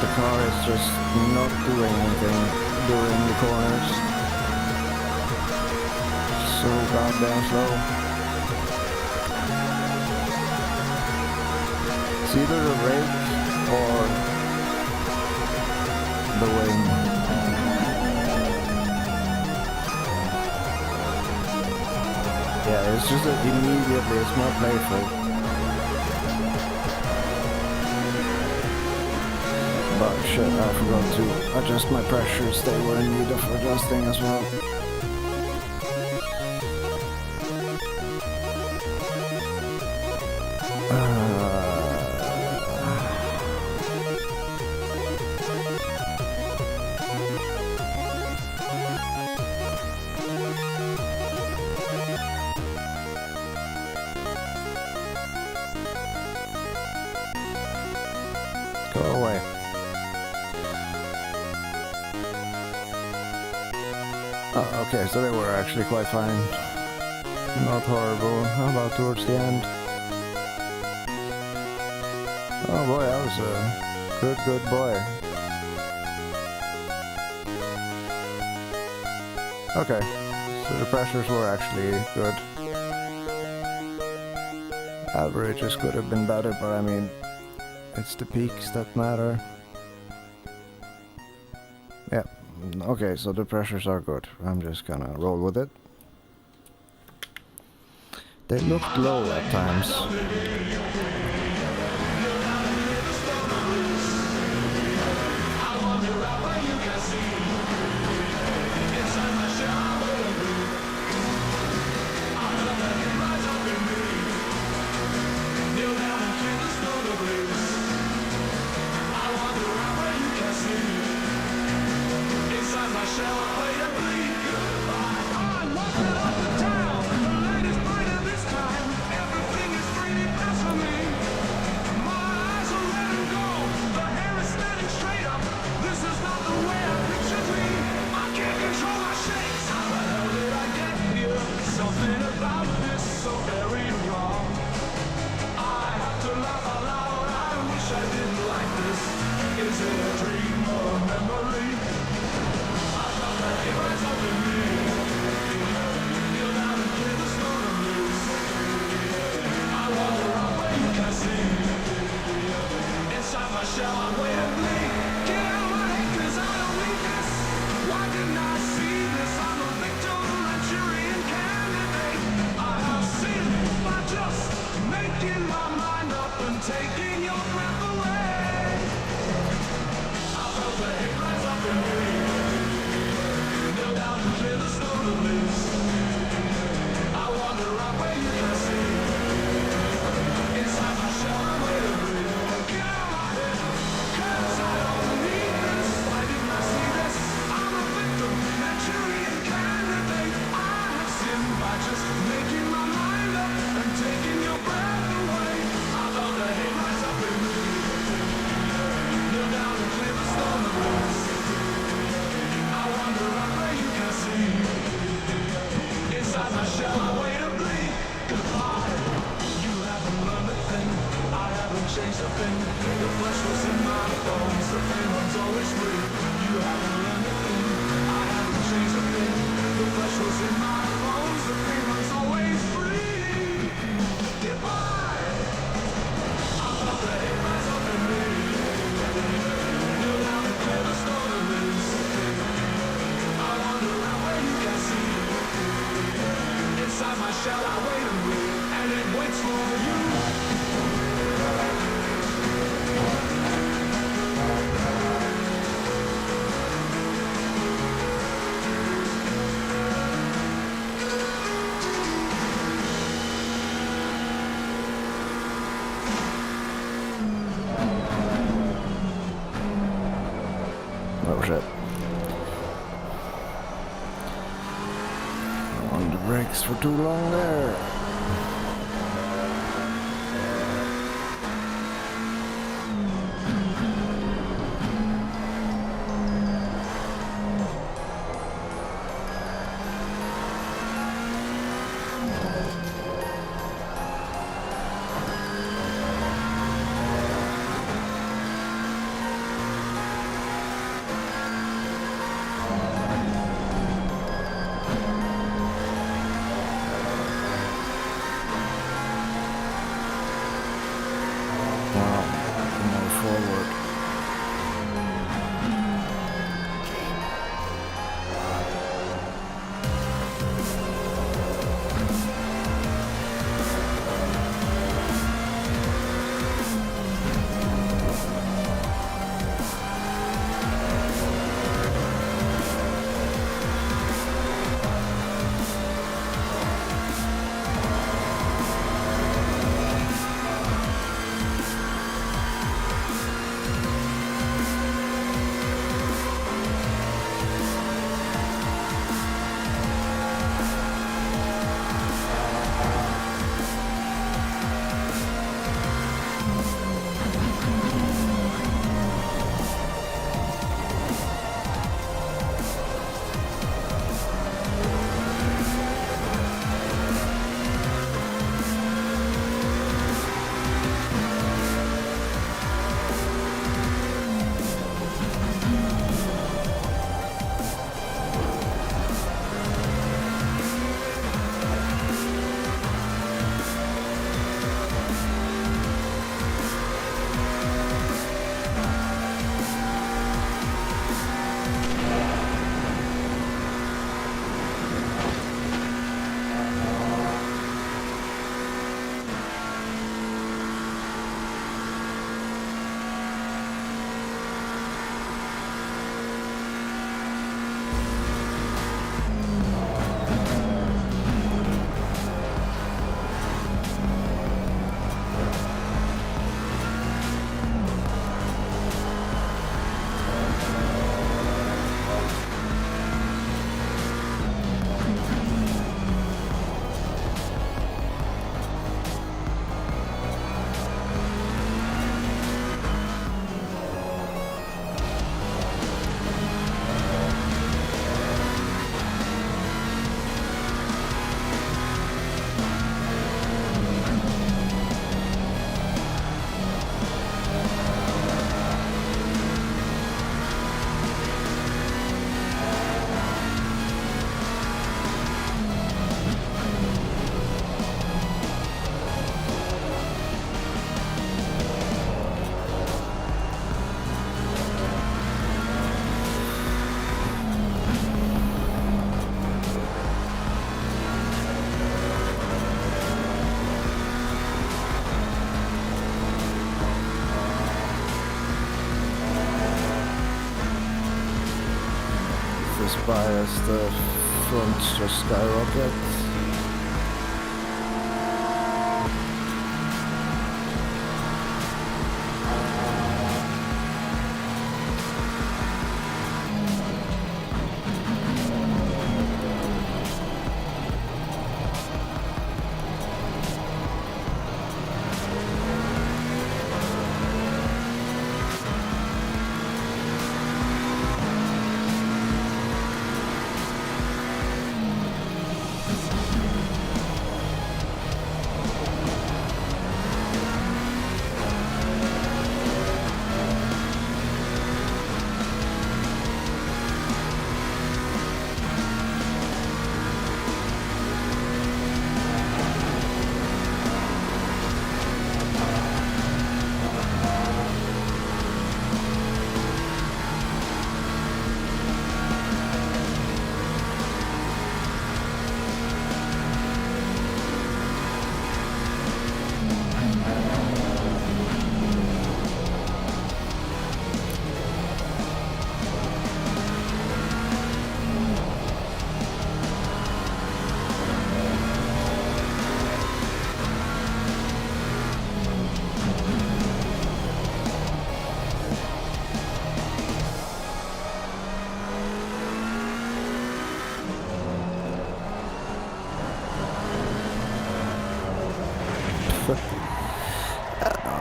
the car is just not doing anything during the corners. So goddamn slow. It's either the brake or the wing. Yeah, it's just that immediately it's more playful. But shit, I forgot to adjust my pressures. They were in need of adjusting as well. Go away. Oh, okay, so they were actually quite fine. Not horrible. How about towards the end? Oh boy, that was a good boy. Okay, so the pressures were actually good. Averages could have been better, but I mean, it's the peaks that matter. Yeah, okay, so the pressures are good. I'm just gonna roll with it. They looked low at times. Oh shit. On the brakes for too long there. is biased, the fronts just skyrocket.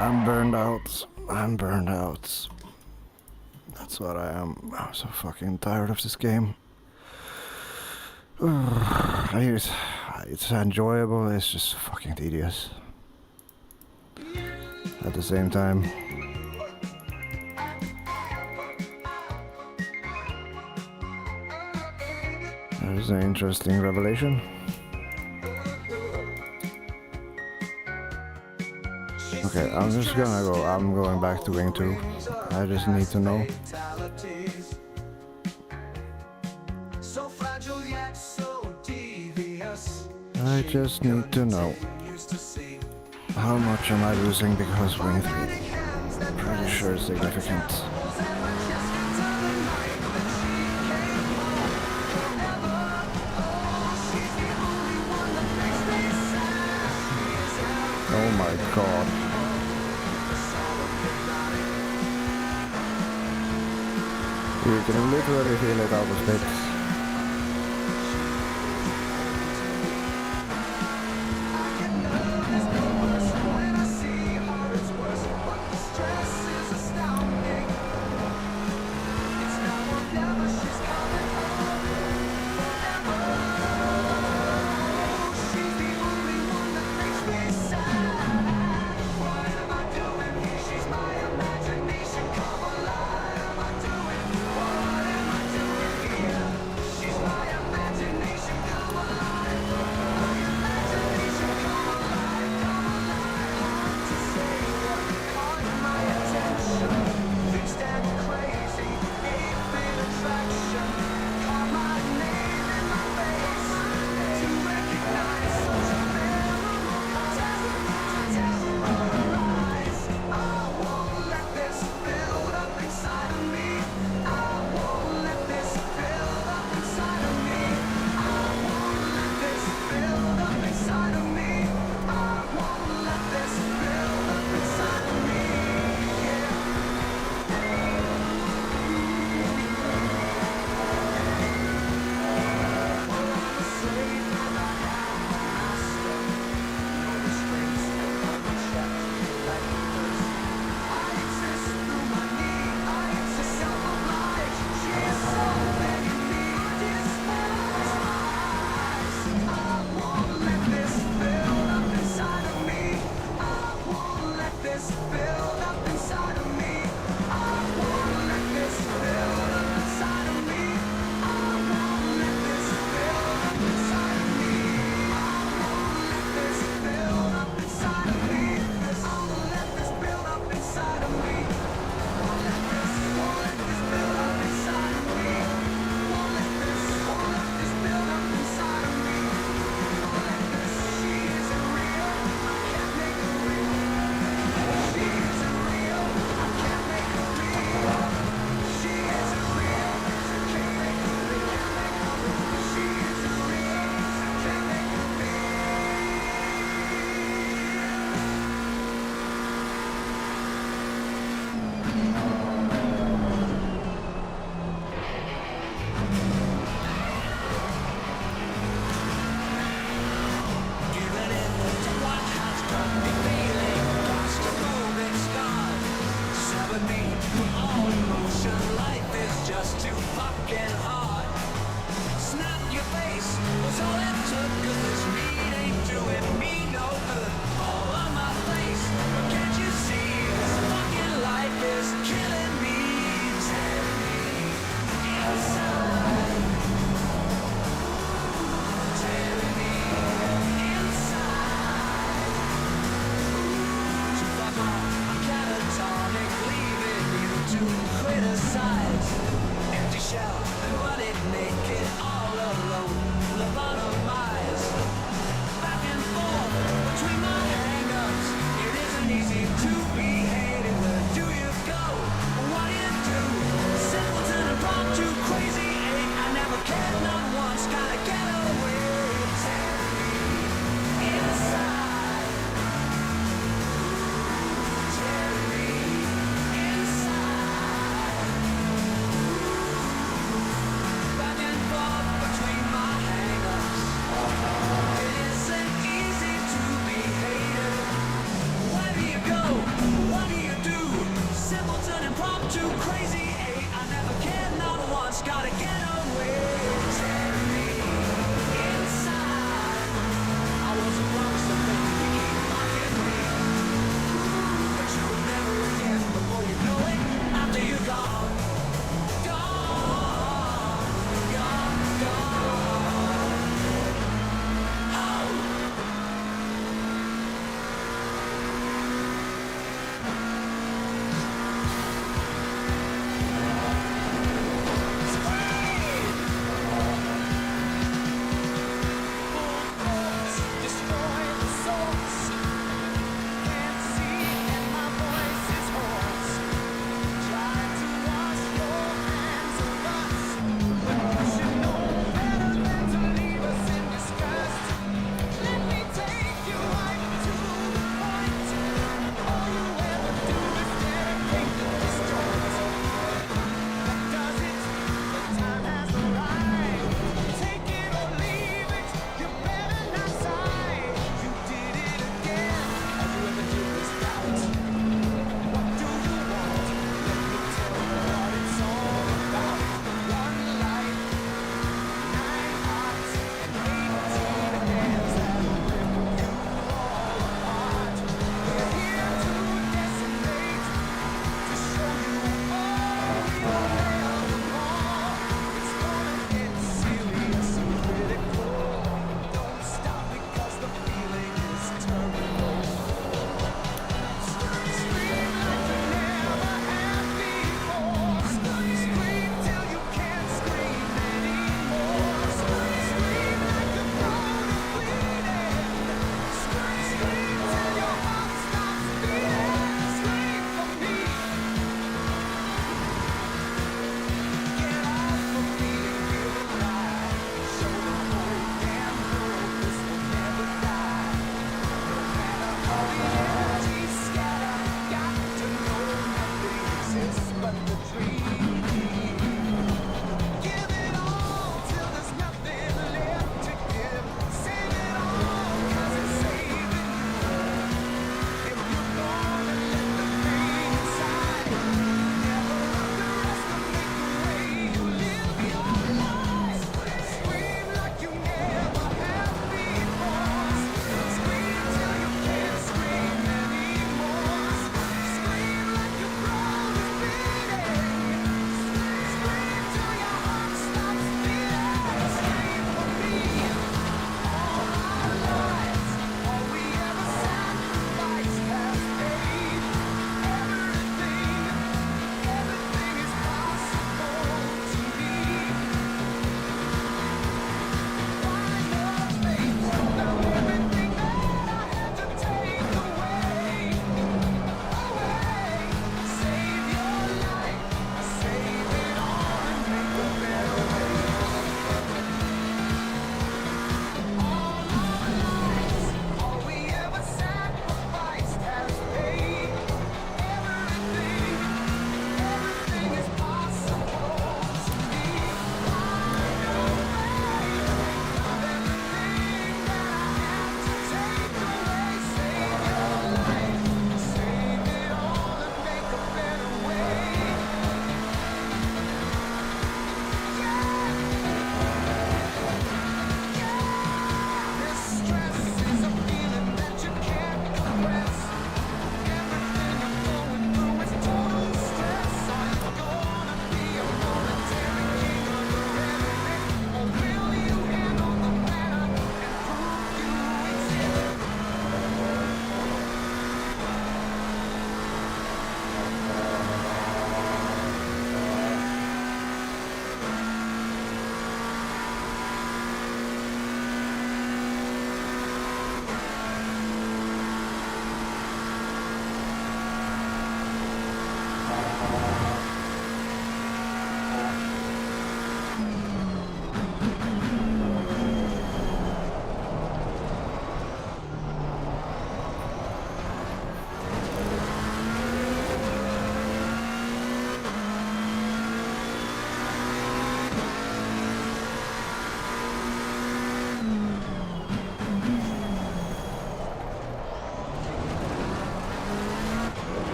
I'm burned out. I'm burned out. That's what I am. I'm so fucking tired of this game. It's enjoyable, it's just fucking tedious. At the same time. There's an interesting revelation. Okay, I'm just gonna go. I'm going back to Wing 2. I just need to know. I just need to know. How much am I losing because Wing 3? Pretty sure it's significant. Oh my god. You can literally feel it out of space.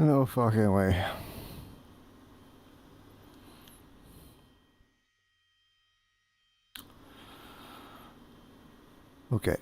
No fucking way. Okay.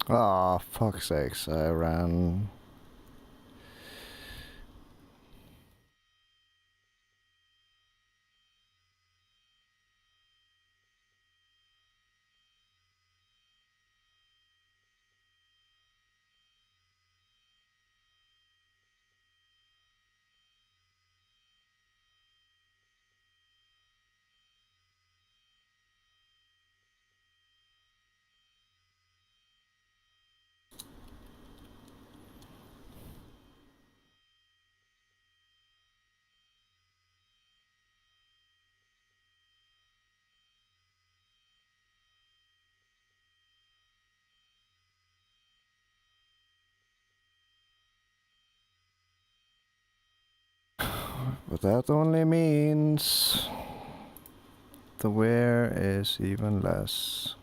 Ah, fuck's sakes, I ran. But that only means the wear is even less.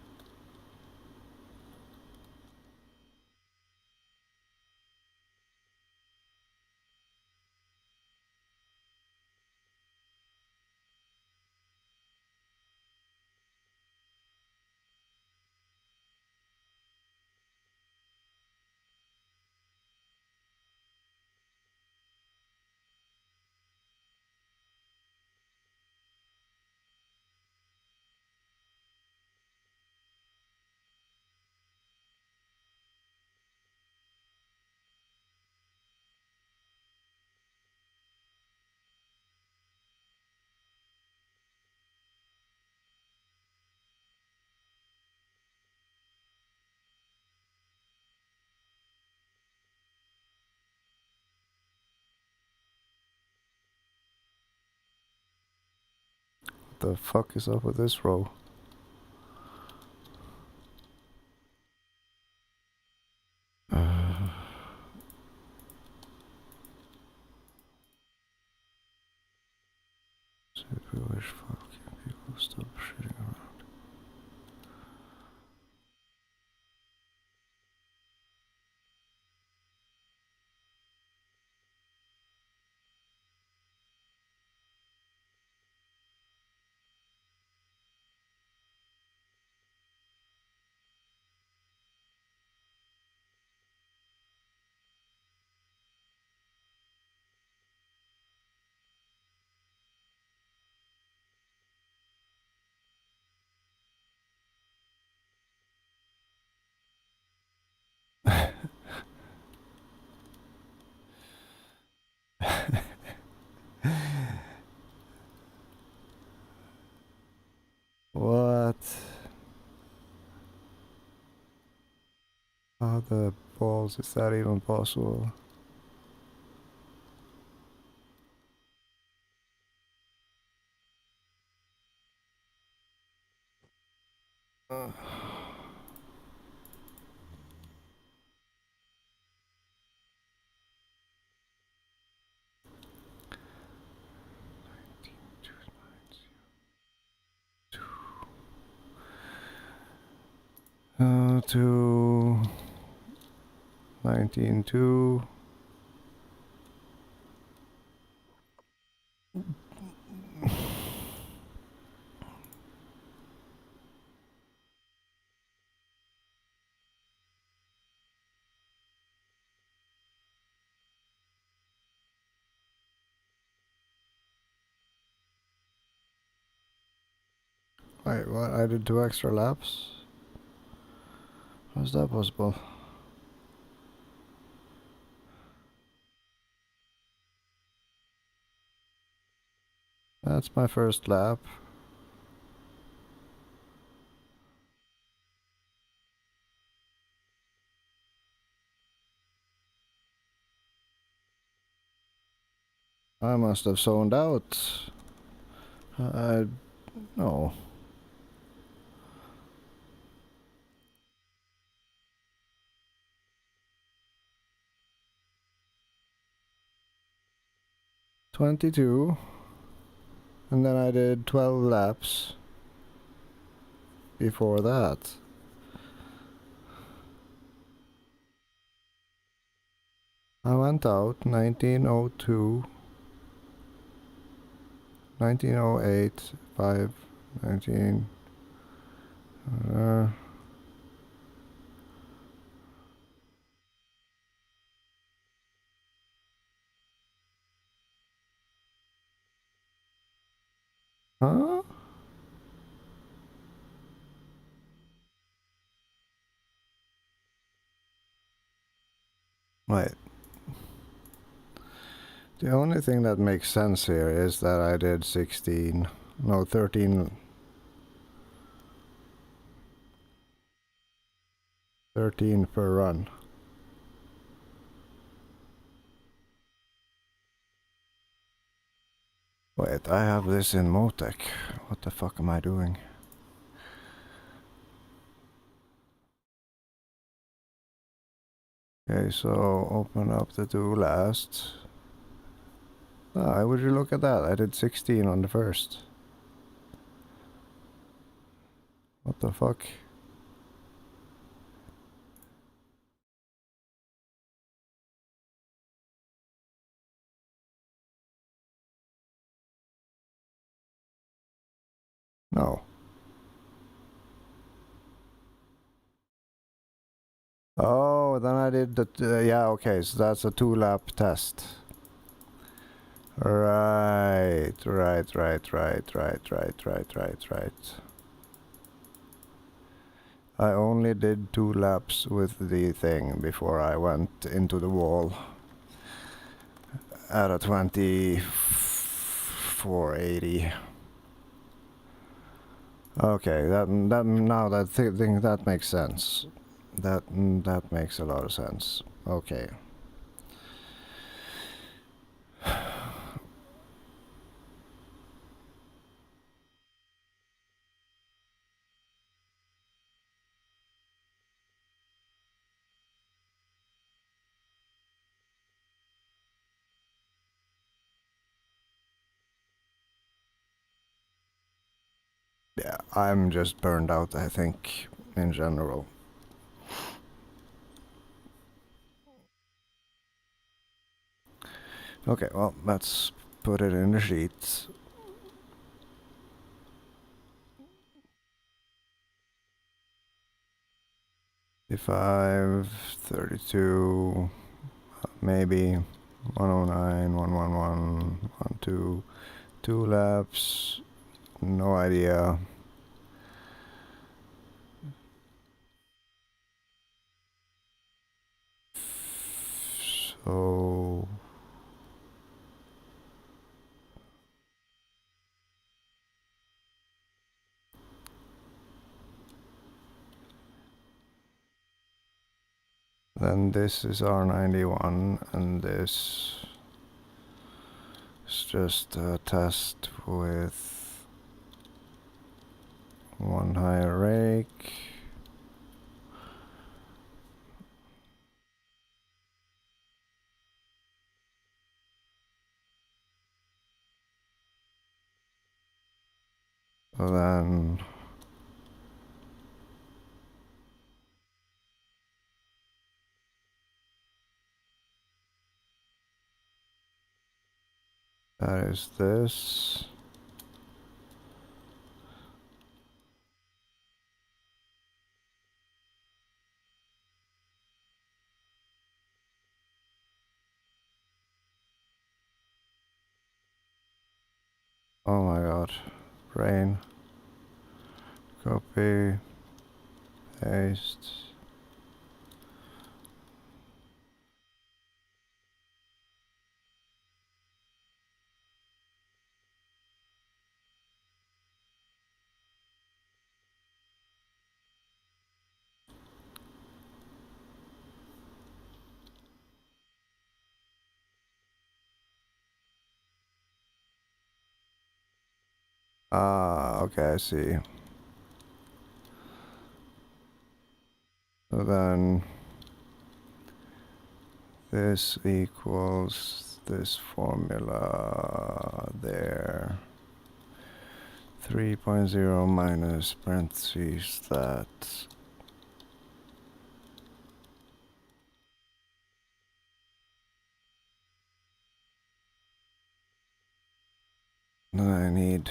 What the fuck is up with this row? Super wish fucking people stop shitting around. What? How the balls is that even possible? Uh. 19.2. Wait, what? I did 2 extra laps? How's that possible? That's my first lap. I must have zoned out. No. $22. And then I did 12 laps before that. I went out 1902, 1908, 5, 19. Huh? Wait. The only thing that makes sense here is that I did 13 per run. Wait, I have this in Motec. What the fuck am I doing? Okay, so open up the 2 last. Ah, would you look at that? I did 16 on the first. What the fuck? No. Oh, then I did the... yeah, okay, so that's a 2-lap test. Right. I only did 2 laps with the thing before I went into the wall at a 2480. Okay, that now that thing that makes sense. That makes a lot of sense. Okay. Yeah, I'm just burned out, I think, in general. Okay, well, let's put it in the sheet. Five, 32, maybe 109, 111, 12, 2 laps, no idea. So then this is R91 and this is just a test with one higher rake. So then that is this. Oh my god. Rain. Copy. Paste. Ah, okay, I see. So then this equals this formula there. 3.0 minus parentheses that. Then I need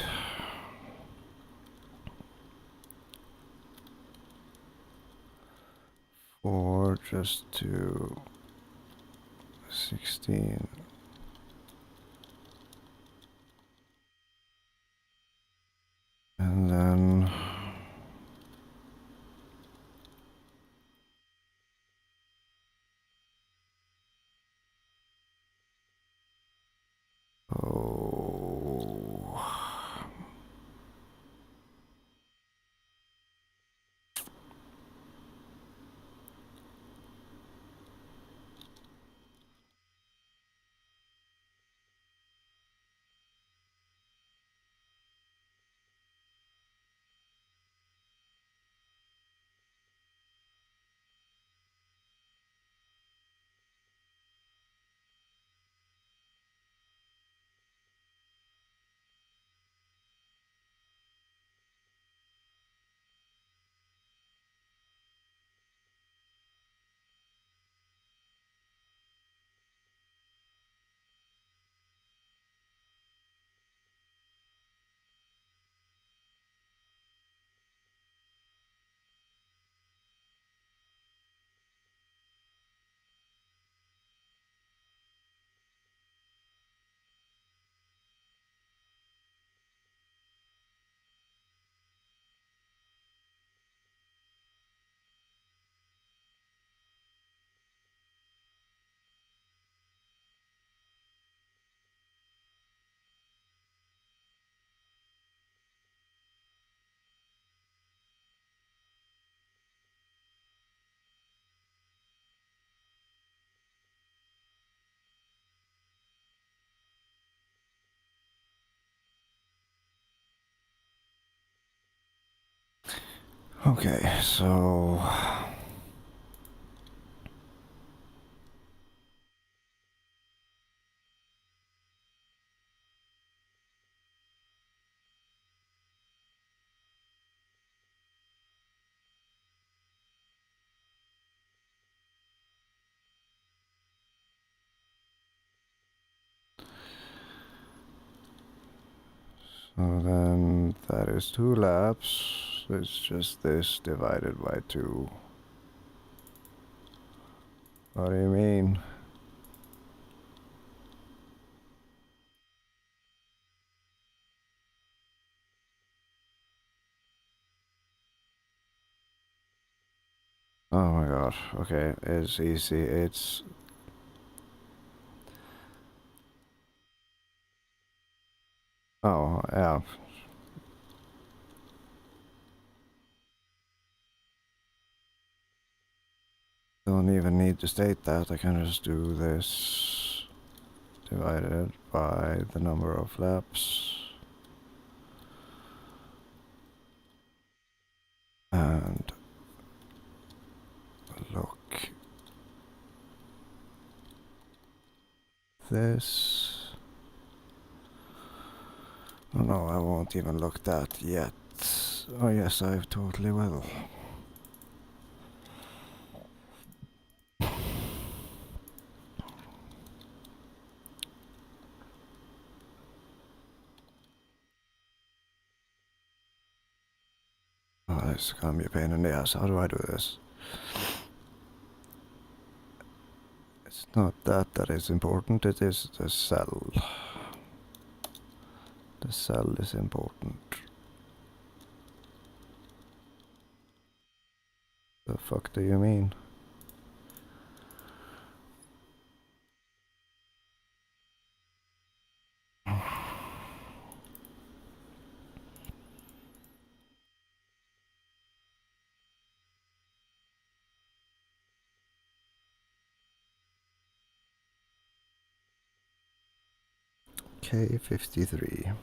4 just to 16. And then oh, okay, so So then that is 2 laps. It's just this divided by 2. What do you mean? Oh my god, okay, it's easy, it's... Oh, yeah. Don't even need to state that, I can just do this divided by the number of laps. And look. This... Oh no, I won't even look that yet. Oh yes, I totally will. Oh, this is gonna be a pain in the ass. How do I do this? It's not that is important, it is the cell. The cell is important. The fuck do you mean? K53.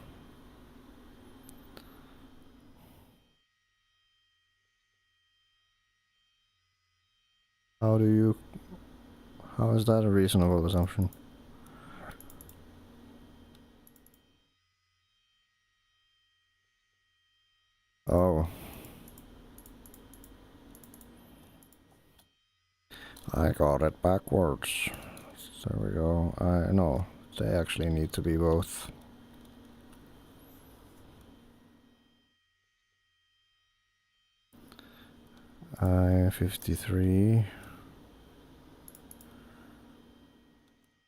How do you... How is that a reasonable assumption? Oh. I got it backwards. There we go. I know. They actually need to be both. I-53.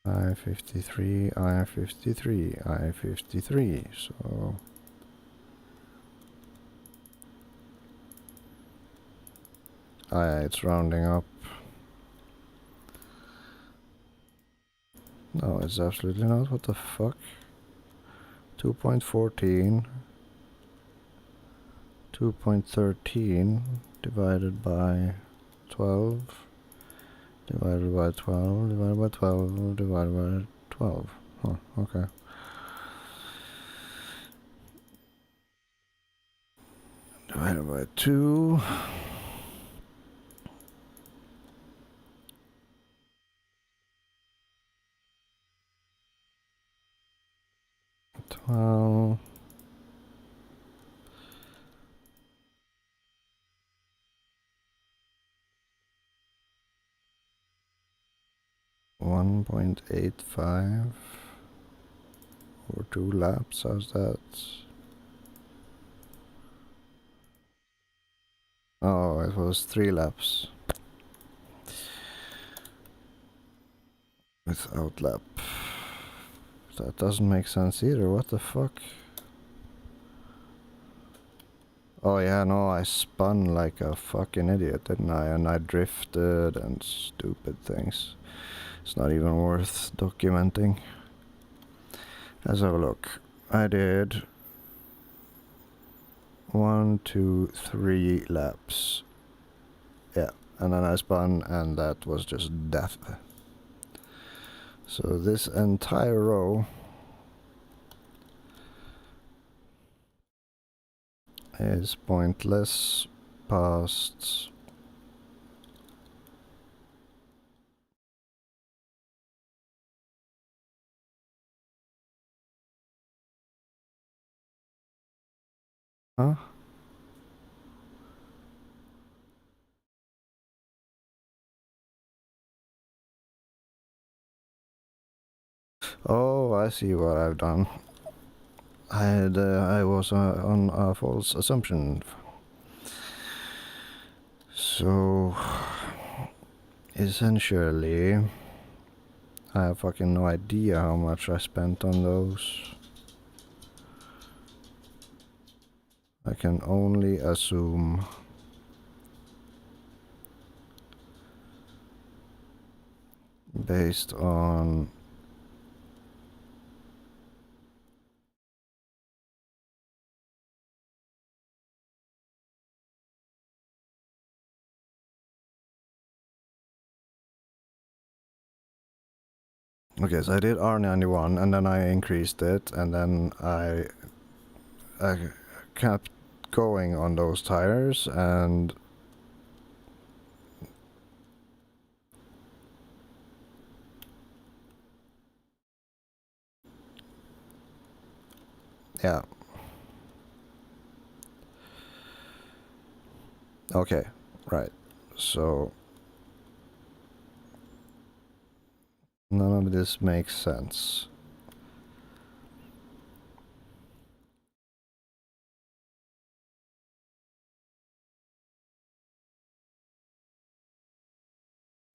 I-53, I-53, I-53, so... it's rounding up. No, it's absolutely not. What the fuck? 2.14. 2.13 divided by 12. Divided by 12, divided by 12, divided by 12. Huh, okay. Divided by 2. Well, 1.85 or 2 laps, how's that? Oh, it was 3 laps. Without lap. That doesn't make sense either, what the fuck? Oh yeah, no, I spun like a fucking idiot, didn't I? And I drifted and stupid things. It's not even worth documenting. Let's have a look. I did 1, 2, 3 laps. Yeah, and then I spun and that was just death. So this entire row is pointless past huh? Oh, I see what I've done. I was on a false assumption. So essentially, I have fucking no idea how much I spent on those. I can only assume. Based on okay, so I did R91 and then I increased it and then I kept going on those tires and yeah. Okay, right. So none of this makes sense.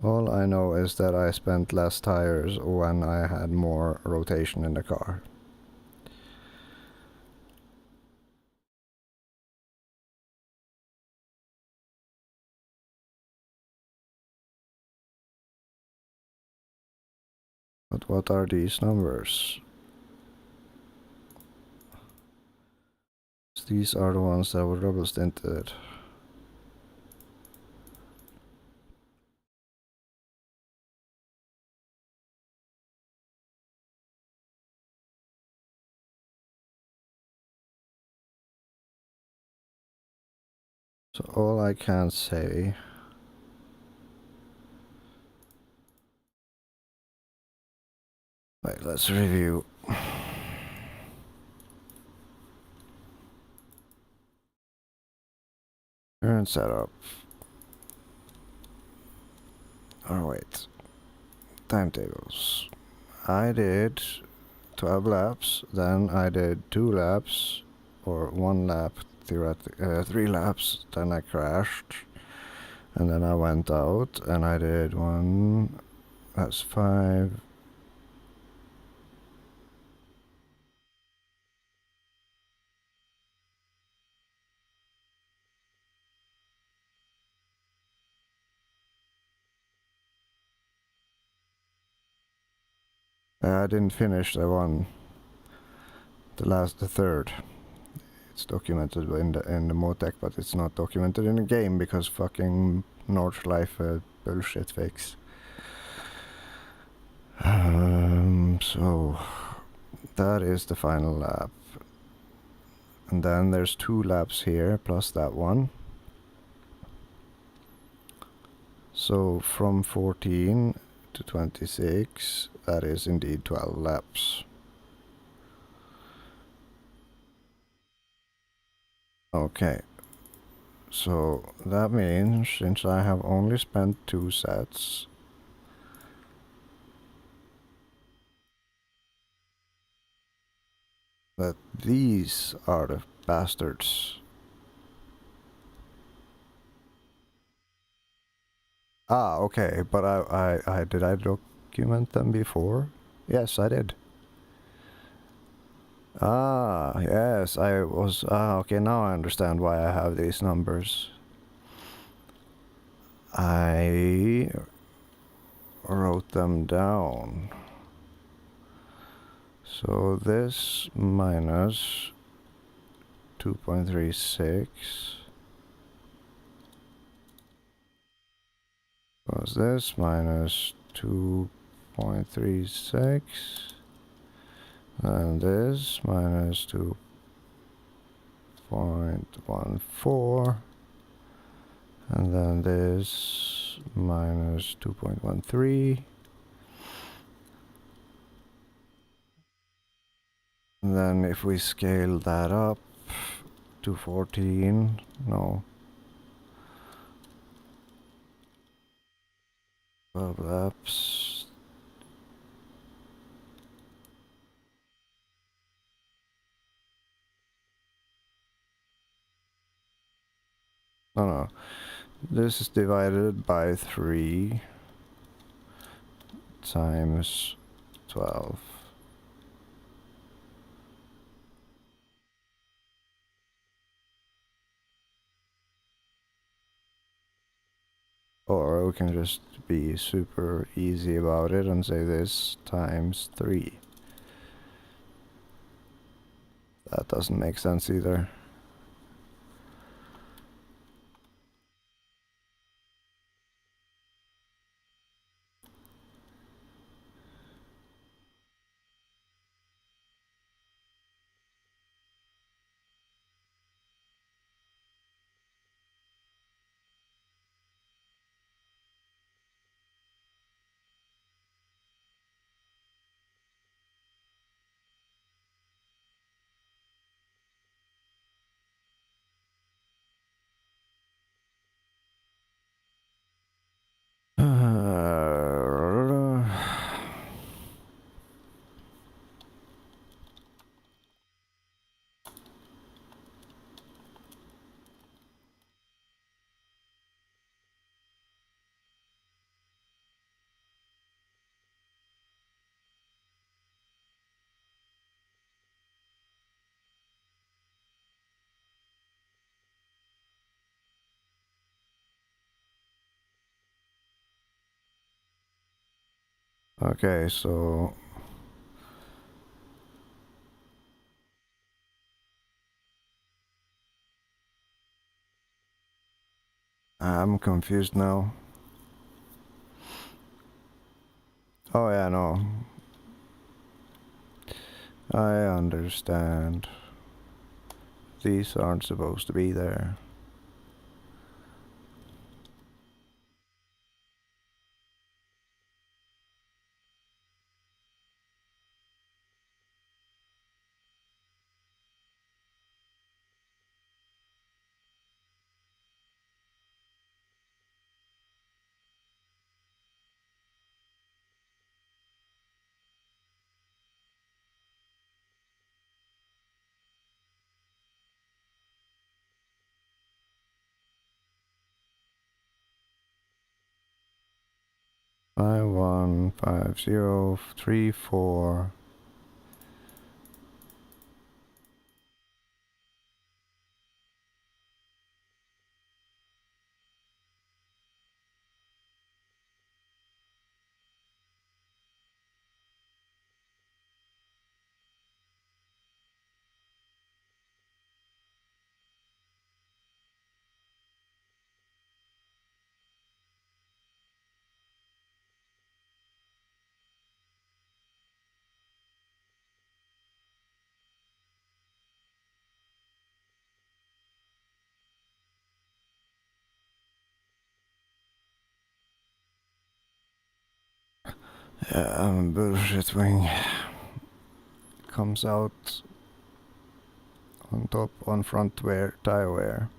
All I know is that I spent less tires when I had more rotation in the car. But what are these numbers? These are the ones that were double stinted. So all I can say wait, let's review. Current setup. Oh wait. Timetables. I did 12 laps, then I did 2 laps, or 1 lap, 3 laps, then I crashed, and then I went out, and I did 1, that's 5. I didn't finish the one, the third. It's documented in the modec, but it's not documented in the game because fucking Nordschleife bullshit fix. So that is the final lap. And then there's 2 laps here plus that one. So from 14 to 26, that is indeed 12 laps. Okay. So that means since I have only spent 2 sets, that these are the bastards. Ah, okay, but I did I document them before? Yes, I did. Ah, yes, I was, okay, now I understand why I have these numbers. I wrote them down. So this minus 2.36 was this minus 2.36 and this minus 2.14 and then this minus 2.13 and then if we scale that up to 14, no, 12 laps, No. This is divided by 3 times 12. Or we can just be super easy about it and say this times 3. That doesn't make sense either. Okay, so I'm confused now. Oh yeah, no. I understand. These aren't supposed to be there. Five, 1, 5, 0, 3, 4. Yeah, bullshit wing comes out on top on front wear, tire wear.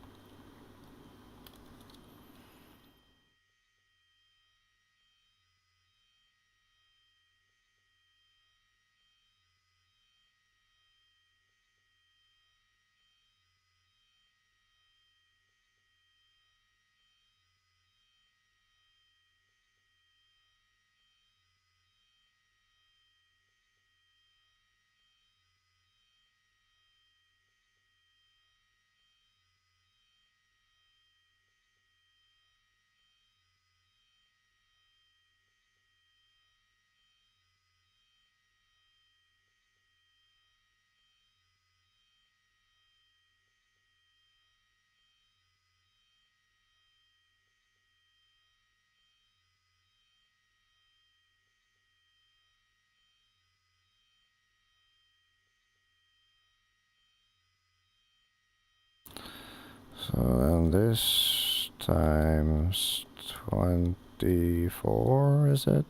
So then this times 24, is it?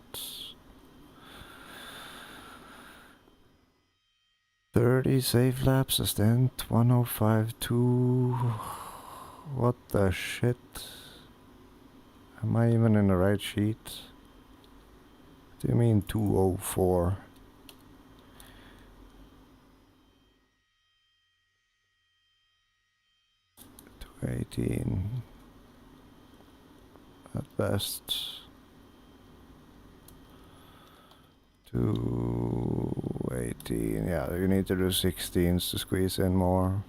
30 save laps, assistant 105.2. What the shit? Am I even in the right sheet? What do you mean 204? 218. at best. 218. Yeah, you need to do 16s to squeeze in more.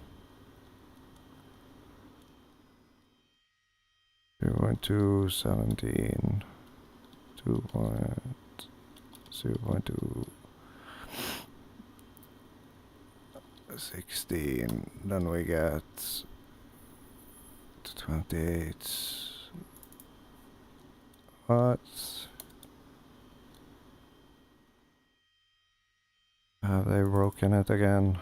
0.2, 17, 0.2, 16. Then we get to 28. What? Have they broken it again?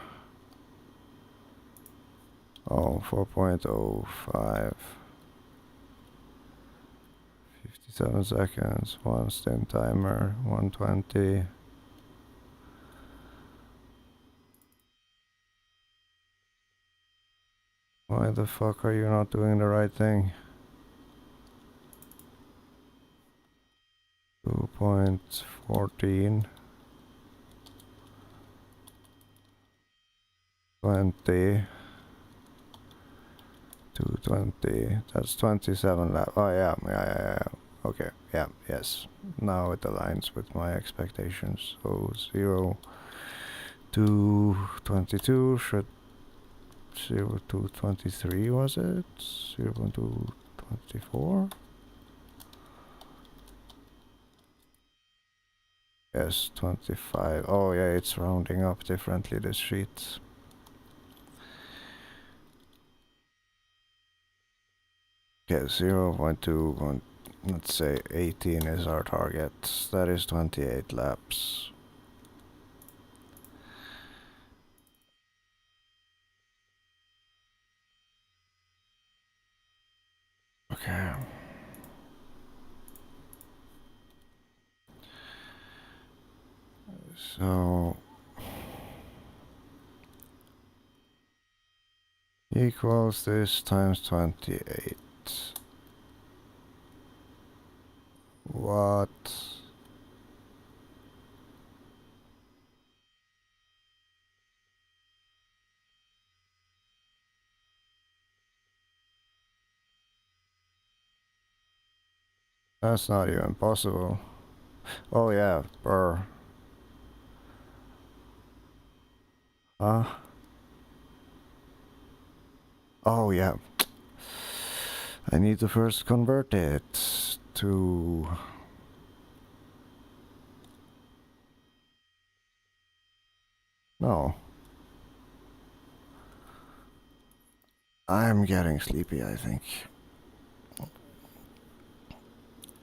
Oh, 4.05. 57 seconds, one stint timer, 120. Why the fuck are you not doing the right thing? 2.14. 20. 220. That's 27 laps. Oh yeah. Okay, yeah, yes. Now it aligns with my expectations. So 0 to 22 should 0 to 23 was it? 0 to 24? Yes, 25. Oh yeah, it's rounding up differently this sheet. Okay, 0.2, let's say 18 is our target. That is 28 laps. Okay. So equals this times 28. What? That's not even possible. Oh yeah, per. Huh? Oh yeah. I need to first convert it to... No. I'm getting sleepy, I think.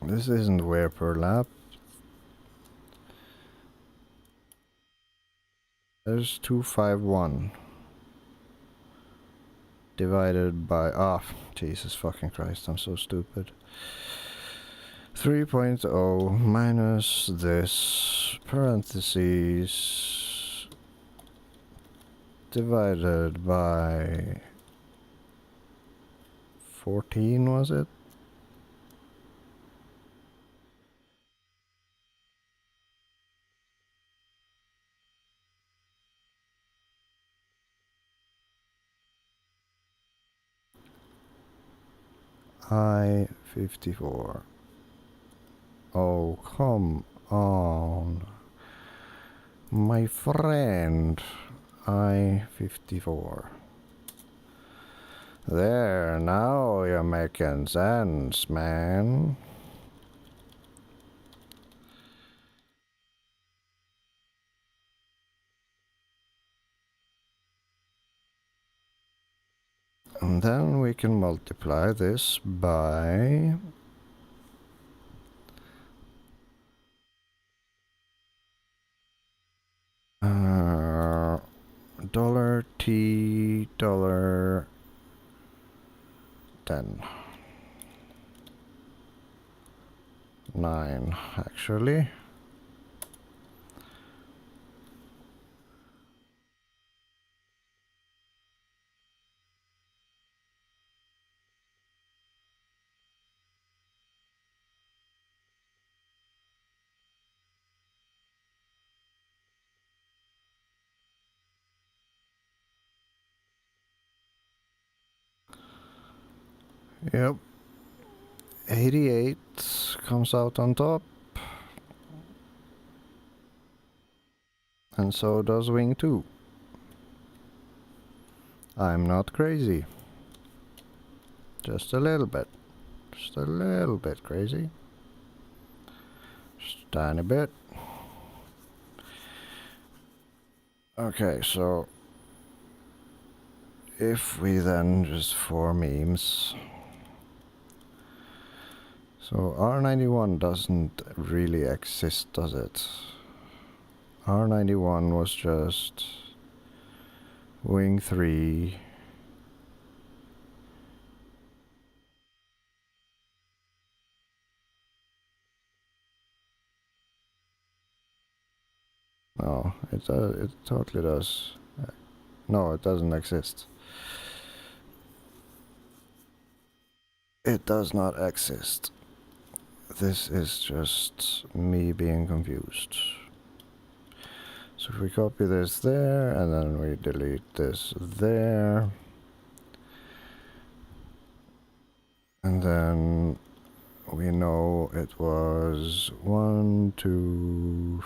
This isn't wear per lap. There's 251 divided by... Ah, Jesus fucking Christ, I'm so stupid. 3.0 minus this, parentheses, divided by 14, was it? I-54. Oh, come on. My friend. I-54. There, now you're making sense, man. And then we can multiply this by... dollar T dollar 10. 9 actually. Yep. 88 comes out on top. And so does Wing 2. I'm not crazy. Just a little bit. Just a little bit crazy. Just a tiny bit. Okay, so if we then just for memes. So R91 doesn't really exist, does it? R91 was just Wing 3. No, it totally does. No, it doesn't exist. It does not exist. This is just me being confused. So if we copy this there, and then we delete this there, and then we know it was 1, 2,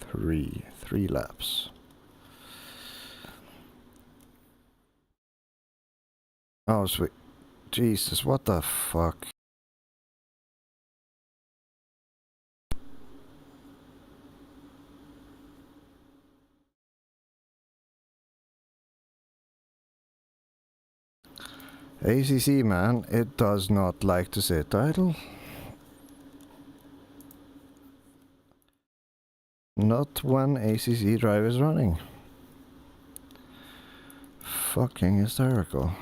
3, 3 laps. Oh, sweet. Jesus, what the fuck? ACC, man, it does not like to sit idle. Not when ACC drive is running. Fucking hysterical.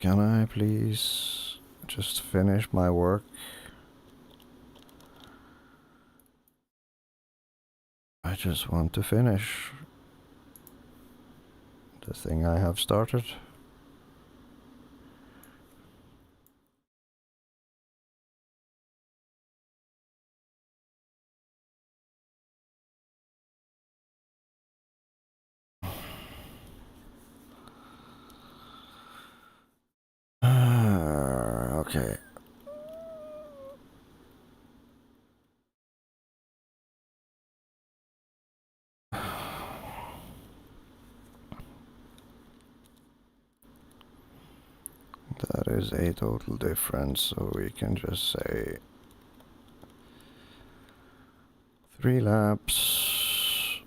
Can I please just finish my work? I just want to finish the thing I have started. Okay. That is a total difference, so we can just say 3 laps.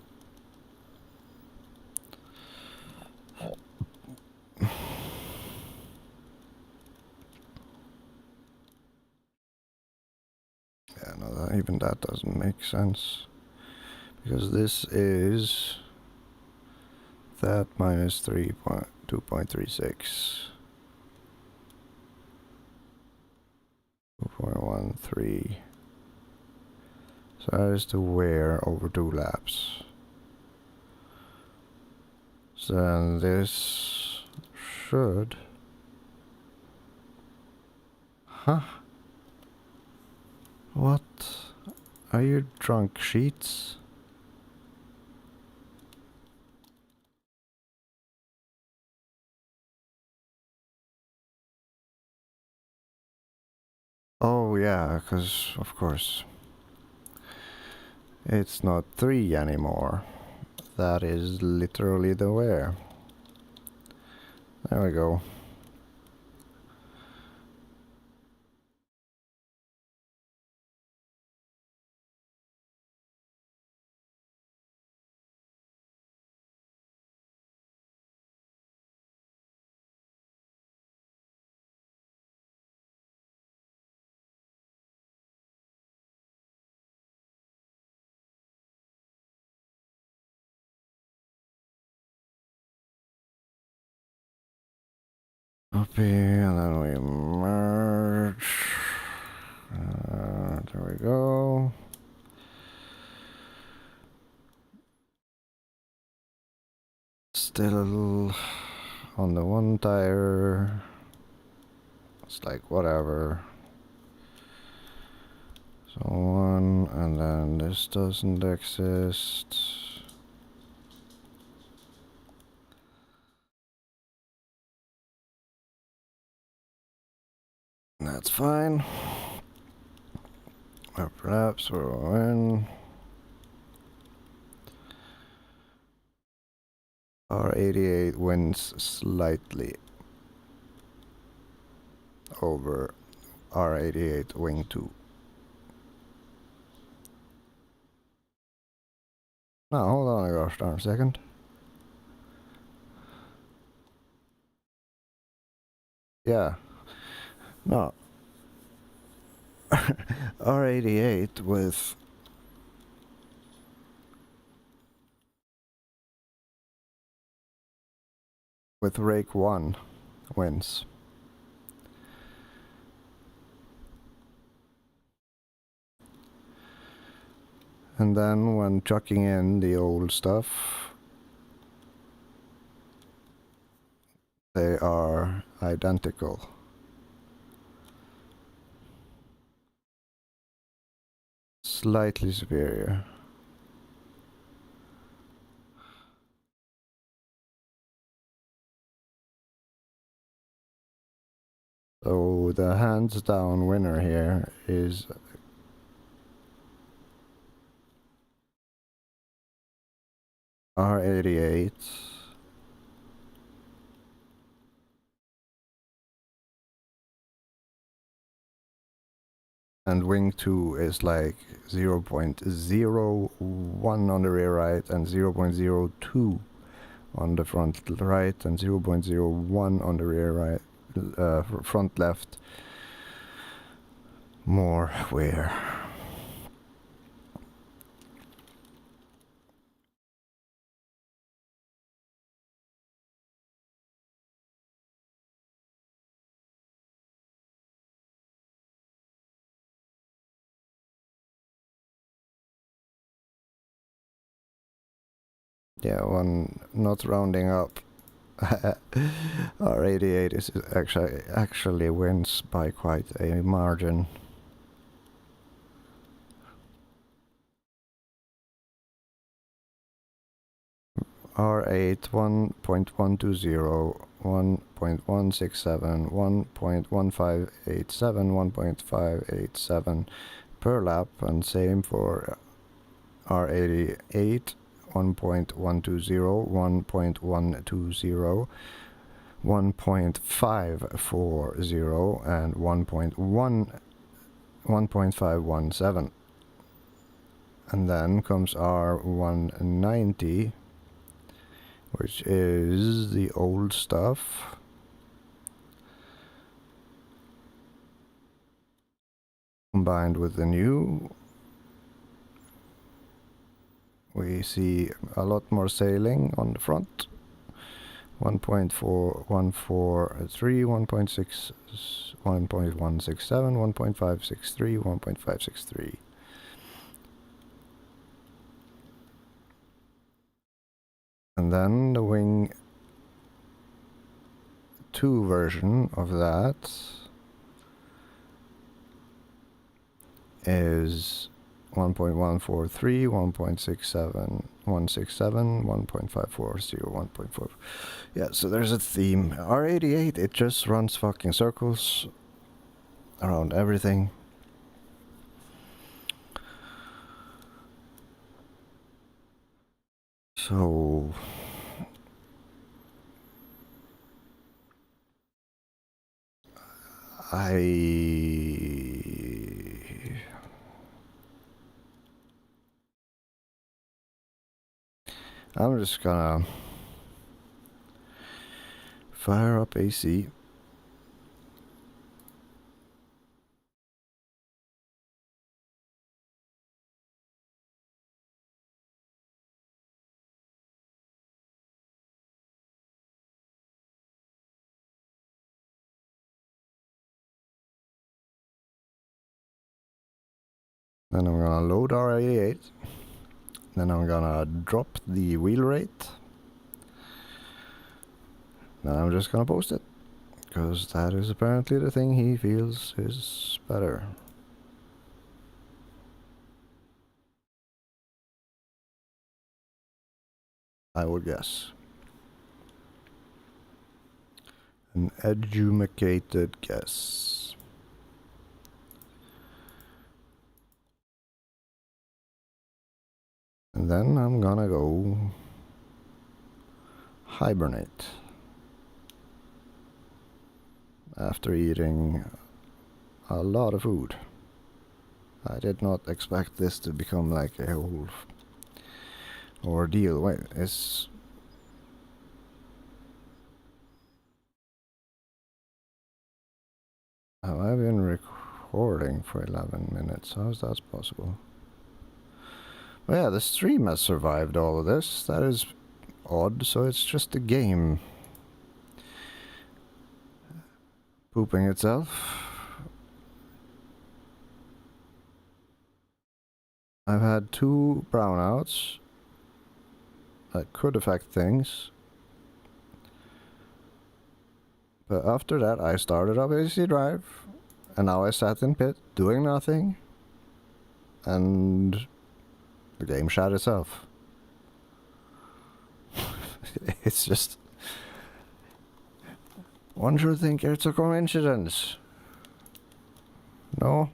Yeah, no, even that doesn't make sense. Because this is that minus 2.36. 2.13. So that is the wear over 2 laps. So then this should... Huh? What? Are you drunk, Sheets? Oh yeah, because of course it's not 3 anymore. That is literally the wear. There we go. Copy, and then we merge. There we go. Still on the one tire. It's like whatever. So 1, and then this doesn't exist. That's fine. Or perhaps we'll win. R88 wins slightly over R88 Wing 2. Now, hold on a gosh darn second. Yeah. No. R88 with rake 1 wins. And then when chucking in the old stuff, they are identical. Slightly superior. So the hands down winner here is R88. And Wing 2 is like 0.01 on the rear right and 0.02 on the front right and 0.01 on the rear right, front left. More wear. Yeah, one not rounding up. R88 is actually wins by quite a margin. R8 1.120, 1.167, 1.1587, 1.587 per lap, and same for R88 1.120, 1.120, 1.540 and 1.517. And then comes R190, which is the old stuff. Combined with the new, we see a lot more sailing on the front. 1.4143, 1.6, 1.167, 1.563, 1.563. And then the Wing 2 version of that is 1.143, 1.67, 167, 1.540, 1.4. Yeah, so there's a theme. R88, it just runs fucking circles around everything. So I'm just gonna fire up AC. Then I'm gonna load R88. Then I'm gonna drop the wheel rate. Then I'm just gonna post it. Because that is apparently the thing he feels is better. I would guess. An educated guess. And then I'm gonna go hibernate. After eating a lot of food. I did not expect this to become like a whole ordeal. Wait, have I been recording for 11 minutes? How is that possible? Well, yeah, the stream has survived all of this. That is odd, so it's just a game pooping itself. I've had 2 brownouts that could affect things. But after that, I started up ACC Drive, and now I sat in pit doing nothing, and the game shot itself. It's just... one should think it's a coincidence. No?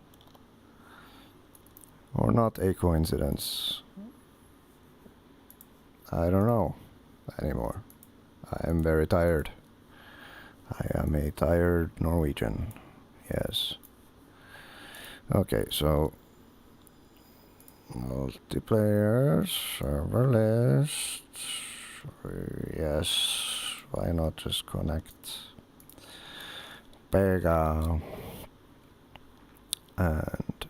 Or not a coincidence. I don't know anymore. I am very tired. I am a tired Norwegian. Yes. Okay, so... multiplayer, server list... yes, why not just connect Pega and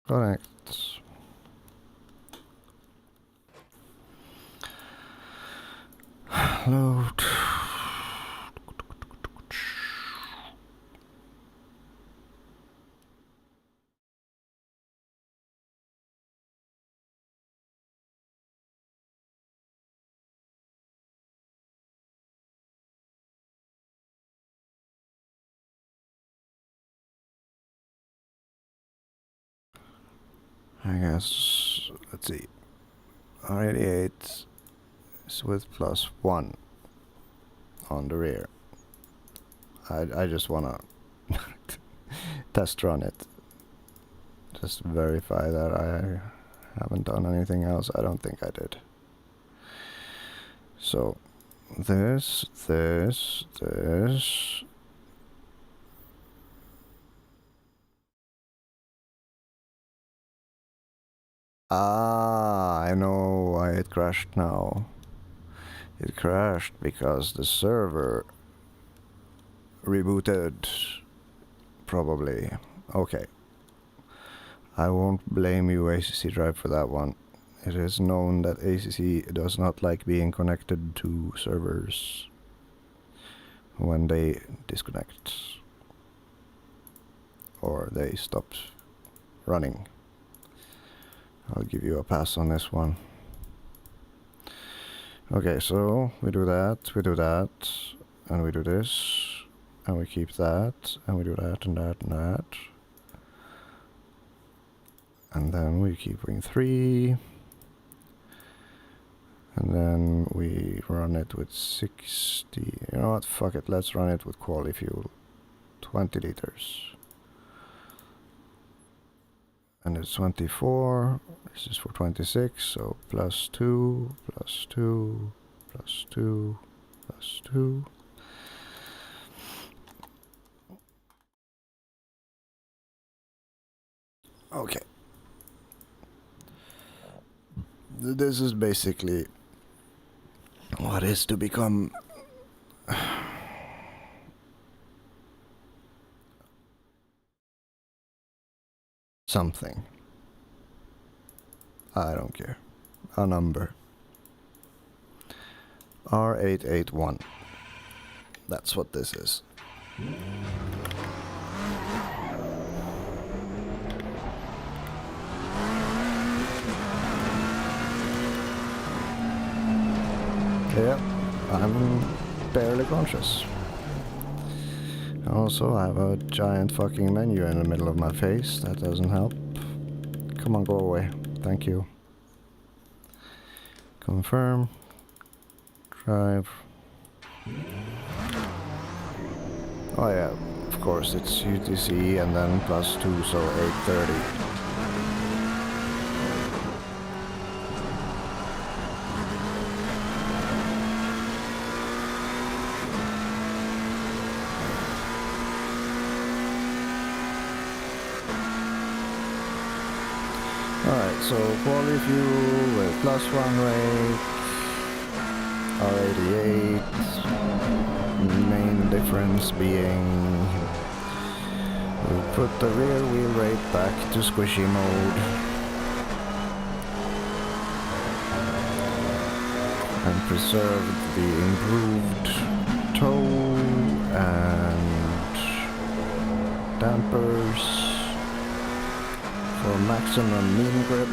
connect. Load. I guess, let's see, R88 is with +1 on the rear. I just wanna test run it. Just verify that I haven't done anything else. I don't think I did. So, this. Ah, I know why it crashed now. It crashed because the server rebooted, probably. Okay. I won't blame you, ACC Drive, for that one. It is known that ACC does not like being connected to servers when they disconnect. Or they stop running. I'll give you a pass on this one. Okay, so we do that, and we do this, and we keep that, and we do that, and that, and that. And then we keep wing 3. And then we run it with 60. You know what, fuck it, let's run it with quality fuel. 20 liters. And it's 24, this is for 26, so +2, +2, +2, +2. Okay. This is basically what is to become something. I don't care. A number. R881. That's what this is. Yeah, I'm barely conscious. Also, I have a giant fucking menu in the middle of my face. That doesn't help. Come on, go away. Thank you. Confirm. Drive. Oh yeah, of course, it's UTC and then +2, so 830. Alright, so quality fuel with +1 rate, R88, main difference being we put the rear wheel rate back to squishy mode and preserved the improved toe and dampers for maximum mean grip.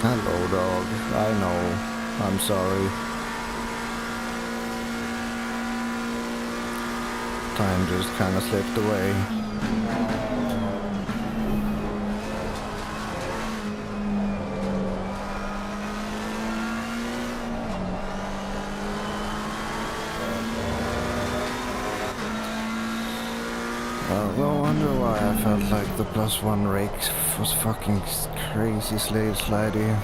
Hello, dog. I know. I'm sorry. Time just kind of slipped away. No wonder why I felt like the +1 rake was fucking crazy slidey.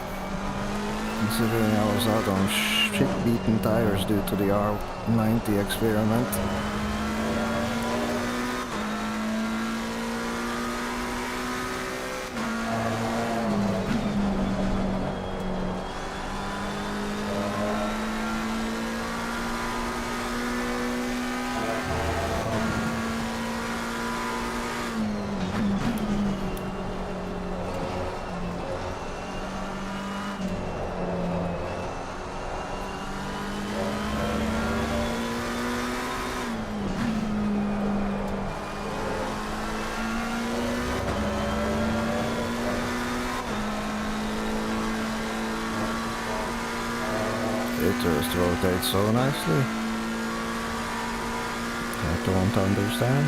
Considering I was out on shit-beaten tires due to the R90 experiment. It just rotates so nicely. I don't understand.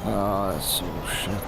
Ah, that's so shit.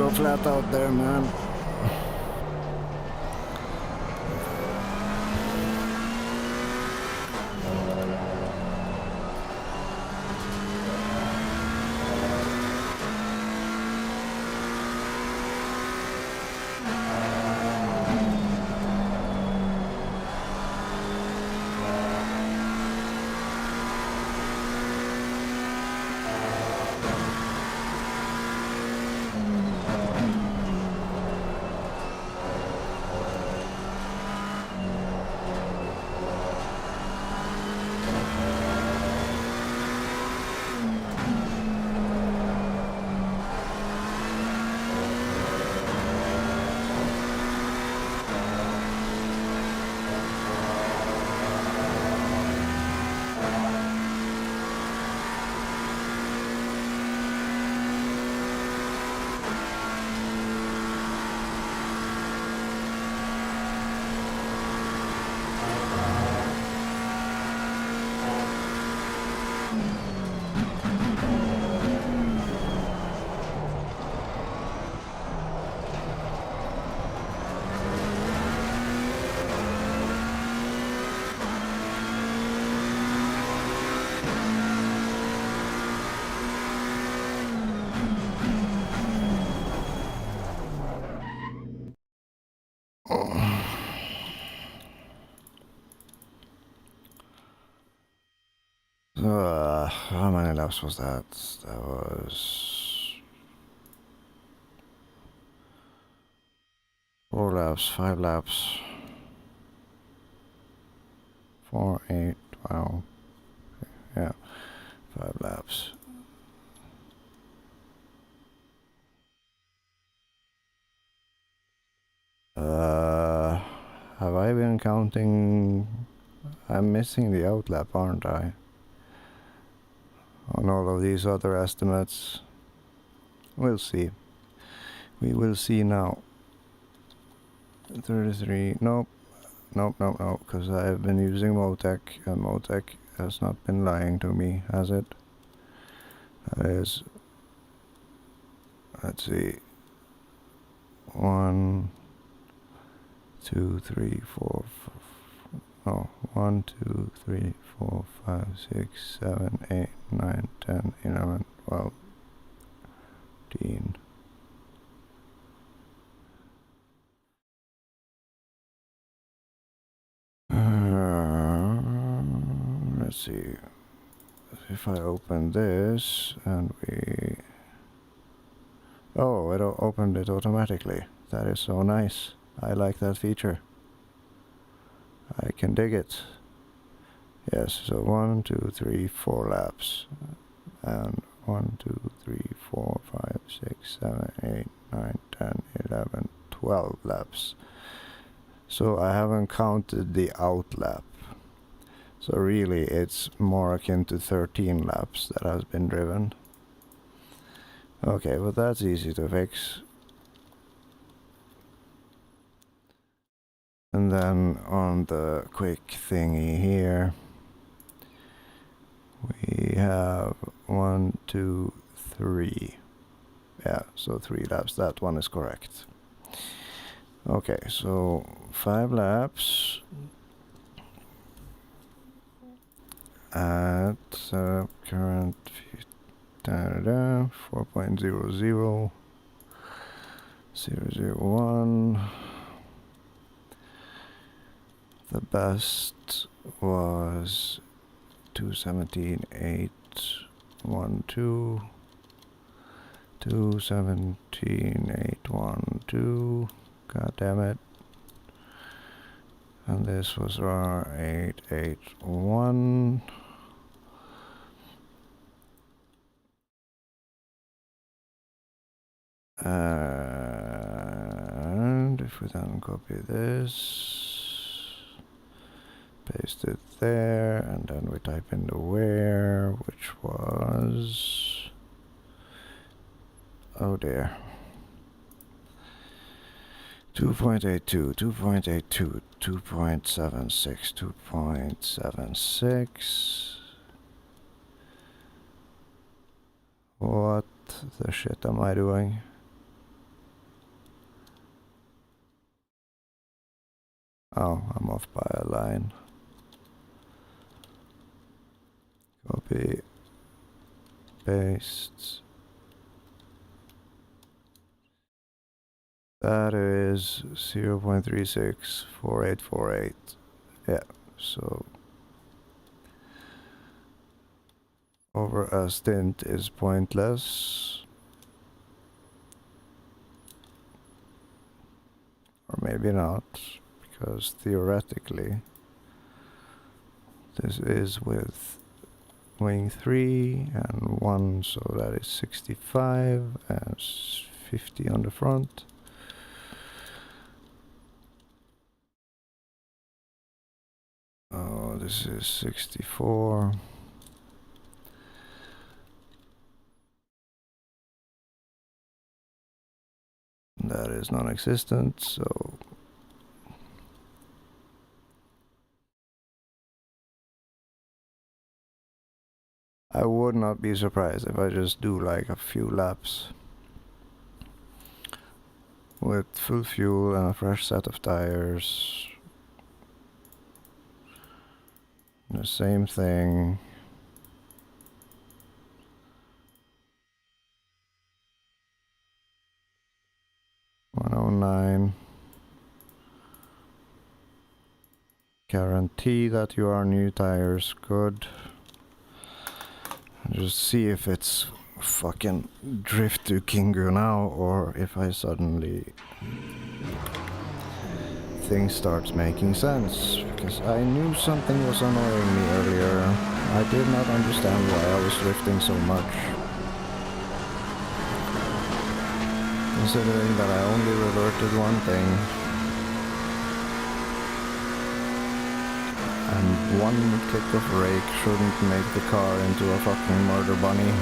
so flat out there, man. How many laps was that? That was 4 laps, 5 laps, 4, 8, wow, yeah, 5 laps. Have I been counting? I'm missing the outlap, aren't I? On all of these other estimates. We'll see. We will see now. 33, nope, because I've been using Motec, and Motec has not been lying to me, has it? That is, let's see, 1, 2, 3, 4, no, 1, 2, 3, 4, 5, 6, 7, 8, 9, 10, 11, 12, 13. Let's see. If I open this and we... Oh, it opened it automatically. That is so nice. I like that feature. I can dig it. Yes, so 1, 2, 3, 4 laps. And 1, 2, 3, 4, 5, 6, 7, 8, 9, 10, 11, 12 laps. So I haven't counted the out lap. So really it's more akin to 13 laps that has been driven. Okay, but that's easy to fix. And then on the quick thingy here, we have 1, 2, 3. Yeah, so 3 laps. That one is correct. Okay, so 5 laps at current 4.00 001. The best was 217.812. 217.812. God damn it. And this was R881. And if we then copy this, paste it there, and then we type in the where, which was, oh dear, 2.82, 2.82, 2.76, 2.76. What the shit am I doing? Oh, I'm off by a line. Copy. Paste. That is 0.364848. Yeah, so over a stint is pointless. Or maybe not, because theoretically this is with wing 3 and 1, so that is 65 and 50 on the front. Oh, this is 64. That is non-existent, so I would not be surprised if I just do like a few laps with full fuel and a fresh set of tires. The same thing. $109. Guarantee that your new tires good. Just see if it's fucking drift to Kingu now, or if I suddenly things starts making sense, because I knew something was annoying me earlier. I did not understand why I was drifting so much, considering that I only reverted one thing. And one click of rake shouldn't make the car into a fucking murder bunny.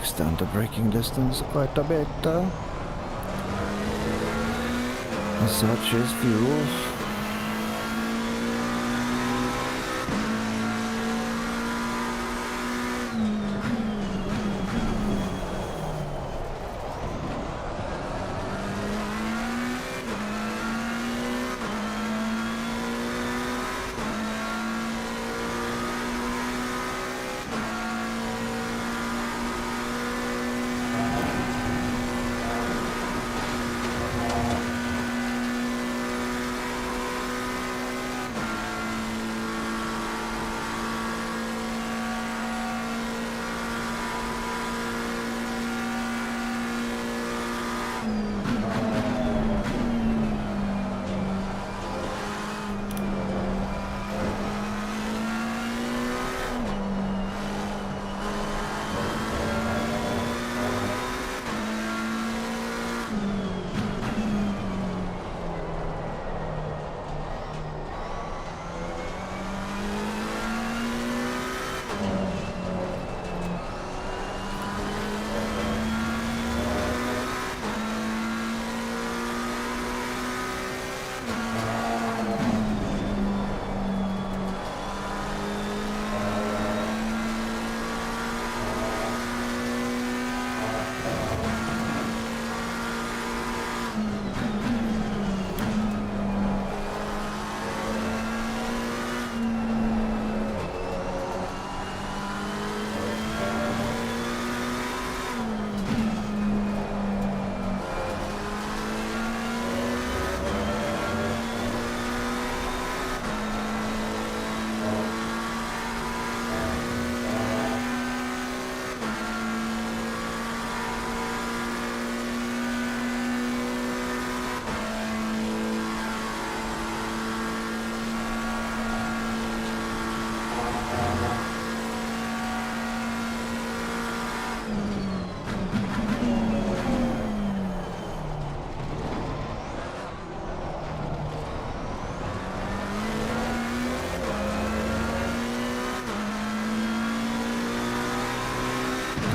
Extend the braking distance quite a bit. Such is fuel.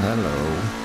Hello.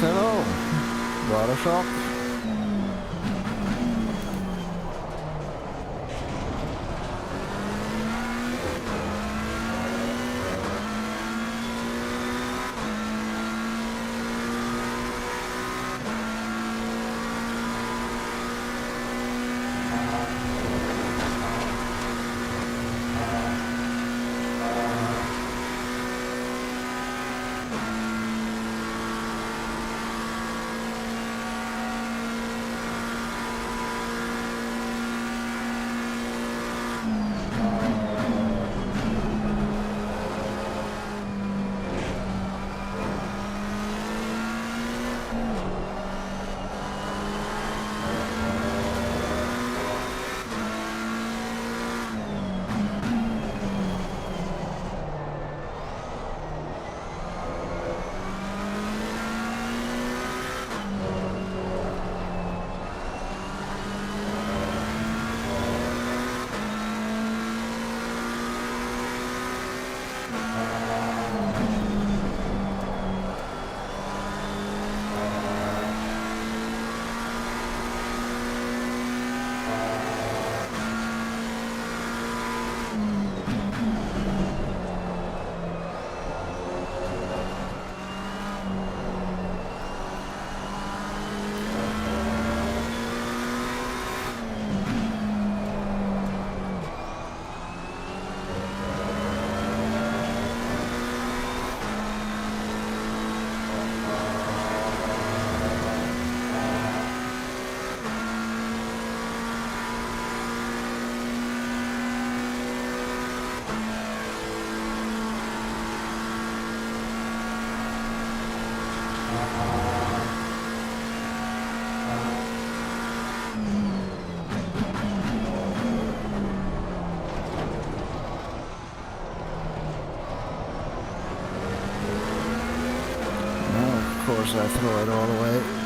Hello. Water shock. course I throw it all away.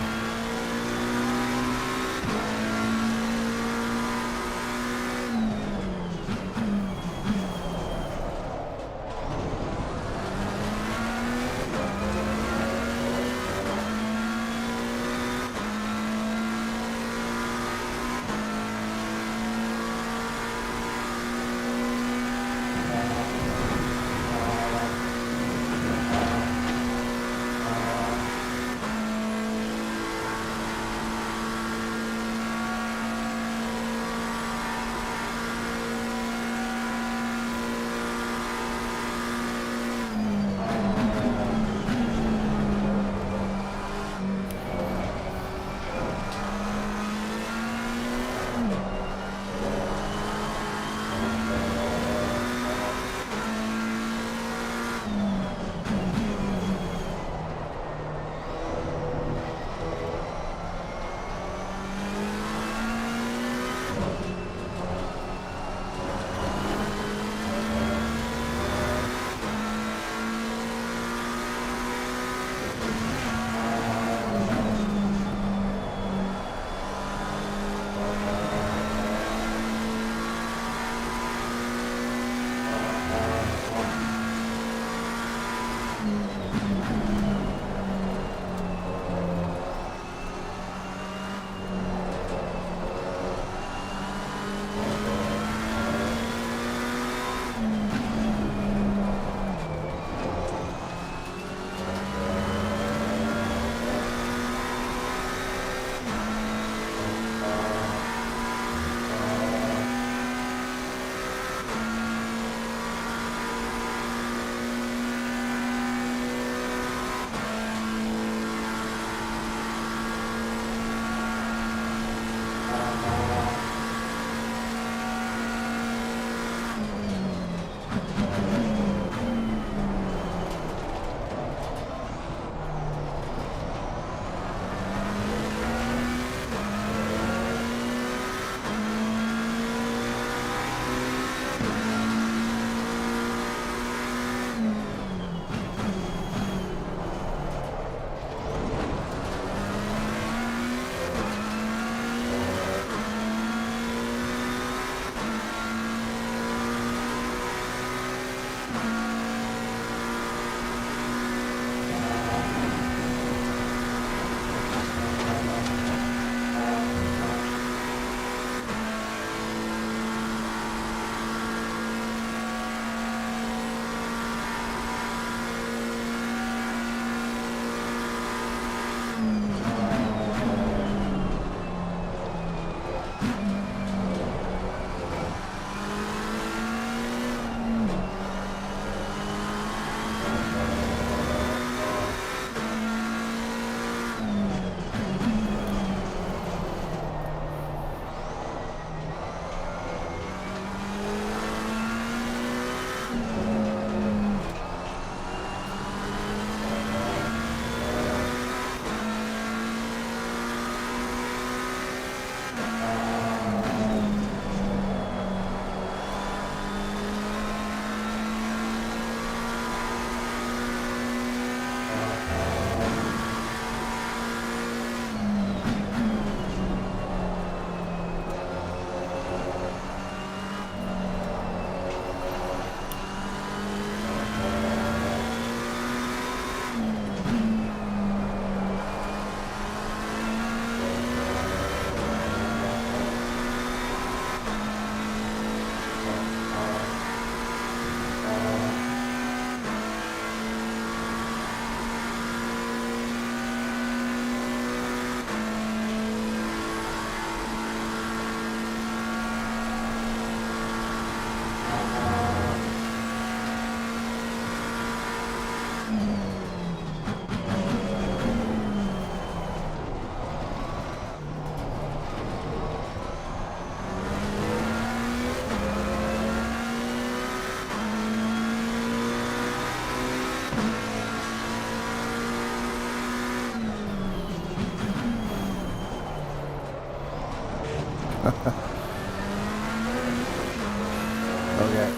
Okay.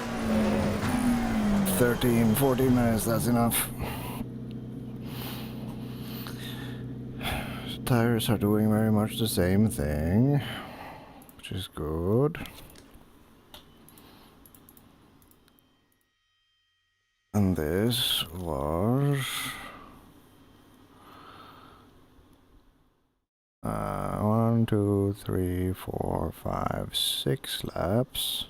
13, 14 minutes, that's enough. Tires are doing very much the same thing, which is good. And this was 1, 2, 3, 4, 5, 6 laps.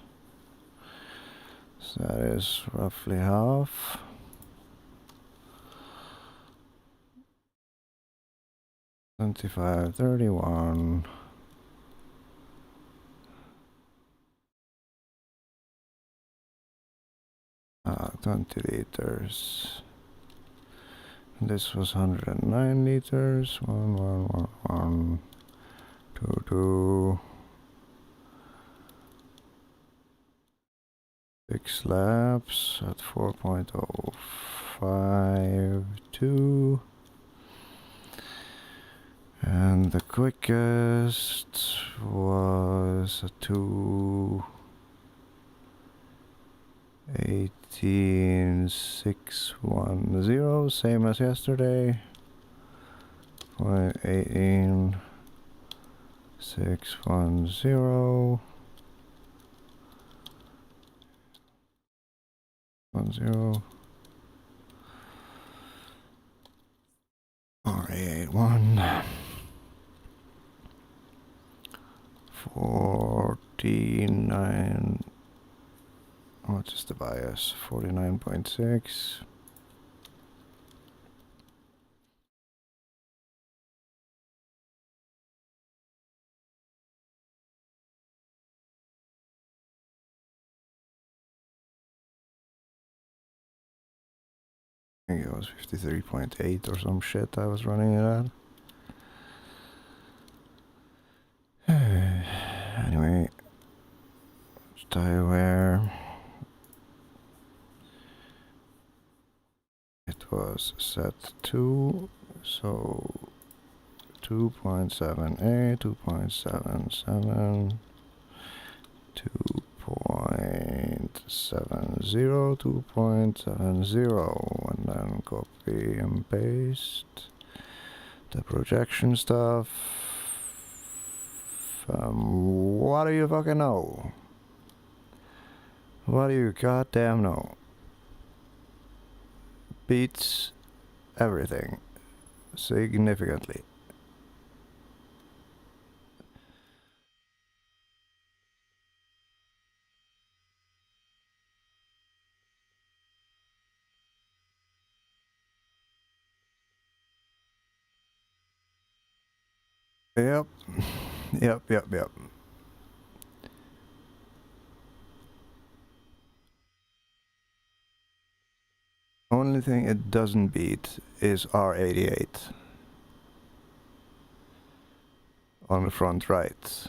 So that is roughly half. 25, 31. Ah, 20 liters. This was 109 liters. 1, 1, 1, 1, 2, 2. 6 laps at 4.052. And the quickest was a 2:18.610, same as yesterday. 0.18.610. 10 RA81 49. What is the bias? 49.6. I think it was 53.8 or some shit I was running it at. Anyway, tire wear. It was set to, so 2.78, 2.77, 2.70, 2.70, and then copy and paste the projection stuff. What do you fucking know? What do you goddamn know? Beats everything significantly. Yep. Yep. Only thing it doesn't beat is R88 on the front right.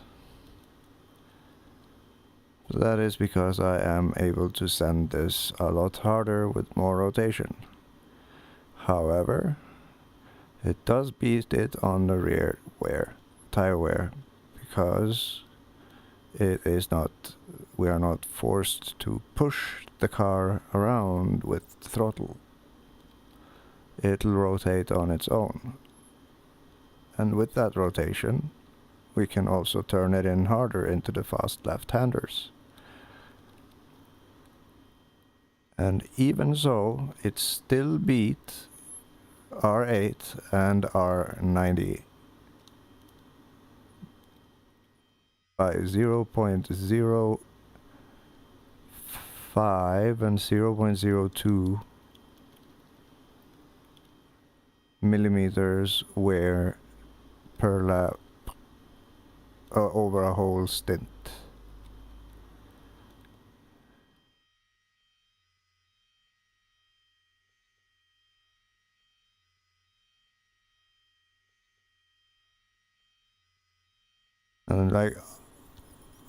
That is because I am able to send this a lot harder with more rotation. However, it does beat it on the rear wear, tire wear, because it is not, we are not forced to push the car around with throttle. It'll rotate on its own. And with that rotation, we can also turn it in harder into the fast left-handers. And even so, it still beat R8 and R90 by 0.05 and 0.02 millimeters wear per lap over a whole stint. And like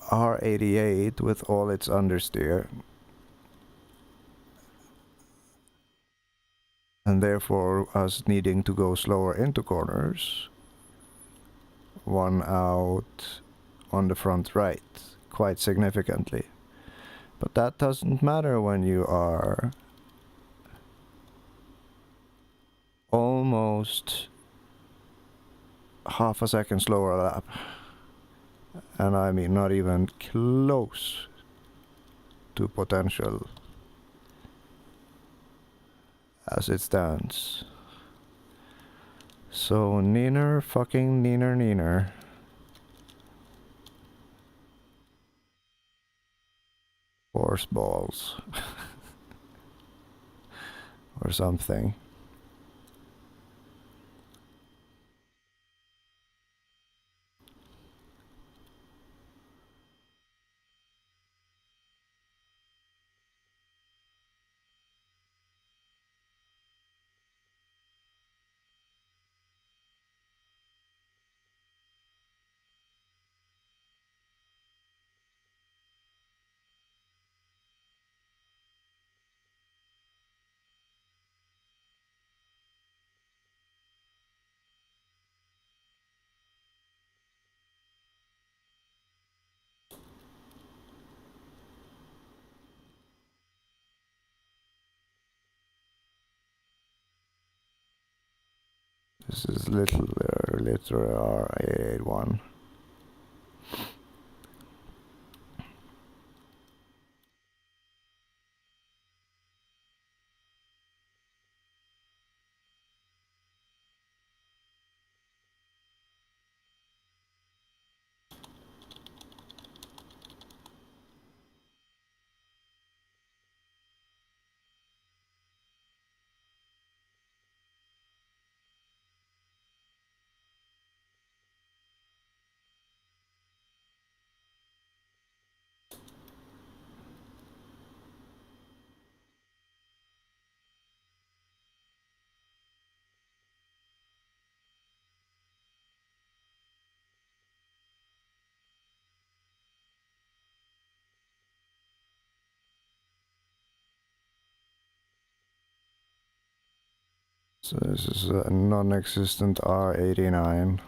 R88 with all its understeer, and therefore us needing to go slower into corners, won out on the front right quite significantly. But that doesn't matter when you are almost half a second slower a lap. And I mean not even close to potential as it stands. So neener, fucking neener. Horse balls. Or something. This is little R881. So this is a non-existent R89.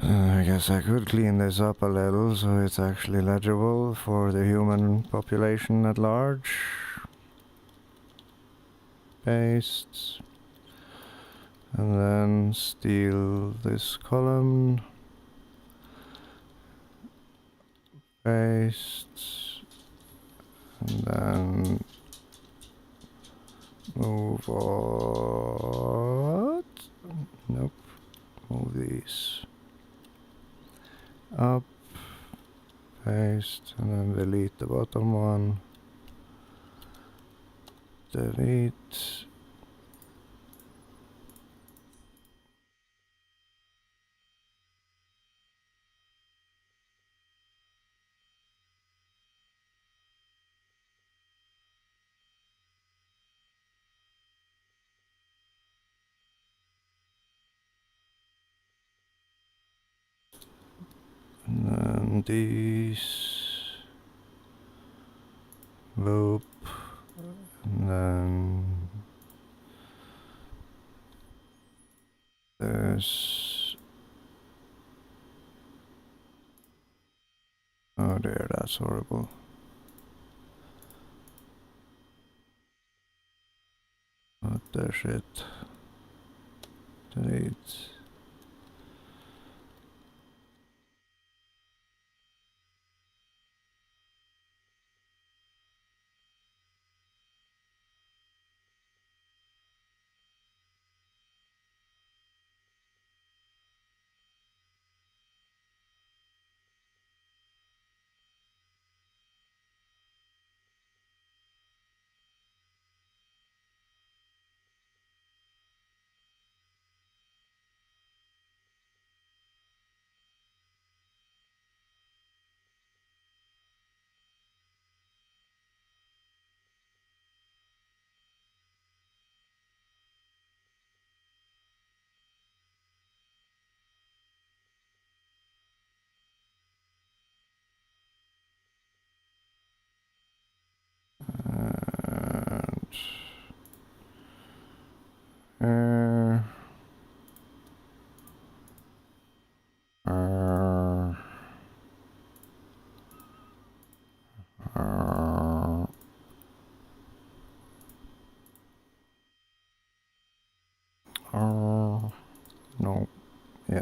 I guess I could clean this up a little so it's actually legible for the human population at large. Paste. And then steal this column. Paste. And then move what? Nope. Move these. Up, paste, and then delete the bottom one. Delete. And then these. Loop. And then this. Oh dear, that's horrible. What the shit. Delete.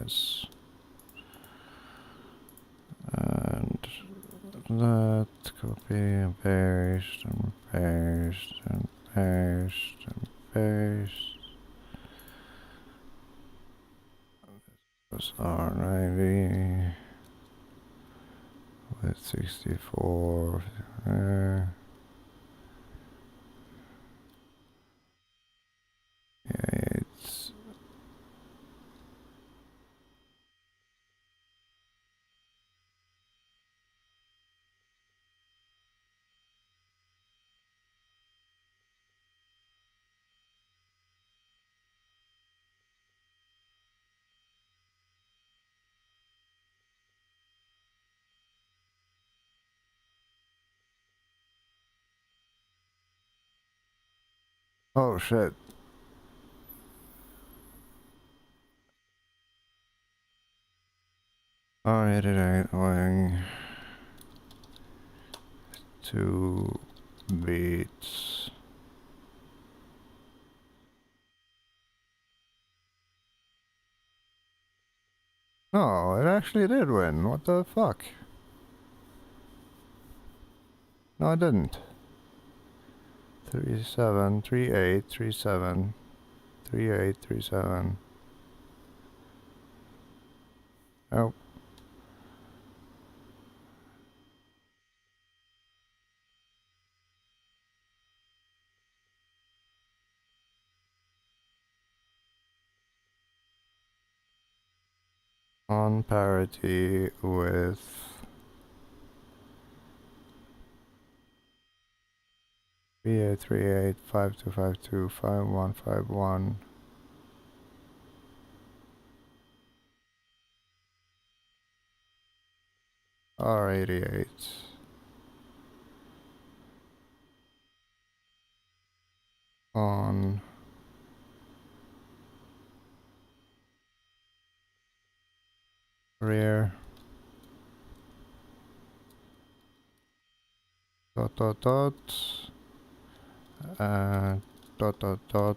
Yes. And that, copy and paste and paste and paste and paste. This R90 with 64 there. Yeah, it's oh shit. R88 going 2 beats. No, it actually did win. What the fuck? No, I didn't. 37, 38, 37, 38, 37. Oh. On parity with VA38, 5252, 5151. R88 on rear dot dot dot and dot dot dot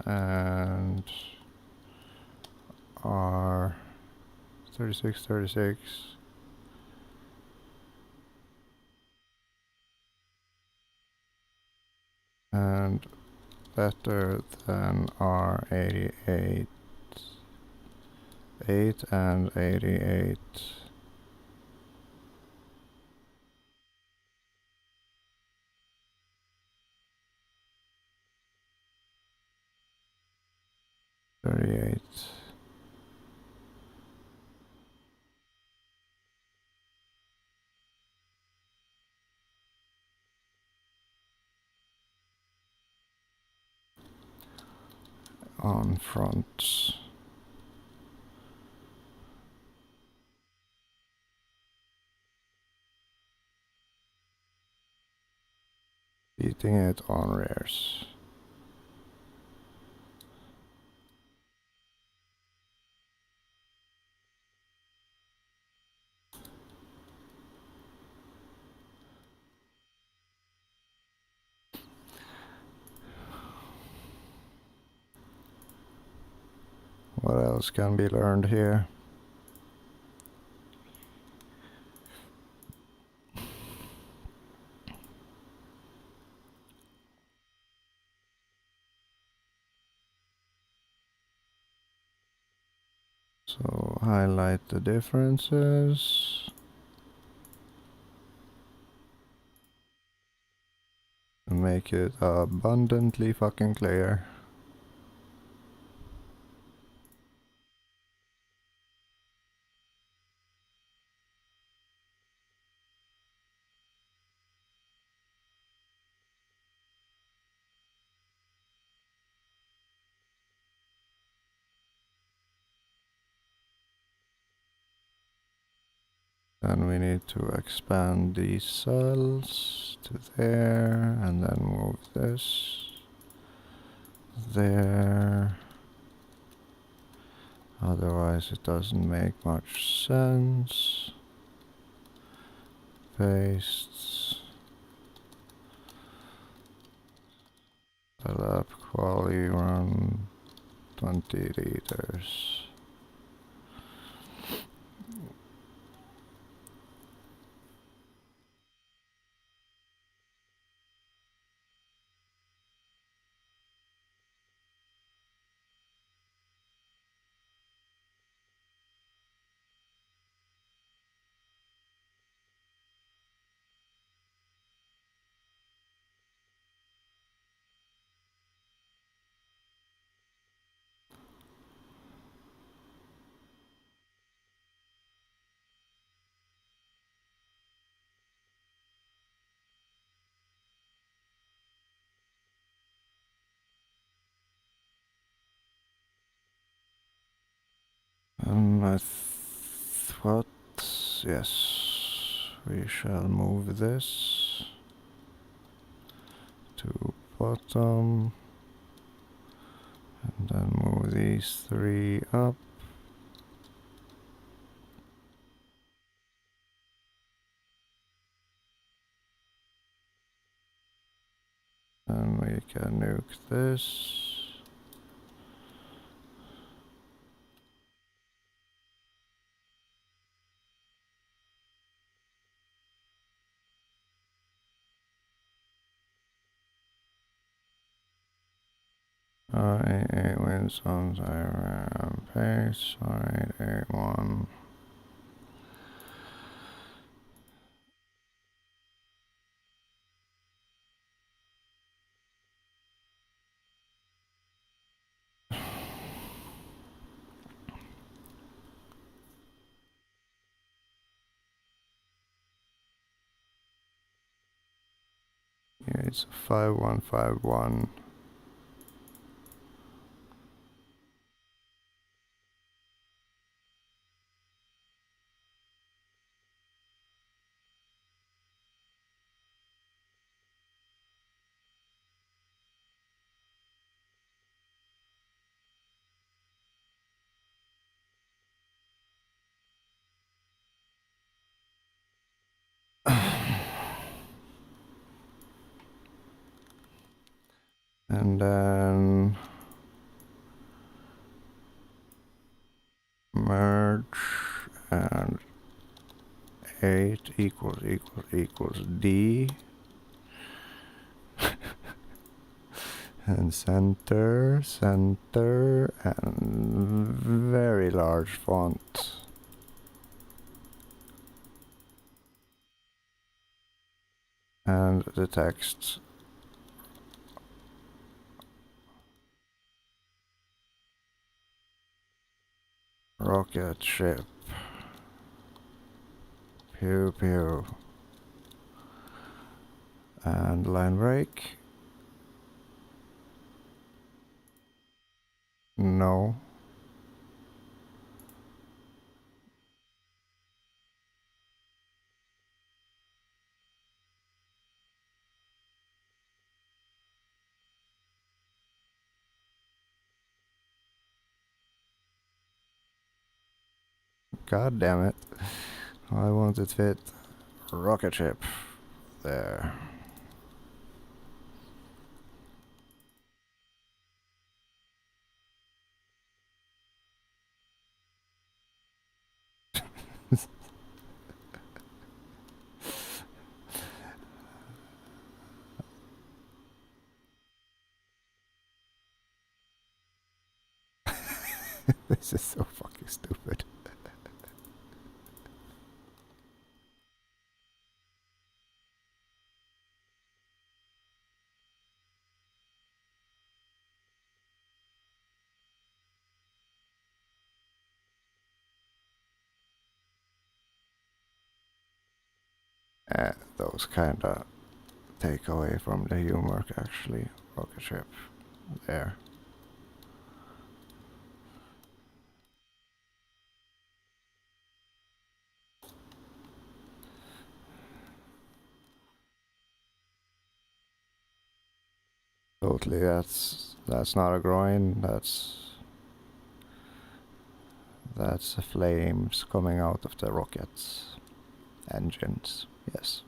and R 3636 and better than R88 8 and 88. On front. Beating it on rears. What else can be learned here? So highlight the differences and make it abundantly fucking clear. Then we need to expand these cells to there and then move this there. Otherwise it doesn't make much sense. Paste. Fill up quality run 20 liters. what? Yes, we shall move this to bottom, and then move these three up. And we can nuke this. A wins on the pace, A1. Yeah, it's 5151. And then merge and 8 equals D. And center, and very large font. And the text. Rocket ship. Pew pew. And line break. No. God damn it. I want it fit. Rocket ship. There. This is so fucking stupid. Those kinda take away from the humor, actually. Rocket ship. There. Totally, that's not a groin, that's the flames coming out of the rockets. Engines, yes.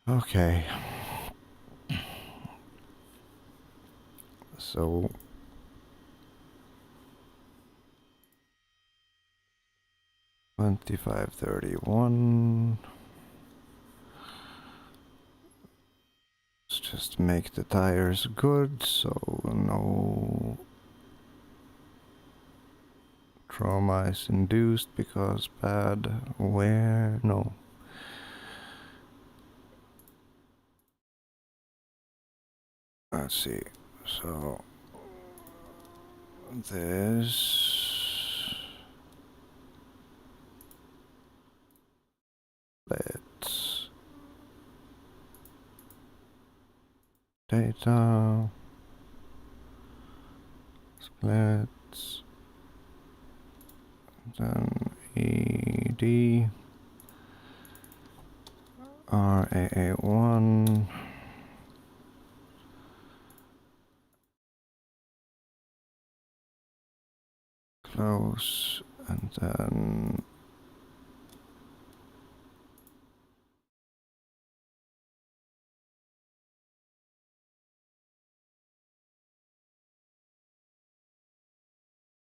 Okay. So 2531. Let's just make the tires good, so no trauma is induced because bad wear. No. Let's see. So this, let's data split Then ED RAA1 close, and then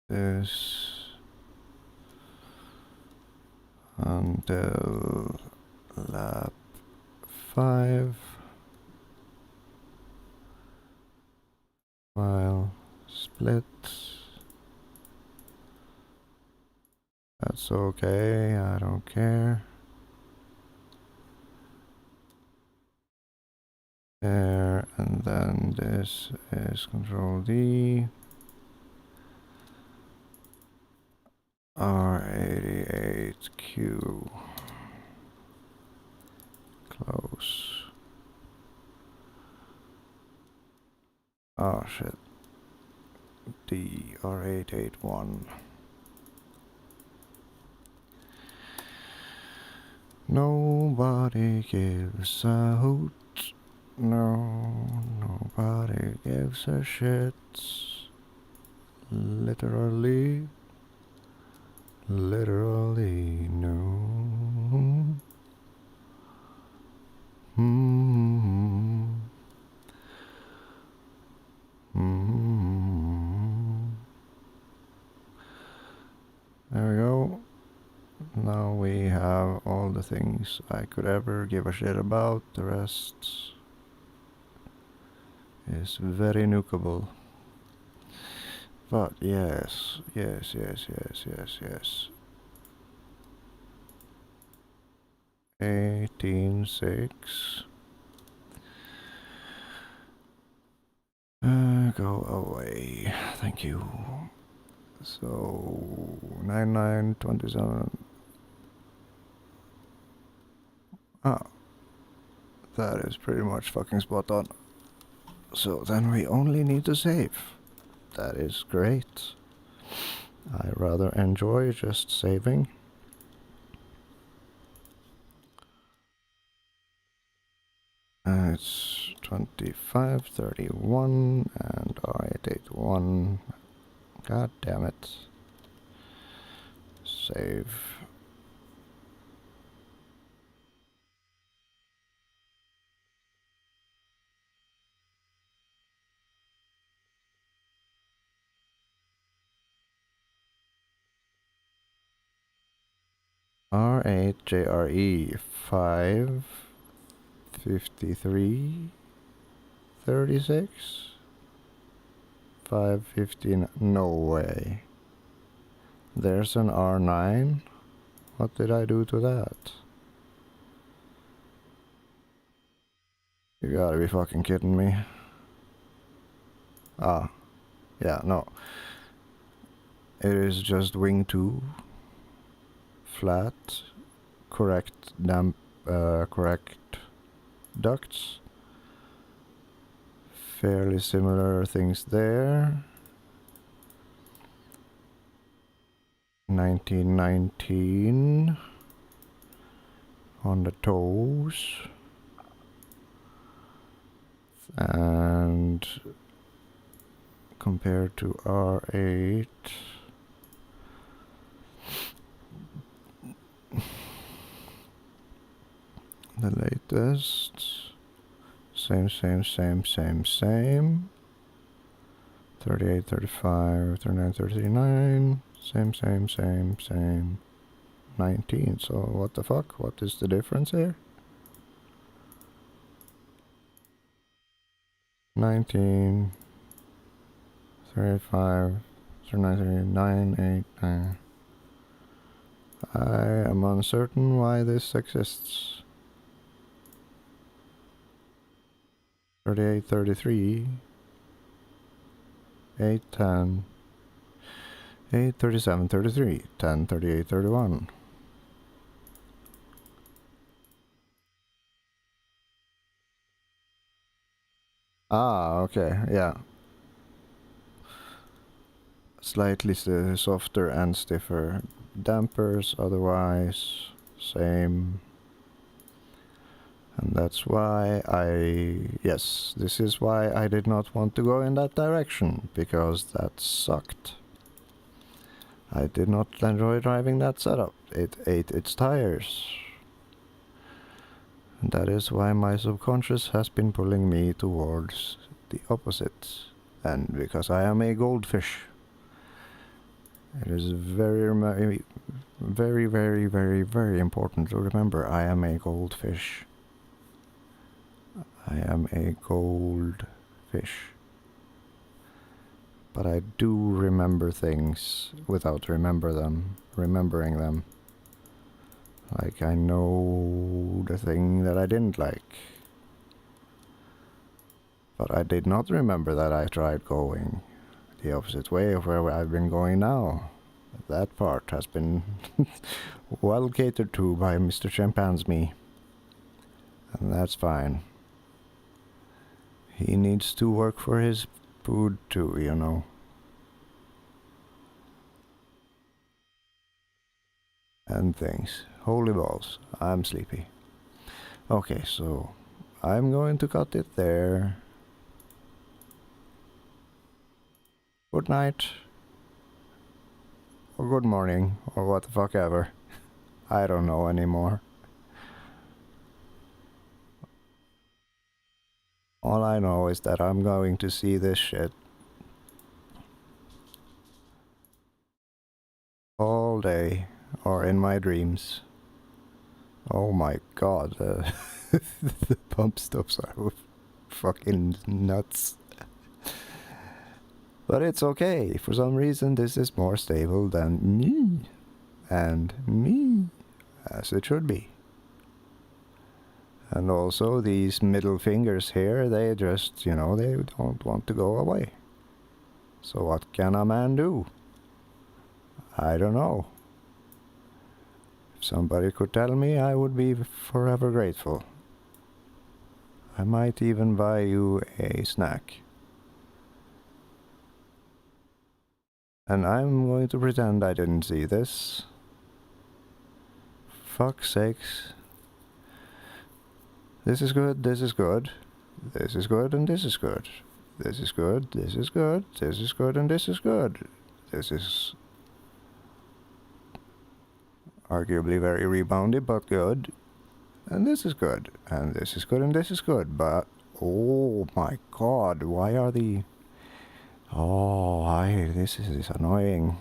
this until lap 5 while split. That's okay, I don't care. There, and then this is Control D. R88Q. Close. Oh shit. D R881. Nobody gives a hoot. No, nobody gives a shit. Literally. Literally, no. Mm-hmm. Mm-hmm. There we go. Now we have all the things I could ever give a shit about. The rest is very nukeable. But yes. 18.6. Go away. Thank you. So 9927. Ah, that is pretty much fucking spot on. So then we only need to save. That is great. I rather enjoy just saving. It's 2531 and R881. God damn it. Save. R8 JRE 553 36 515. No way. There's an R9. What did I do to that? You gotta be fucking kidding me. Ah, yeah, no. It is just wing 2, flat, correct ducts. Fairly similar things there. 1919 on the toes. And compared to R8, the latest, same, 38, 35, 39, 39, same, 19. So what the fuck? What is the difference here? 19, 35, 39, 39, 8, 9. I am uncertain why this exists. 38, 33, 8, 10, 8, 37, 33, 10, 38, 31. Ah, okay, yeah. slightly softer and stiffer dampers, otherwise same. And that's why this is why I did not want to go in that direction, because that sucked. I did not enjoy driving that setup. It ate its tires. And that is why my subconscious has been pulling me towards the opposite. And because I am a goldfish. It is very, very, very, very, very important to remember I am a goldfish. I am a goldfish. But I do remember things without remembering them. Like I know the thing that I didn't like. But I did not remember that I tried going the opposite way of where I've been going now. That part has been well catered to by Mr. Chimpanzee. And that's fine. He needs to work for his food too, you know. And things. Holy balls, I'm sleepy. Okay, so I'm going to cut it there. Good night. Or good morning, or what the fuck ever. I don't know anymore. All I know is that I'm going to see this shit all day, or in my dreams. Oh my god, the pump stops are fucking nuts. But it's okay, for some reason this is more stable than me. And me, as it should be. And also these middle fingers here, they just, you know, they don't want to go away. So what can a man do? I don't know. If somebody could tell me, I would be forever grateful. I might even buy you a snack. And I'm going to pretend I didn't see this. Fuck's sakes. This is good, this is good. This is good and this is good. This is good, this is good. This is good and this is good. This is arguably very reboundy, but good. And this is good. And this is good and this is good. But, oh my god, why are the... this is annoying.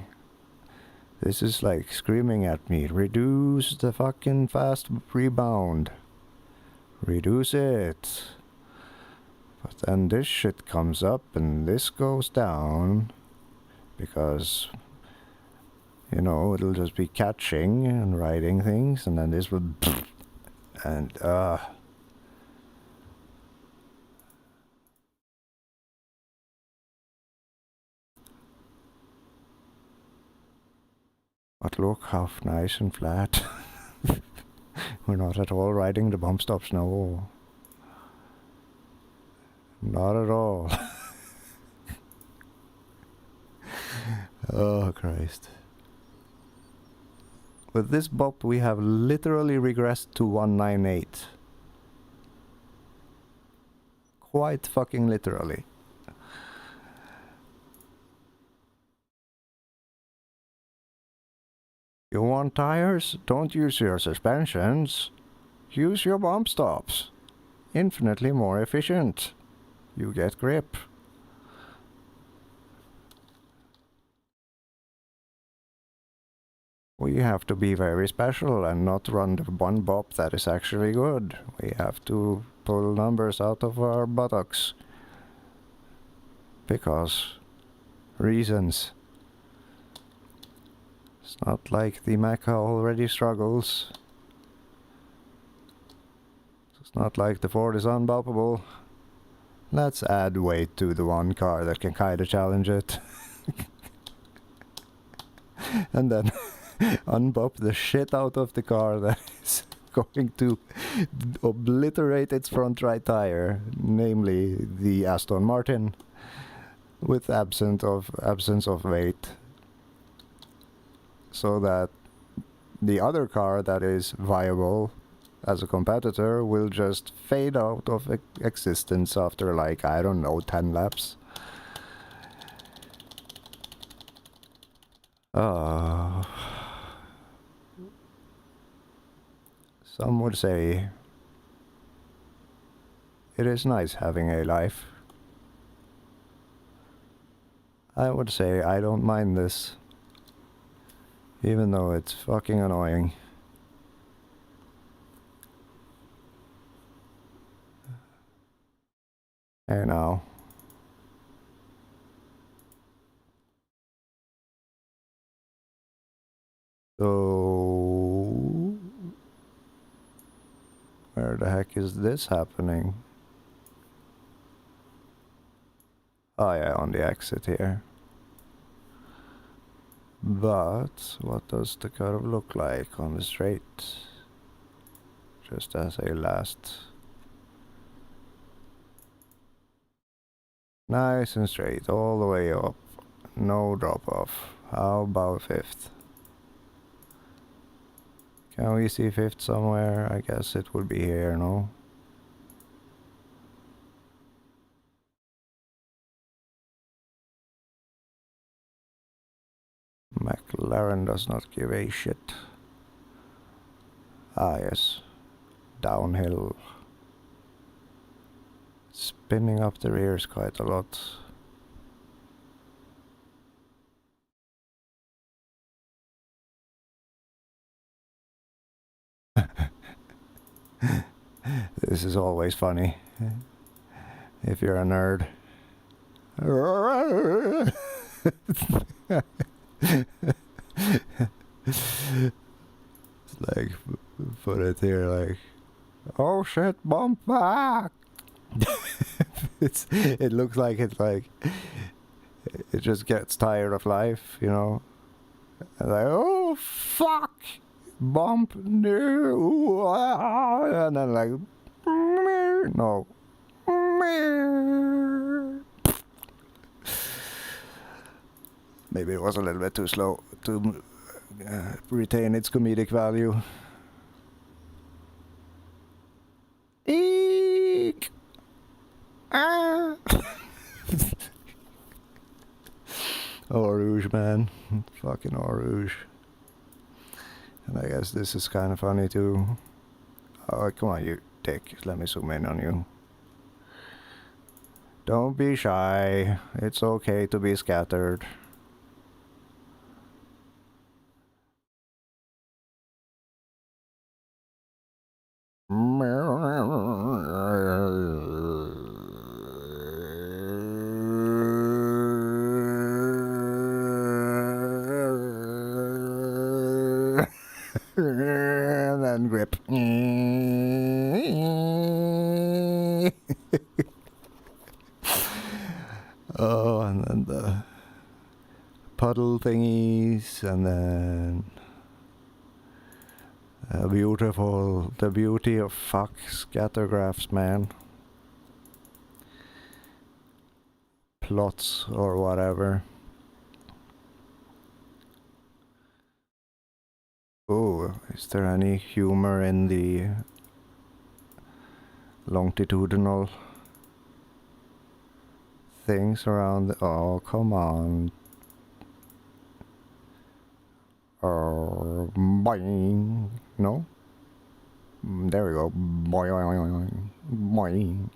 This is like screaming at me. Reduce the fucking fast rebound. Reduce it. But then this shit comes up and this goes down. Because, you know, it'll just be catching and writing things. And then this will... And, But look how nice and flat. We're not at all riding the bump stops, no. Not at all. Oh, Christ. With this bop, we have literally regressed to 198. Quite fucking literally. You want tires? Don't use your suspensions. Use your bump stops. Infinitely more efficient. You get grip. We have to be very special and not run the one bop that is actually good. We have to pull numbers out of our buttocks. Because reasons. It's not like the Mecha already struggles. It's not like the Ford is unbumpable. Let's add weight to the one car that can kinda challenge it. And then unbump the shit out of the car that is going to obliterate its front right tire, namely the Aston Martin. with absence of weight, so that the other car that is viable as a competitor will just fade out of existence after, like, I don't know, 10 laps. Some would say it is nice having a life. I would say I don't mind this, even though it's fucking annoying. Hey now. So where the heck is this happening? Oh yeah, on the exit here. But what does the curve look like on the straight? Just as a last. Nice and straight all the way up. No drop off. How about fifth? Can we see fifth somewhere? I guess it would be here, no? McLaren does not give a shit. Ah yes. Downhill. Spinning up the rears quite a lot. This is always funny. If you're a nerd. It's like, put it here like, oh shit, bump back! It looks like it just gets tired of life, you know? And like, oh fuck! Bump, no! And then like, no. Maybe it was a little bit too slow to retain its comedic value. Eek! Ah! Eau Rouge, man. Fucking Eau Rouge. And I guess this is kind of funny too. Oh, come on, you dick. Let me zoom in on you. Don't be shy. It's okay to be scattered. And then grip. Oh, and then the puddle thingies, and then the beauty of fuck scattergraphs, man. Plots or whatever. Oh, is there any humor in the longitudinal things around? Oh, come on. Boing. No? There we go. Boing. Boing.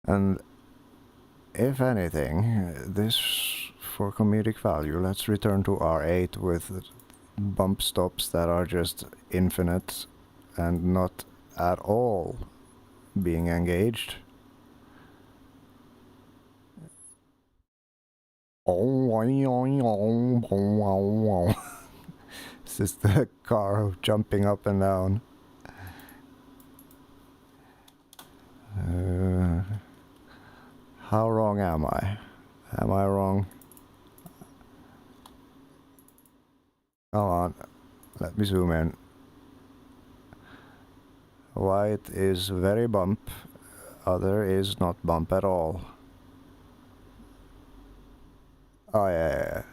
And if anything, this for comedic value, let's return to R8 with bump stops that are just infinite and not at all being engaged. This is the car jumping up and down. How wrong am I? Am I wrong? Come on, let me zoom in. White is very bump, other is not bump at all. Oh yeah.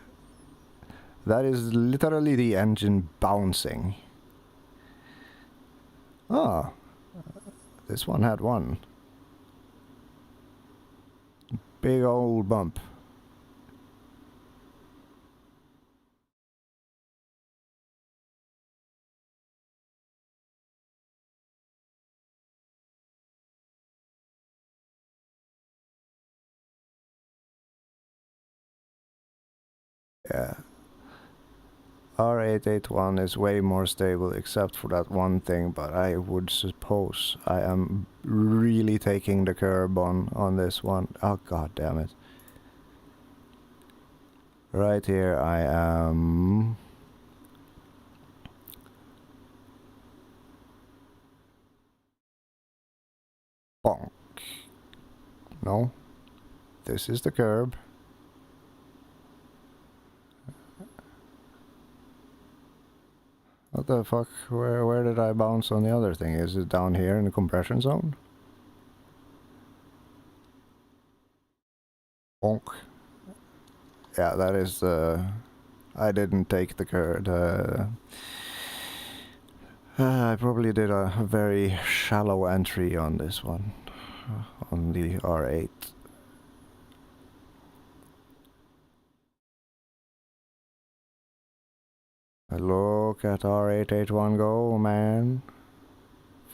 That is literally the engine bouncing. Ah, this one had one. Big old bump. Yeah. R881 is way more stable except for that one thing, but I would suppose I am really taking the curb on this one. Oh god damn it. Right here I am... bonk. No. This is the curb. What the fuck? Where did I bounce on the other thing? Is it down here in the compression zone? Bonk. Yeah, that is the... I didn't take the curb. I probably did a very shallow entry on this one. On the R8. Look at R881 go, man.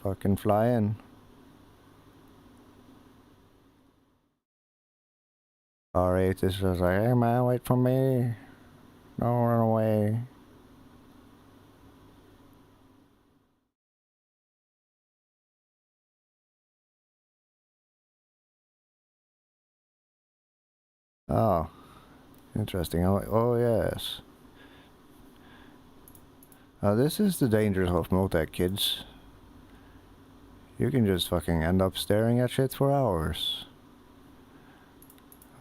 Fucking flying. R8 is just like, hey man, wait for me. Don't run away. Oh, interesting. Oh yes. This is the dangers of Motec, kids. You can just fucking end up staring at shit for hours.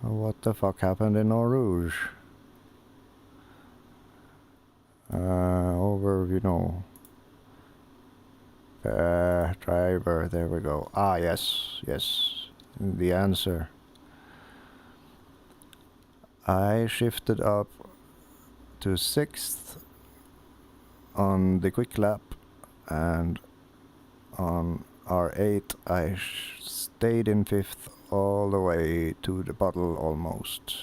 What the fuck happened in Eau Rouge? Over, you know. Driver, there we go. Ah, yes, yes. The answer. I shifted up to 6th on the quick lap, and on R8 I stayed in 5th all the way to the bottle almost.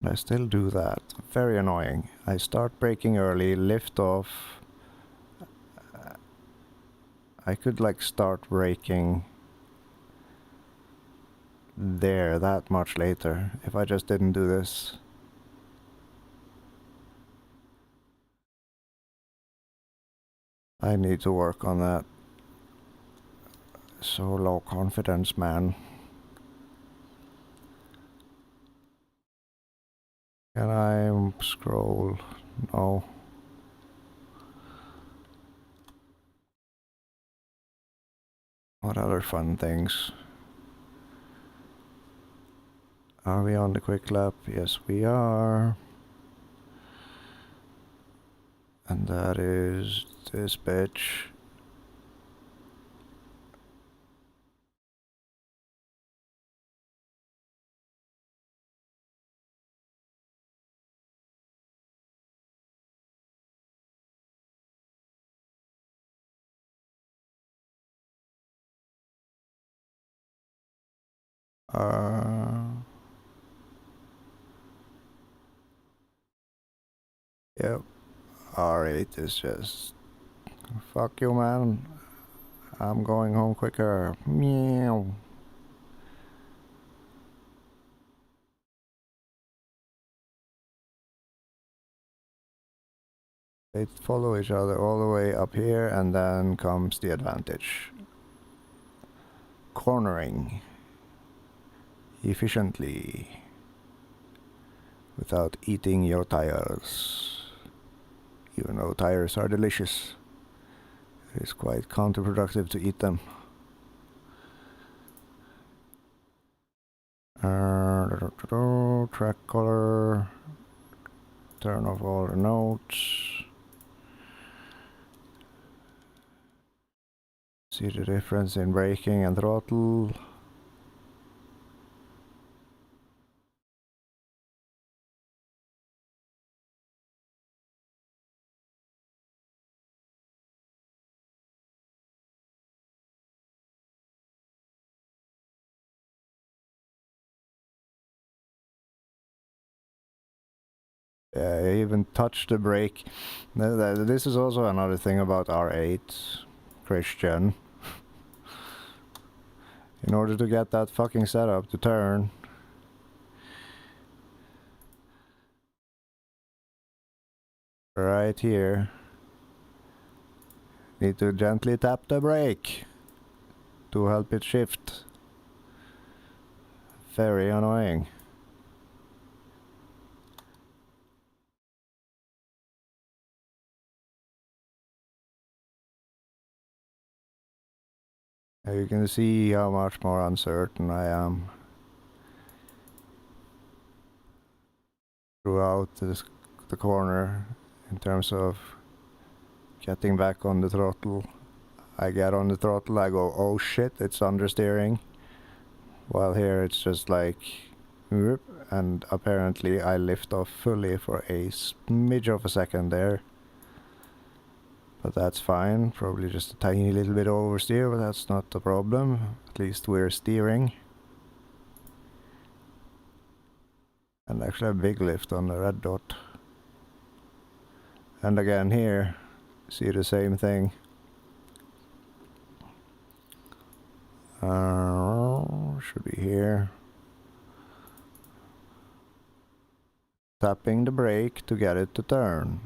I still do that. Very annoying. I start braking early, lift off. I could like start braking there that much later if I just didn't do this. I need to work on that. So low confidence, man. Can I scroll? No. What other fun things? Are we on the quick lap? Yes, we are. And that is this bitch. Yep. R8 is just... fuck you, man. I'm going home quicker. Meow. They follow each other all the way up here, and then comes the advantage. Cornering efficiently without eating your tires. Even though tires are delicious, it is quite counterproductive to eat them. Track color. Turn off all the notes. See the difference in braking and throttle. Yeah, I even touched the brake. This is also another thing about R8, Christian. In order to get that fucking setup to turn, right here, need to gently tap the brake to help it shift. Very annoying. You can see how much more uncertain I am throughout the corner in terms of getting back on the throttle. I get on the throttle, I go, oh shit, it's understeering. While here it's just like, whoop, and apparently I lift off fully for a smidge of a second there. But that's fine, probably just a tiny little bit oversteer, but that's not the problem. At least we're steering. And actually a big lift on the red dot. And again here, see the same thing. Should be here. Tapping the brake to get it to turn.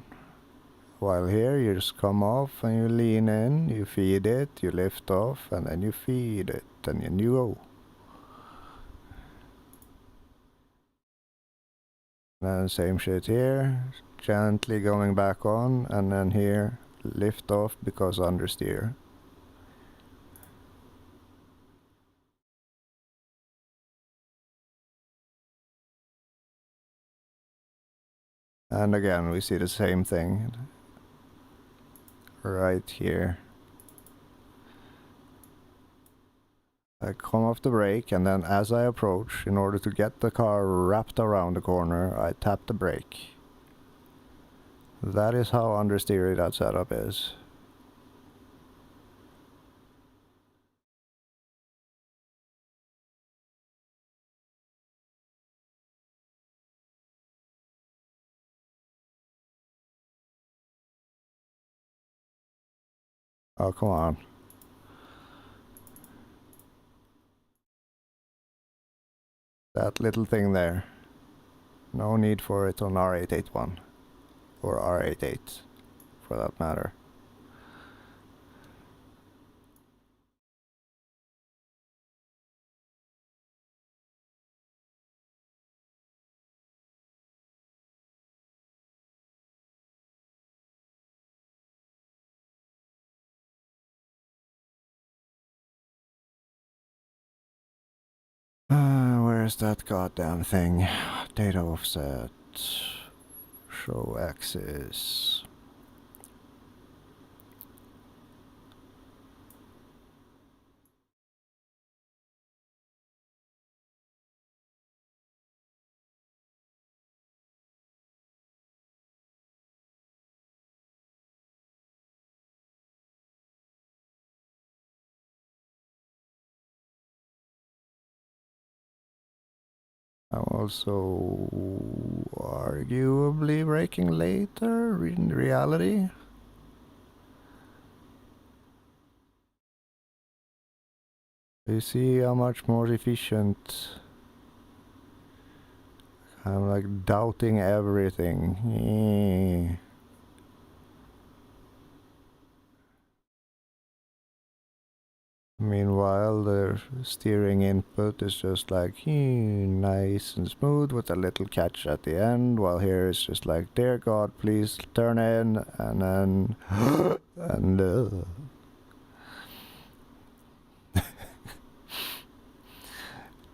While here you just come off and you lean in, you feed it, you lift off, and then you feed it, and then you go. And same shit here, gently going back on, and then here, lift off because understeer. And again we see the same thing right here. I come off the brake, and then as I approach, in order to get the car wrapped around the corner, I tap the brake. That is how understeery that setup is. Oh, come on. That little thing there. No need for it on R881. Or R88, for that matter. Where's that goddamn thing? Data offset. Show axis. I'm also arguably braking later in reality. You see how much more efficient. I'm like doubting everything. Meanwhile, the steering input is just like nice and smooth with a little catch at the end, while here it's just like, dear God, please turn in, and then and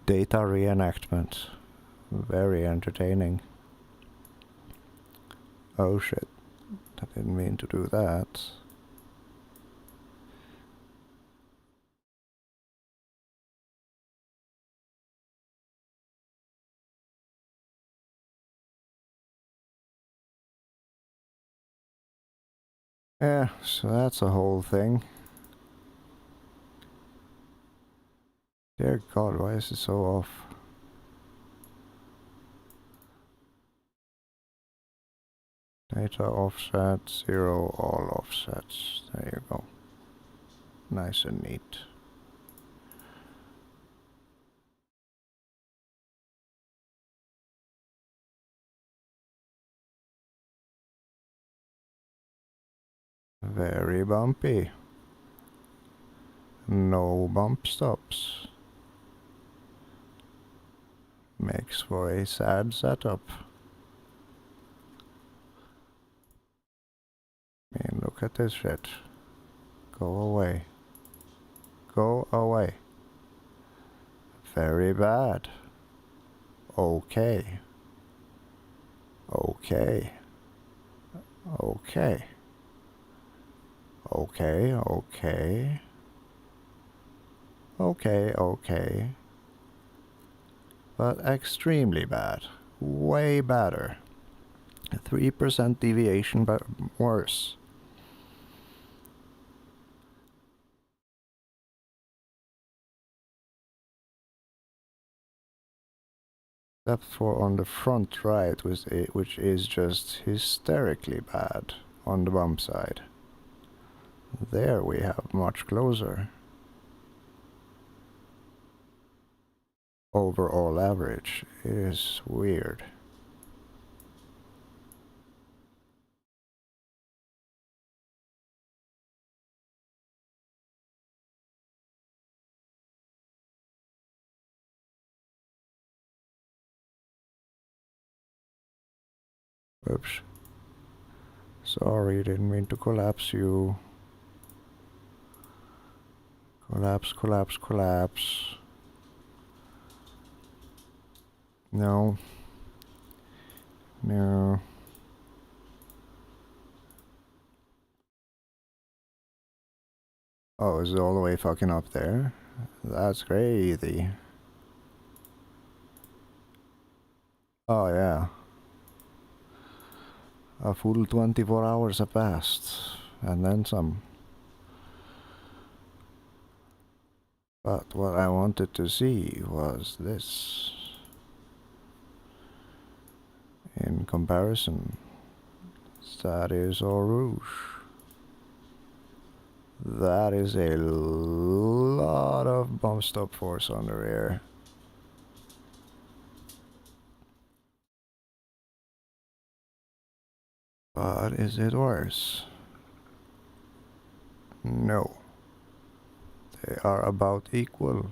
Data reenactment. Very entertaining. Oh shit. I didn't mean to do that. Yeah, so that's a whole thing. Dear God, why is it so off? Data offset, 0, all offsets. There you go. Nice and neat. Very bumpy. No bump stops. Makes for a sad setup. I mean, look at this shit. Go away. Go away. Very bad. Okay. Okay. Okay. Okay, okay. Okay, okay. But extremely bad. Way better. 3% deviation, but worse. Except for on the front right, which is just hysterically bad on the bump side. There we have much closer. Overall average is weird. Oops. Sorry, didn't mean to collapse you. Collapse, collapse, collapse. No. No. Oh, is it all the way fucking up there? That's crazy. Oh yeah. A full 24 hours have passed. And then some. But what I wanted to see was this. In comparison. That is Eau Rouge. That is a lot of bump stop force on the rear. But is it worse? No. They are about equal.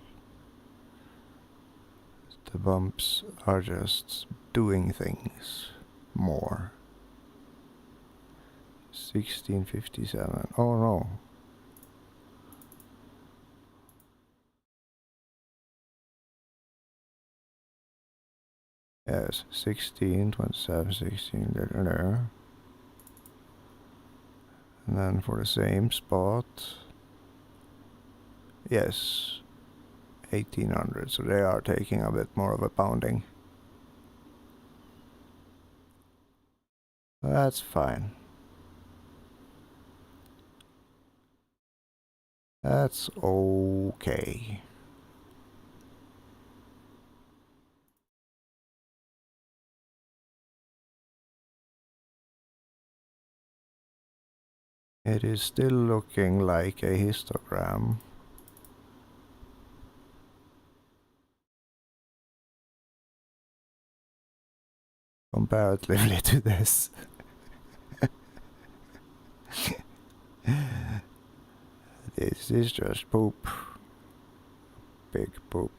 The bumps are just doing things more. 1657. Oh no. Yes, 16, 27, 16, there. And then for the same spot, yes, 1800. So they are taking a bit more of a pounding. That's fine. That's okay. It is still looking like a histogram. Comparatively to this. This is just poop. Big poop.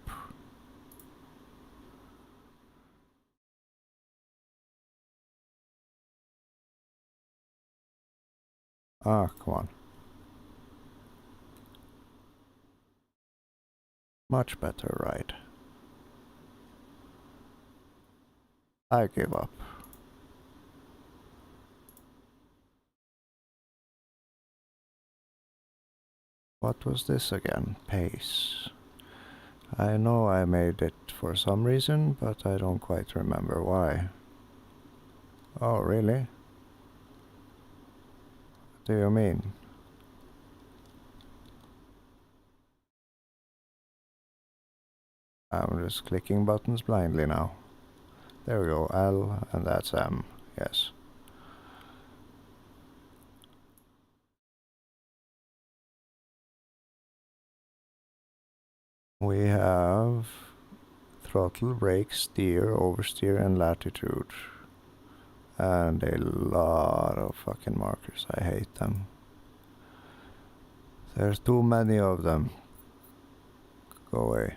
Ah, come on. Much better, right? I give up. What was this again? Pace. I know I made it for some reason, but I don't quite remember why. Oh, really? What do you mean? I'm just clicking buttons blindly now. There we go, L, and that's M, yes. We have throttle, brake, steer, oversteer, and latitude. And a lot of fucking markers. I hate them. There's too many of them. Go away.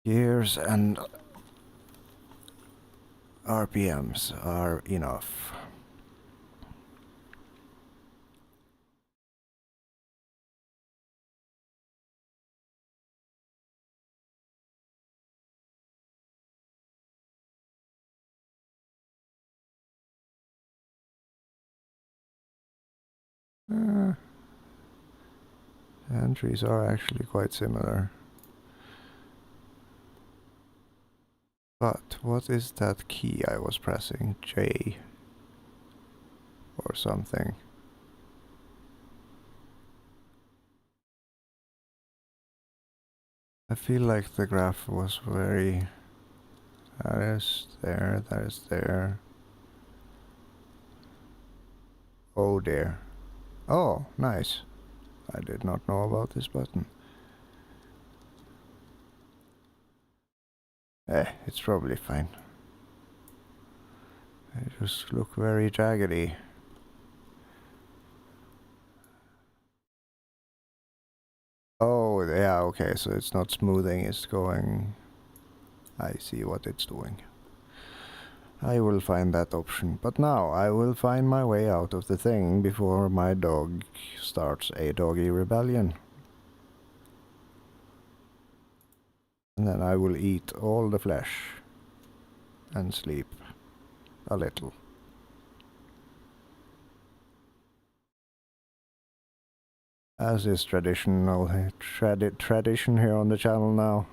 Gears and RPMs are enough. Entries are actually quite similar. But what is that key I was pressing? J or something. I feel like the graph was very... That is there, that is there. Oh dear. Oh, nice. I did not know about this button. It's probably fine. They just look very jaggedy. Oh, yeah, okay, so it's not smoothing, it's going... I see what it's doing. I will find that option. But now, I will find my way out of the thing before my dog starts a doggy rebellion. And then I will eat all the flesh. And sleep. A little. As is tradition here on the channel now.